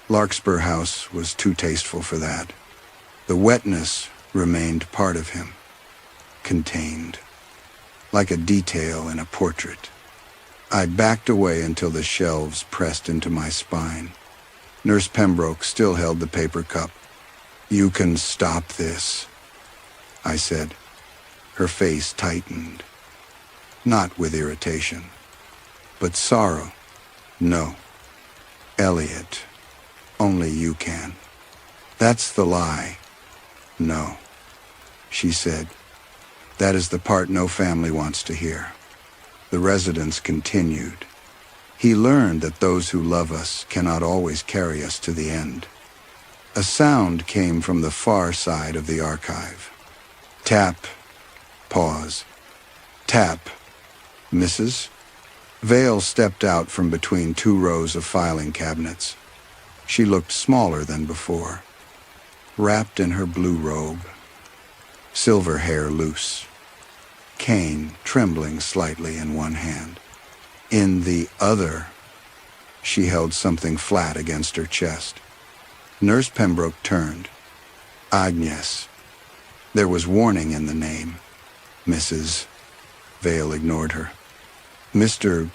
Larkspur House was too tasteful for that. The wetness remained part of him, contained, like a detail in a portrait. I backed away until the shelves pressed into my spine. Nurse Pembroke still held the paper cup. "You can stop this," I said. Her face tightened, not with irritation, but sorrow. "No, Elliot, only you can. That's the lie." "No," she said. "That is the part no family wants to hear." The residents continued. "He learned that those who love us cannot always carry us to the end." A sound came from the far side of the archive. Tap. Pause. Tap. "Mrs.?" Vale stepped out from between two rows of filing cabinets. She looked smaller than before, wrapped in her blue robe, silver hair loose, cane trembling slightly in one hand. In the other, she held something flat against her chest. Nurse Pembroke turned. "Agnes." There was warning in the name. "Mrs." Vale ignored her. "Mr.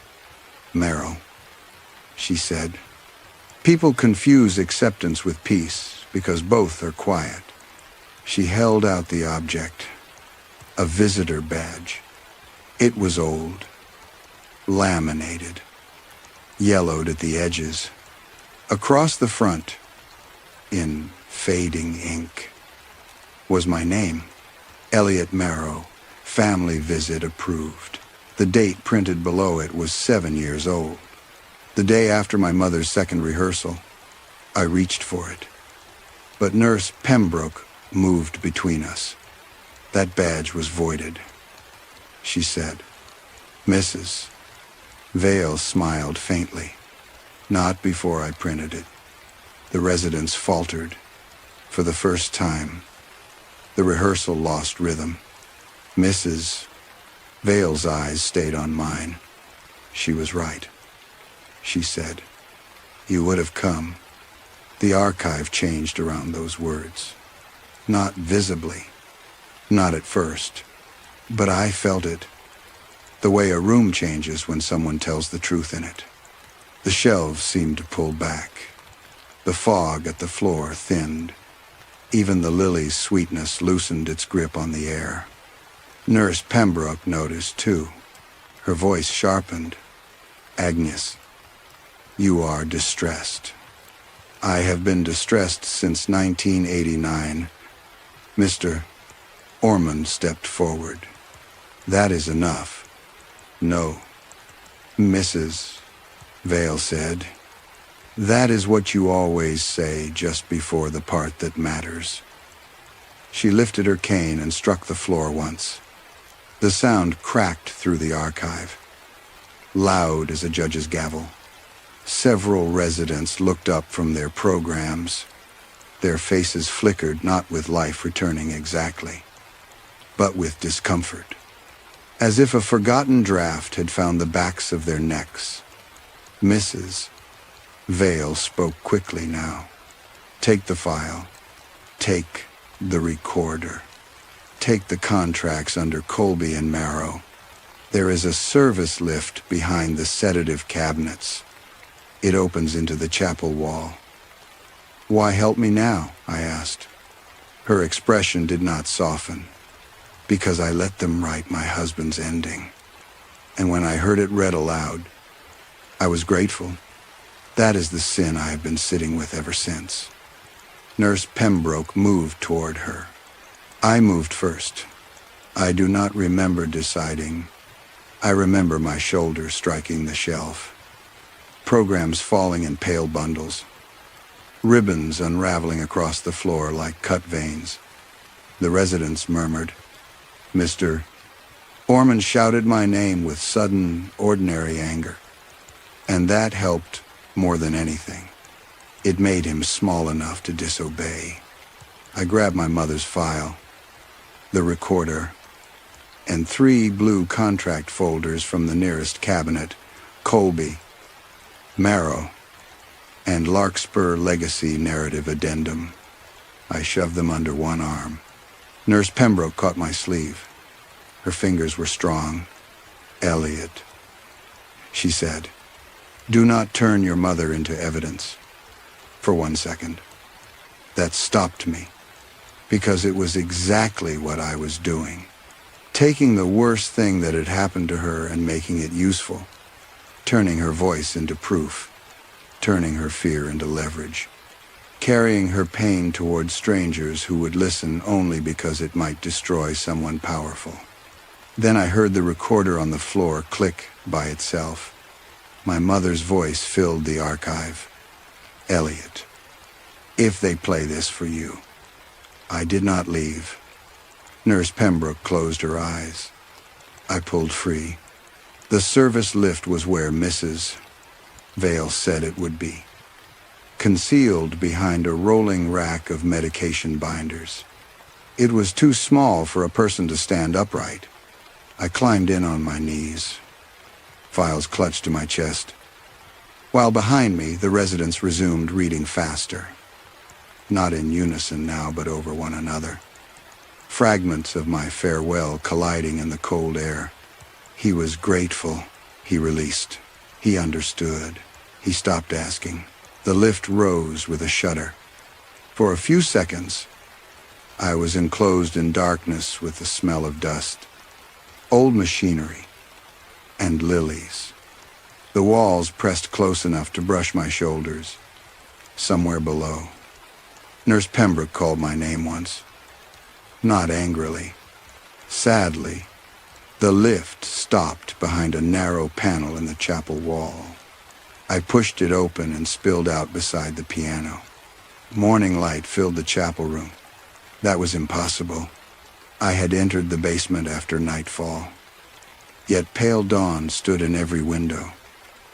Marrow," she said. People confuse acceptance with peace because both are quiet. She held out the object, a visitor badge. It was old, laminated, yellowed at the edges. Across the front, in fading ink, was my name, Elliot Marrow, family visit approved. The date printed below it was 7 years old. The day after my mother's second rehearsal, I reached for it. But Nurse Pembroke moved between us. That badge was voided. She said, "Mrs." Vale smiled faintly. "Not before I printed it." The residents faltered. For the first time, the rehearsal lost rhythm. "Mrs." Vale's eyes stayed on mine. She was right. She said, "You would have come." The archive changed around those words. Not visibly, not at first, but I felt it. The way a room changes when someone tells the truth in it. The shelves seemed to pull back. The fog at the floor thinned. Even the lily's sweetness loosened its grip on the air. Nurse Pembroke noticed, too. Her voice sharpened. "Agnes, you are distressed." "I have been distressed since 1989. Mr. Ormond stepped forward. "That is enough." "No, Mrs. Vale said. "That is what you always say just before the part that matters." She lifted her cane and struck the floor once. The sound cracked through the archive, loud as a judge's gavel. Several residents looked up from their programs. Their faces flickered not with life returning exactly, but with discomfort, as if a forgotten draft had found the backs of their necks. Mrs. Vale spoke quickly now. "Take the file. Take the recorder. Take the contracts under Colby and Marrow. There is a service lift behind the sedative cabinets. It opens into the chapel wall." "Why help me now?" I asked. Her expression did not soften. "Because I let them write my husband's ending. And when I heard it read aloud, I was grateful. That is the sin I have been sitting with ever since." Nurse Pembroke moved toward her. I moved first. I do not remember deciding. I remember my shoulder striking the shelf. Programs falling in pale bundles. Ribbons unraveling across the floor like cut veins. The residents murmured. Mr. Ormond shouted my name with sudden, ordinary anger. And that helped more than anything. It made him small enough to disobey. I grabbed my mother's file, the recorder, and 3 blue contract folders from the nearest cabinet, Colby, Marrow, and Larkspur Legacy Narrative Addendum. I shoved them under one arm. Nurse Pembroke caught my sleeve. Her fingers were strong. "Elliot," she said, "do not turn your mother into evidence." For 1 second. That stopped me, because it was exactly what I was doing. Taking the worst thing that had happened to her and making it useful. Turning her voice into proof. Turning her fear into leverage. Carrying her pain toward strangers who would listen only because it might destroy someone powerful. Then I heard the recorder on the floor click by itself. My mother's voice filled the archive. "Elliot, if they play this for you." I did not leave. Nurse Pembroke closed her eyes. I pulled free. The service lift was where Mrs. Vale said it would be, concealed behind a rolling rack of medication binders. It was too small for a person to stand upright. I climbed in on my knees. Files clutched to my chest. While behind me, the residents resumed reading faster. Not in unison now, but over one another. Fragments of my farewell colliding in the cold air. He was grateful. He released. He understood. He stopped asking. The lift rose with a shudder. For a few seconds, I was enclosed in darkness with the smell of dust, old machinery, and lilies. The walls pressed close enough to brush my shoulders. Somewhere below. Nurse Pembroke called my name once. Not angrily. Sadly, the lift stopped behind a narrow panel in the chapel wall. I pushed it open and spilled out beside the piano. Morning light filled the chapel room. That was impossible. I had entered the basement after nightfall. Yet pale dawn stood in every window.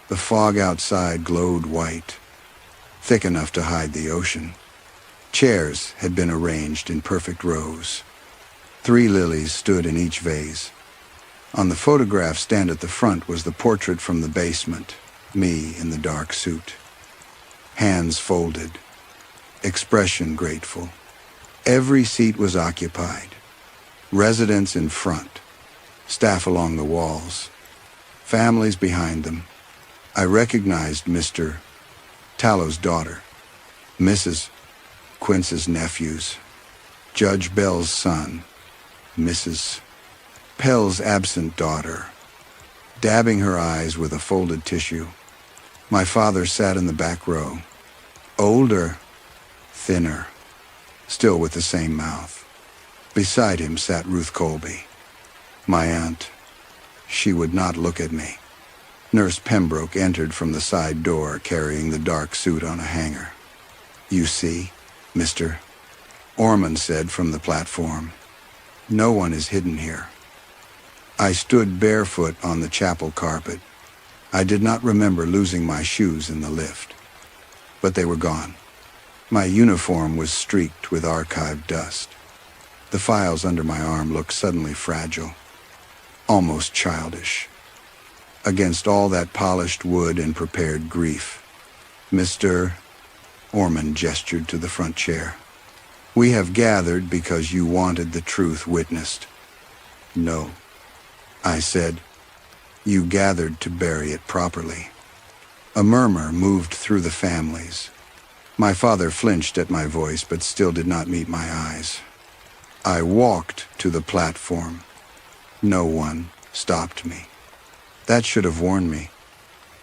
The fog outside glowed white, thick enough to hide the ocean. Chairs had been arranged in perfect rows. 3 lilies stood in each vase. On the photograph stand at the front was the portrait from the basement, me in the dark suit. Hands folded, expression grateful. Every seat was occupied. Residents in front, staff along the walls, families behind them. I recognized Mr. Tallow's daughter, Mrs. Quince's nephews, Judge Bell's son, Mrs. Pell's absent daughter, dabbing her eyes with a folded tissue. My father sat in the back row, older, thinner, still with the same mouth. Beside him sat Ruth Colby, my aunt. She would not look at me. Nurse Pembroke entered from the side door carrying the dark suit on a hanger. "You see, Mr. Ormond said from the platform. No one is hidden here." I stood barefoot on the chapel carpet. I did not remember losing my shoes in the lift, but they were gone. My uniform was streaked with archived dust. The files under my arm looked suddenly fragile, almost childish. Against all that polished wood and prepared grief, Mr. Ormond gestured to the front chair. "We have gathered because you wanted the truth witnessed." "No," I said. "You gathered to bury it properly." A murmur moved through the families. My father flinched at my voice, but still did not meet my eyes. I walked to the platform. No one stopped me. That should have warned me.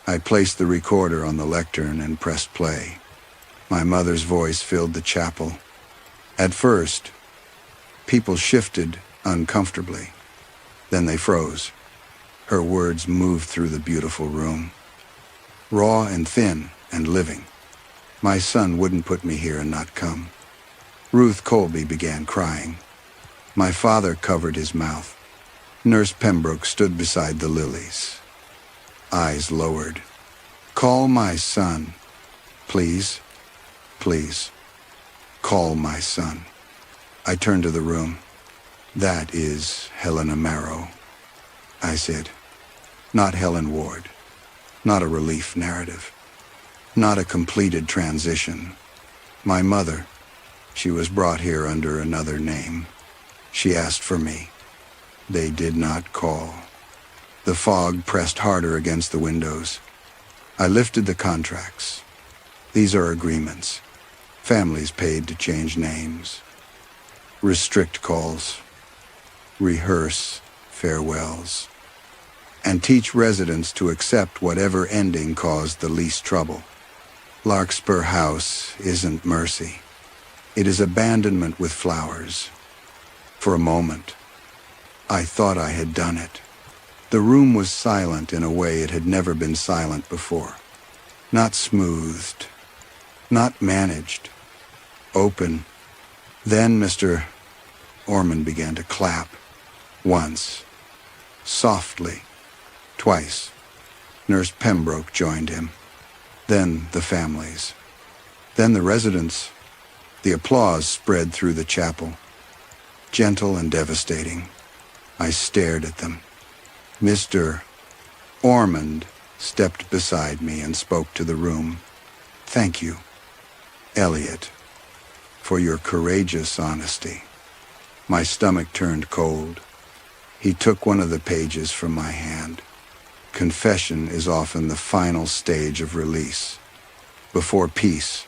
I placed the recorder on the lectern and pressed play. My mother's voice filled the chapel. At first, people shifted uncomfortably. Then they froze. Her words moved through the beautiful room. Raw and thin and living. My son wouldn't put me here and not come. Ruth Colby began crying. My father covered his mouth. Nurse Pembroke stood beside the lilies. Eyes lowered. "Call my son. Please. Please. Call my son." I turned to the room. "That is Helena Marrow," I said. Not Helen Ward. Not a relief narrative. Not a completed transition. My mother, she was brought here under another name. She asked for me. They did not call. The fog pressed harder against the windows. I lifted the contracts. These are agreements. Families paid to change names. Restrict calls. Rehearse farewells. And teach residents to accept whatever ending caused the least trouble. Larkspur House isn't mercy. It is abandonment with flowers. For a moment, I thought I had done it. The room was silent in a way it had never been silent before. Not smoothed, not managed, open. Then Mr. Ormond began to clap. Once, softly, twice. Nurse Pembroke joined him. Then the families. Then the residents. The applause spread through the chapel. Gentle and devastating. I stared at them. Mr. Ormond stepped beside me and spoke to the room. "Thank you, Elliot, for your courageous honesty." My stomach turned cold. He took one of the pages from my hand. Confession is often the final stage of release. Before peace,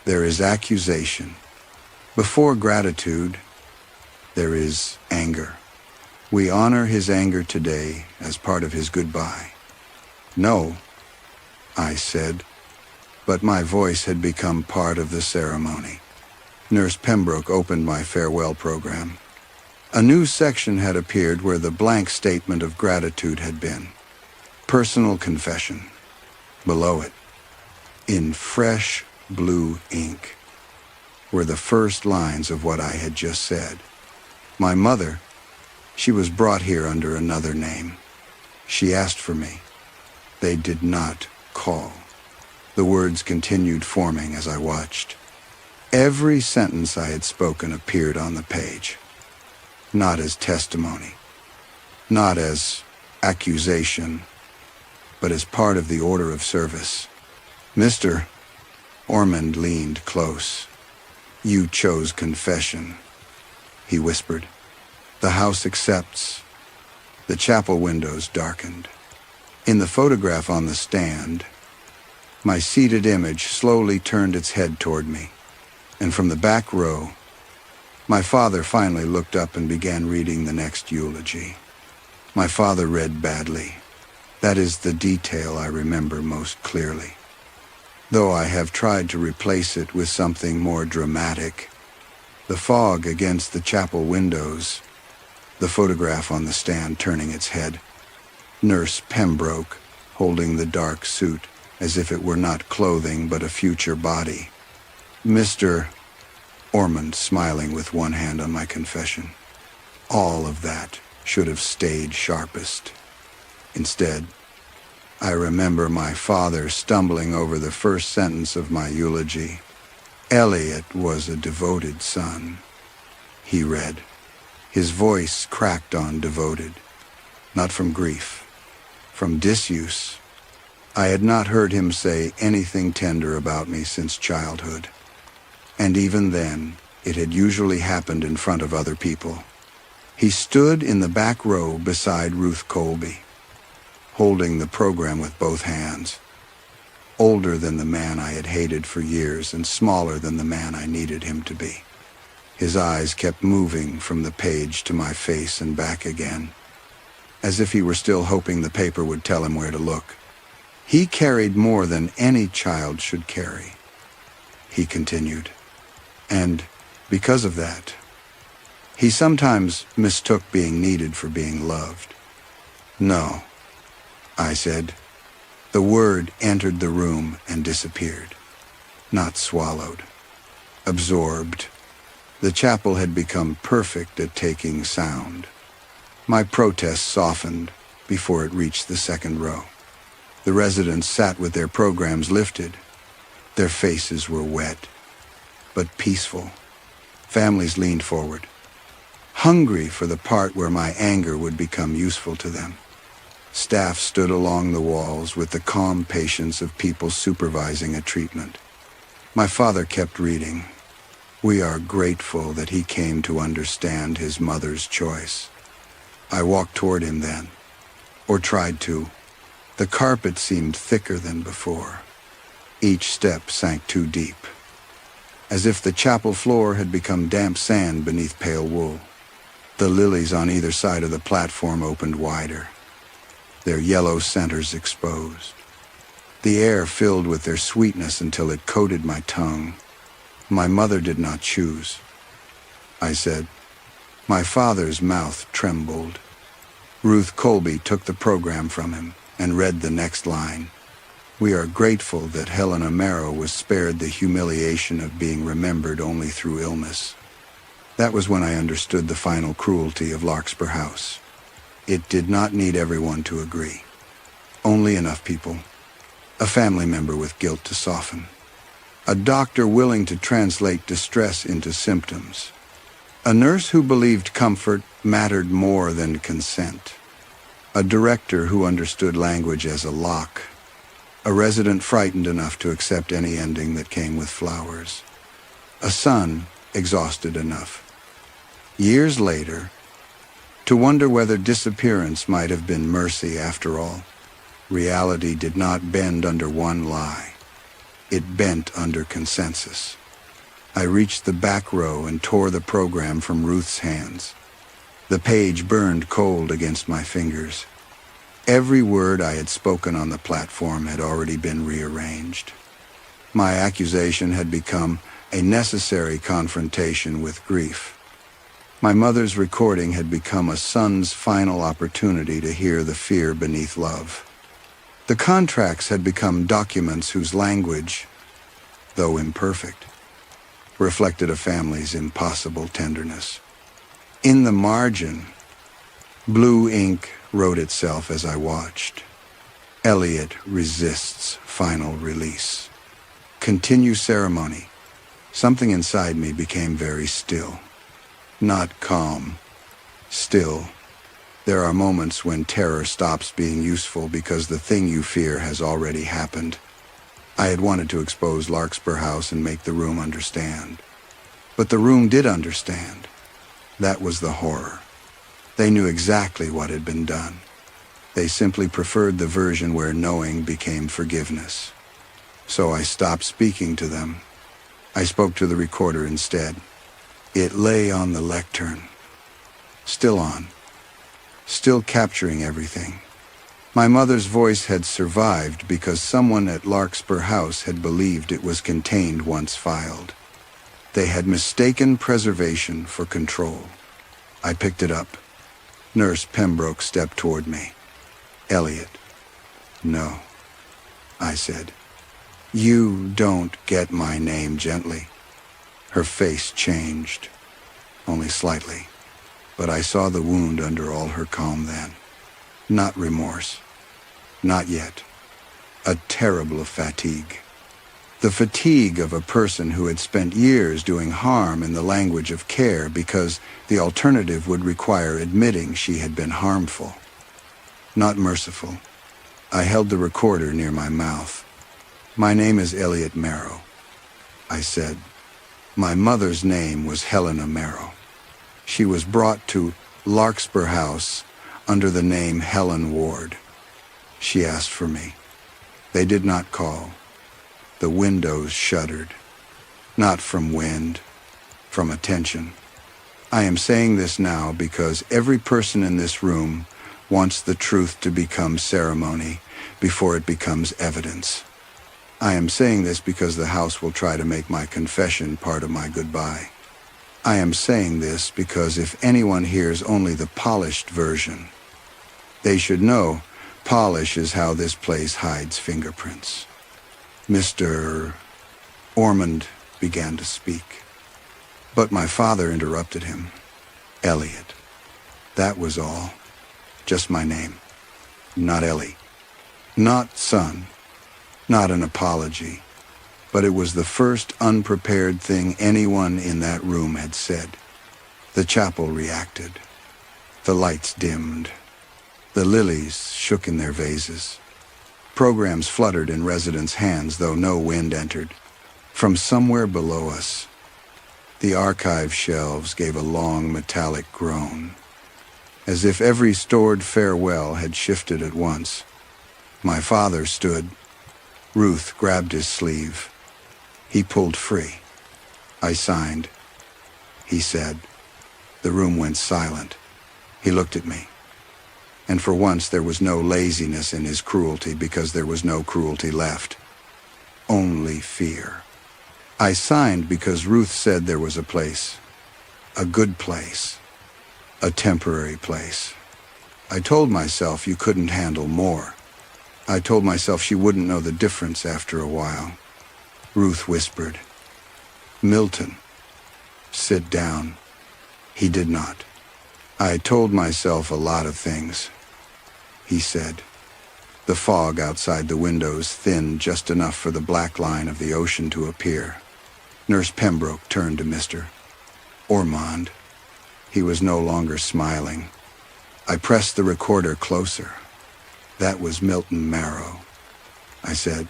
there is accusation. Before gratitude, there is anger. We honor his anger today as part of his goodbye. "No," I said, but my voice had become part of the ceremony. Nurse Pembroke opened my farewell program. A new section had appeared where the blank statement of gratitude had been. Personal confession. Below it, in fresh blue ink, were the first lines of what I had just said. My mother, she was brought here under another name. She asked for me. They did not call. The words continued forming as I watched. Every sentence I had spoken appeared on the page. Not as testimony, not as accusation, but as part of the order of service. Mr. Ormond leaned close. "You chose confession," he whispered. "The house accepts." The chapel windows darkened. In the photograph on the stand, my seated image slowly turned its head toward me, and from the back row, My father finally looked up and began reading the next eulogy. My father read badly. That is the detail I remember most clearly. Though I have tried to replace it with something more dramatic. The fog against the chapel windows, the photograph on the stand turning its head, Nurse Pembroke holding the dark suit as if it were not clothing but a future body, Mr. Ormond smiling with one hand on my confession. All of that should have stayed sharpest. Instead, I remember my father stumbling over the first sentence of my eulogy. Elliot was a devoted son, he read. His voice cracked on devoted, not from grief, from disuse. I had not heard him say anything tender about me since childhood. And even then, it had usually happened in front of other people. He stood in the back row beside Ruth Colby, holding the program with both hands. Older than the man I had hated for years and smaller than the man I needed him to be. His eyes kept moving from the page to my face and back again, as if he were still hoping the paper would tell him where to look. He carried more than any child should carry, he continued. And because of that, he sometimes mistook being needed for being loved. No, I said. The word entered the room and disappeared. Not swallowed. Absorbed. The chapel had become perfect at taking sound. My protest softened before it reached the second row. The residents sat with their programs lifted. Their faces were wet, but peaceful. Families leaned forward, hungry for the part where my anger would become useful to them. Staff stood along the walls with the calm patience of people supervising a treatment. My father kept reading. We are grateful that he came to understand his mother's choice. I walked toward him then, or tried to. The carpet seemed thicker than before. Each step sank too deep, as if the chapel floor had become damp sand beneath pale wool. The lilies on either side of the platform opened wider, their yellow centers exposed. The air filled with their sweetness until it coated my tongue. My mother did not choose, I said. My father's mouth trembled. Ruth Colby took the program from him and read the next line. We are grateful that Helena Marrow was spared the humiliation of being remembered only through illness. That was when I understood the final cruelty of Larkspur House. It did not need everyone to agree. Only enough people. A family member with guilt to soften. A doctor willing to translate distress into symptoms. A nurse who believed comfort mattered more than consent. A director who understood language as a lock. A resident frightened enough to accept any ending that came with flowers. A son exhausted enough, years later, to wonder whether disappearance might have been mercy after all. Reality did not bend under one lie. It bent under consensus. I reached the back row and tore the program from Ruth's hands. The page burned cold against my fingers. Every word I had spoken on the platform had already been rearranged. My accusation had become a necessary confrontation with grief. My mother's recording had become a son's final opportunity to hear the fear beneath love. The contracts had become documents whose language, though imperfect, reflected a family's impossible tenderness. In the margin, blue ink wrote itself as I watched. Elliot resists final release. Continue ceremony. Something inside me became very still. Not calm. Still. There are moments when terror stops being useful because the thing you fear has already happened. I had wanted to expose Larkspur House and make the room understand. But the room did understand. That was the horror. They knew exactly what had been done. They simply preferred the version where knowing became forgiveness. So I stopped speaking to them. I spoke to the recorder instead. It lay on the lectern, still on, still capturing everything. My mother's voice had survived because someone at Larkspur House had believed it was contained once filed. They had mistaken preservation for control. I picked it up. Nurse Pembroke stepped toward me. "Elliot." "No," I said. "You don't get my name gently." Her face changed, only slightly, but I saw the wound under all her calm then. Not remorse. Not yet. A terrible fatigue. The fatigue of a person who had spent years doing harm in the language of care because the alternative would require admitting she had been harmful. Not merciful. I held the recorder near my mouth. "My name is Elliot Marrow," I said. My mother's name was Helena Marrow. She was brought to Larkspur House under the name Helen Ward. She asked for me. They did not call. The windows shuddered. Not from wind, from attention. I am saying this now because every person in this room wants the truth to become ceremony before it becomes evidence. I am saying this because the house will try to make my confession part of my goodbye. I am saying this because if anyone hears only the polished version, they should know polish is how this place hides fingerprints. Mr. Ormond began to speak, but my father interrupted him. "Elliot." That was all. Just my name. Not Ellie. Not son. Not an apology. But it was the first unprepared thing anyone in that room had said. The chapel reacted. The lights dimmed. The lilies shook in their vases. Programs fluttered in residents' hands, though no wind entered. From somewhere below us, the archive shelves gave a long metallic groan, as if every stored farewell had shifted at once. My father stood. Ruth grabbed his sleeve. He pulled free. I signed. He said. The room went silent. He looked at me. And for once there was no laziness in his cruelty because there was no cruelty left. Only fear. I signed because Ruth said there was a place. A good place. A temporary place. I told myself you couldn't handle more. I told myself she wouldn't know the difference after a while. Ruth whispered, "Milton, sit down." He did not. I told myself a lot of things. He said. The fog outside the windows thinned just enough for the black line of the ocean to appear. Nurse Pembroke turned to Mr. Ormond. He was no longer smiling. I pressed the recorder closer. That was Milton Marrow. I said,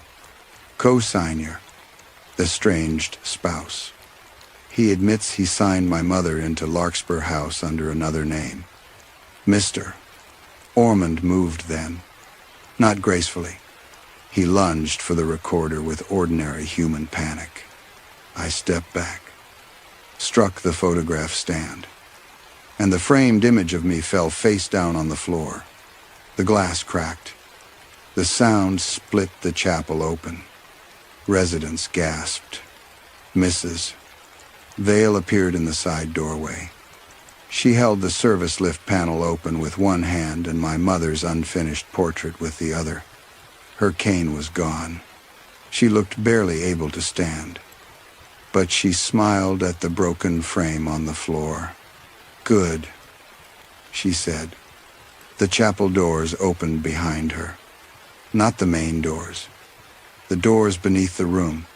"Co-signer, estranged spouse. He admits he signed my mother into Larkspur House under another name." Mr. Ormond moved then, not gracefully. He lunged for the recorder with ordinary human panic. I stepped back, struck the photograph stand, and the framed image of me fell face down on the floor. The glass cracked. The sound split the chapel open. Residents gasped. Mrs. Vale appeared in the side doorway. She held the service lift panel open with one hand and my mother's unfinished portrait with the other. Her cane was gone. She looked barely able to stand. But she smiled at the broken frame on the floor. "Good," she said. The chapel doors opened behind her. Not the main doors. The doors beneath the room.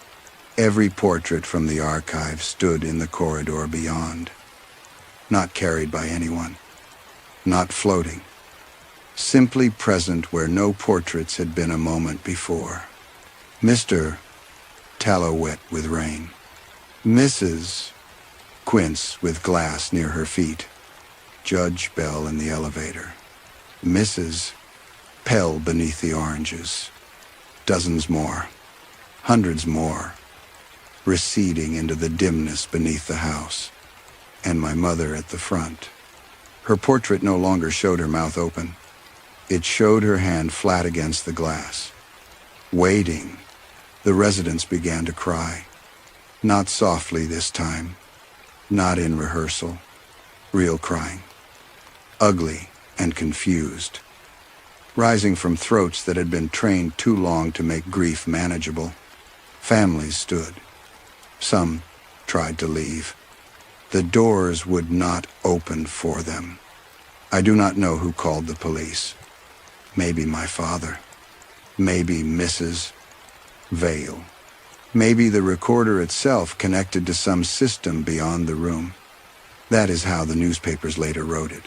Every portrait from the archive stood in the corridor beyond. Not carried by anyone. Not floating. Simply present where no portraits had been a moment before. Mr. Tallow wet with rain. Mrs. Quince with glass near her feet. Judge Bell in the elevator. Mrs. Pell beneath the oranges. Dozens more. Hundreds more. Receding into the dimness beneath the house. and my mother at the front. Her portrait no longer showed her mouth open. It showed her hand flat against the glass. Waiting, the residents began to cry. Not softly this time, not in rehearsal. Real crying. Ugly and confused. Rising from throats that had been trained too long to make grief manageable. Families stood. Some tried to leave. The doors would not open for them. I do not know who called the police. Maybe my father. Maybe Mrs. Vale. Maybe the recorder itself connected to some system beyond the room. That is how the newspapers later wrote it.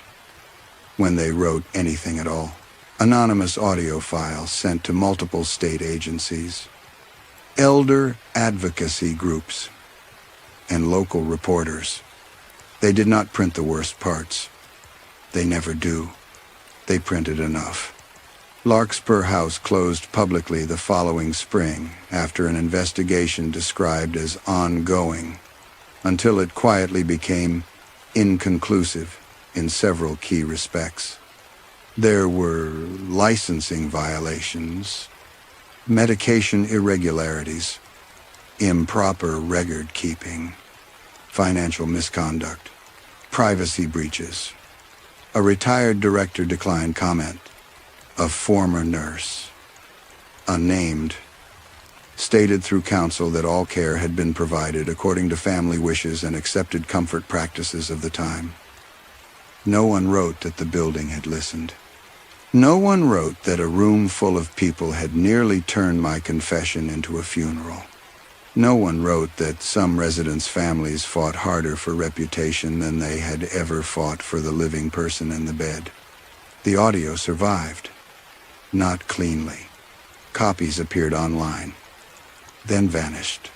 When they wrote anything at all. Anonymous audio files sent to multiple state agencies, elder advocacy groups, and local reporters. They did not print the worst parts. They never do. They printed enough. Larkspur House closed publicly the following spring after an investigation described as ongoing, until it quietly became inconclusive in several key respects. There were licensing violations, medication irregularities, improper record keeping, financial misconduct, privacy breaches. A retired director declined comment. A former nurse, unnamed, stated through counsel that all care had been provided according to family wishes and accepted comfort practices of the time. No one wrote that the building had listened. No one wrote that a room full of people had nearly turned my confession into a funeral. No one wrote that some residents' families fought harder for reputation than they had ever fought for the living person in the bed. The audio survived. Not cleanly. Copies appeared online, then vanished,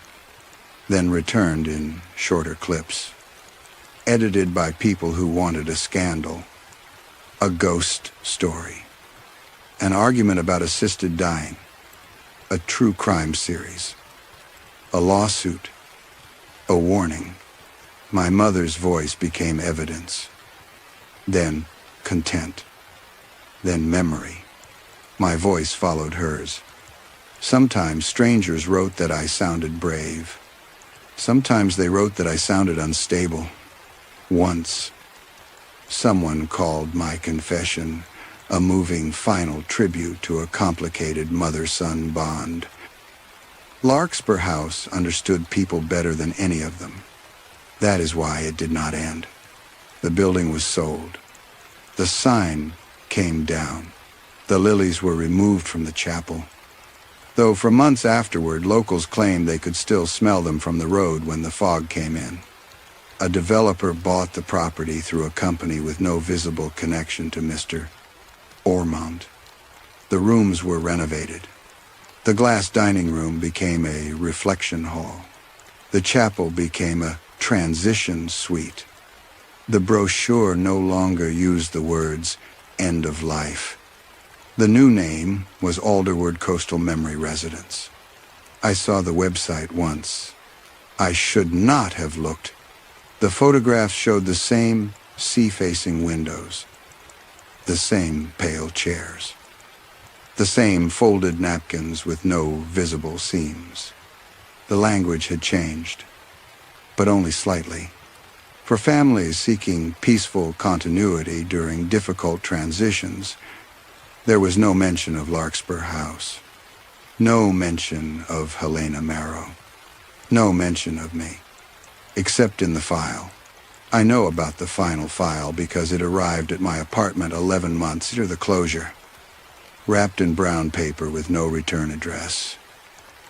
then returned in shorter clips, edited by people who wanted a scandal, a ghost story, an argument about assisted dying, a true crime series, a lawsuit, a warning. My mother's voice became evidence, then content, then memory. My voice followed hers. Sometimes strangers wrote that I sounded brave. Sometimes they wrote that I sounded unstable. Once, someone called my confession a moving final tribute to a complicated mother-son bond. Larkspur House understood people better than any of them. That is why it did not end. The building was sold. The sign came down. The lilies were removed from the chapel, though for months afterward, locals claimed they could still smell them from the road when the fog came in. A developer bought the property through a company with no visible connection to Mr. Ormond. The rooms were renovated. The glass dining room became a reflection hall. The chapel became a transition suite. The brochure no longer used the words "end of life." The new name was Alderwood Coastal Memory Residence. I saw the website once. I should not have looked. The photographs showed the same sea-facing windows, the same pale chairs, the same folded napkins with no visible seams. The language had changed, but only slightly. For families seeking peaceful continuity during difficult transitions, there was no mention of Larkspur House, no mention of Elliot Marrow, no mention of me, except in the file. I know about the final file because it arrived at my apartment 11 months after the closure, wrapped in brown paper with no return address.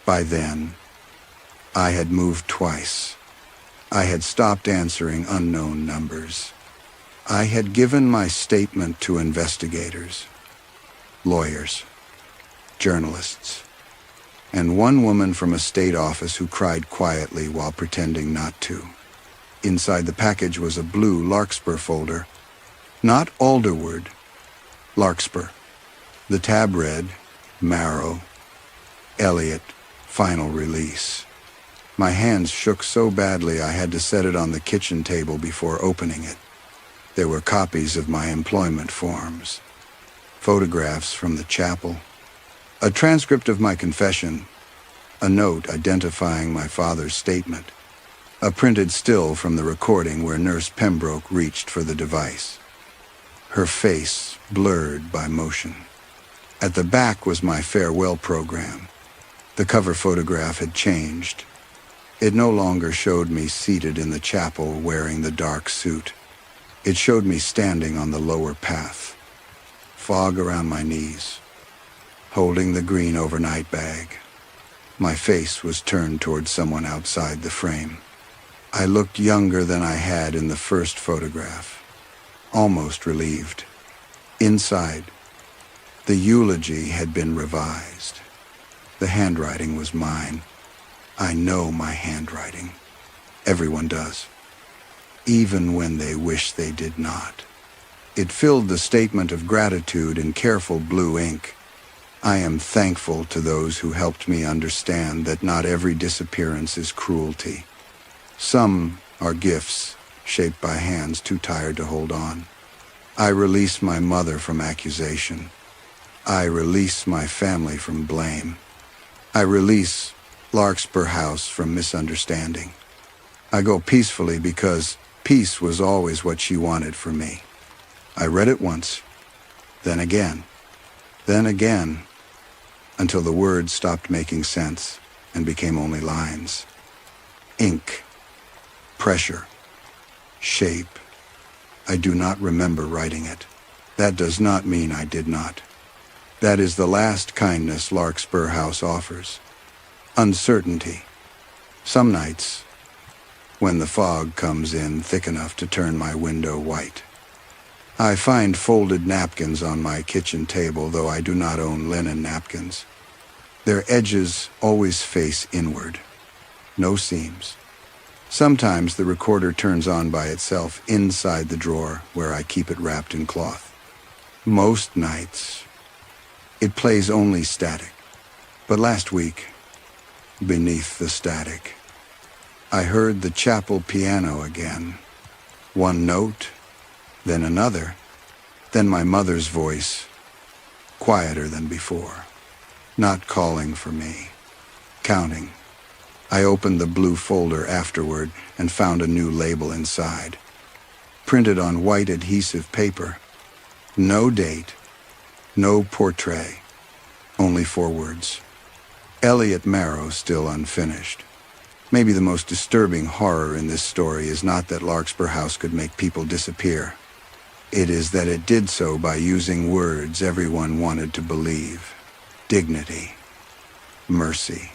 By then, I had moved twice. I had stopped answering unknown numbers. I had given my statement to investigators, lawyers, journalists, and one woman from a state office who cried quietly while pretending not to. Inside the package was a blue Larkspur folder. Not Alderwood, Larkspur. The tab read, Marrow, Elliot, final release. My hands shook so badly I had to set it on the kitchen table before opening it. There were copies of my employment forms, photographs from the chapel, a transcript of my confession, a note identifying my father's statement, a printed still from the recording where Nurse Pembroke reached for the device, her face blurred by motion. At the back was my farewell program. The cover photograph had changed. It no longer showed me seated in the chapel wearing the dark suit. It showed me standing on the lower path, fog around my knees, holding the green overnight bag. My face was turned toward someone outside the frame. I looked younger than I had in the first photograph, almost relieved. Inside, the eulogy had been revised. The handwriting was mine. I know my handwriting. Everyone does, even when they wish they did not. It filled the statement of gratitude in careful blue ink. I am thankful to those who helped me understand that not every disappearance is cruelty. Some are gifts shaped by hands too tired to hold on. I release my mother from accusation. I release my family from blame. I release Larkspur House from misunderstanding. I go peacefully because peace was always what she wanted for me. I read it once, then again, until the words stopped making sense and became only lines. Ink, pressure, shape. I do not remember writing it. That does not mean I did not. That is the last kindness Larkspur House offers. Uncertainty. Some nights, when the fog comes in thick enough to turn my window white. I find folded napkins on my kitchen table, though I do not own linen napkins. Their edges always face inward. No seams. Sometimes the recorder turns on by itself inside the drawer where I keep it wrapped in cloth. Most nights, it plays only static. But last week, beneath the static, I heard the chapel piano again. One note, then another, then my mother's voice, quieter than before, not calling for me, counting. I opened the blue folder afterward and found a new label inside, printed on white adhesive paper. No date, no portrait, only 4 words. Elliot Marrow still unfinished. Maybe the most disturbing horror in this story is not that Larkspur House could make people disappear. It is that it did so by using words everyone wanted to believe. Dignity, mercy,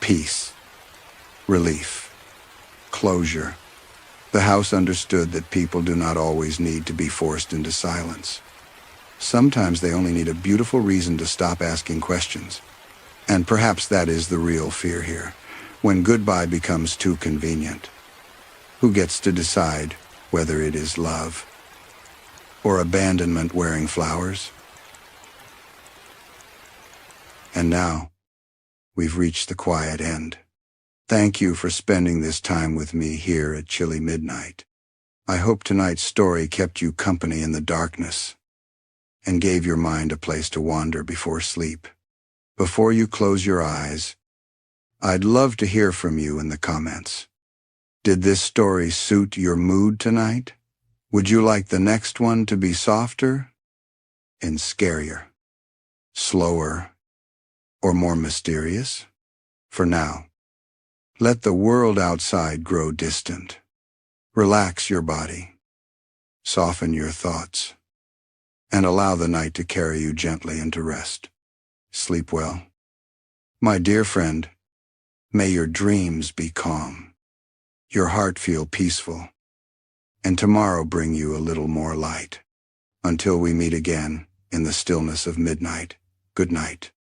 peace, relief, closure. The house understood that people do not always need to be forced into silence. Sometimes they only need a beautiful reason to stop asking questions. And perhaps that is the real fear here, when goodbye becomes too convenient. Who gets to decide whether it is love or abandonment wearing flowers? And now, we've reached the quiet end. Thank you for spending this time with me here at chilly midnight. I hope tonight's story kept you company in the darkness and gave your mind a place to wander before sleep. Before you close your eyes, I'd love to hear from you in the comments. Did this story suit your mood tonight? Would you like the next one to be softer and scarier, slower, or more mysterious? For now, let the world outside grow distant. Relax your body, soften your thoughts, and allow the night to carry you gently into rest. Sleep well. My dear friend, may your dreams be calm, your heart feel peaceful, and tomorrow bring you a little more light. Until we meet again in the stillness of midnight, good night.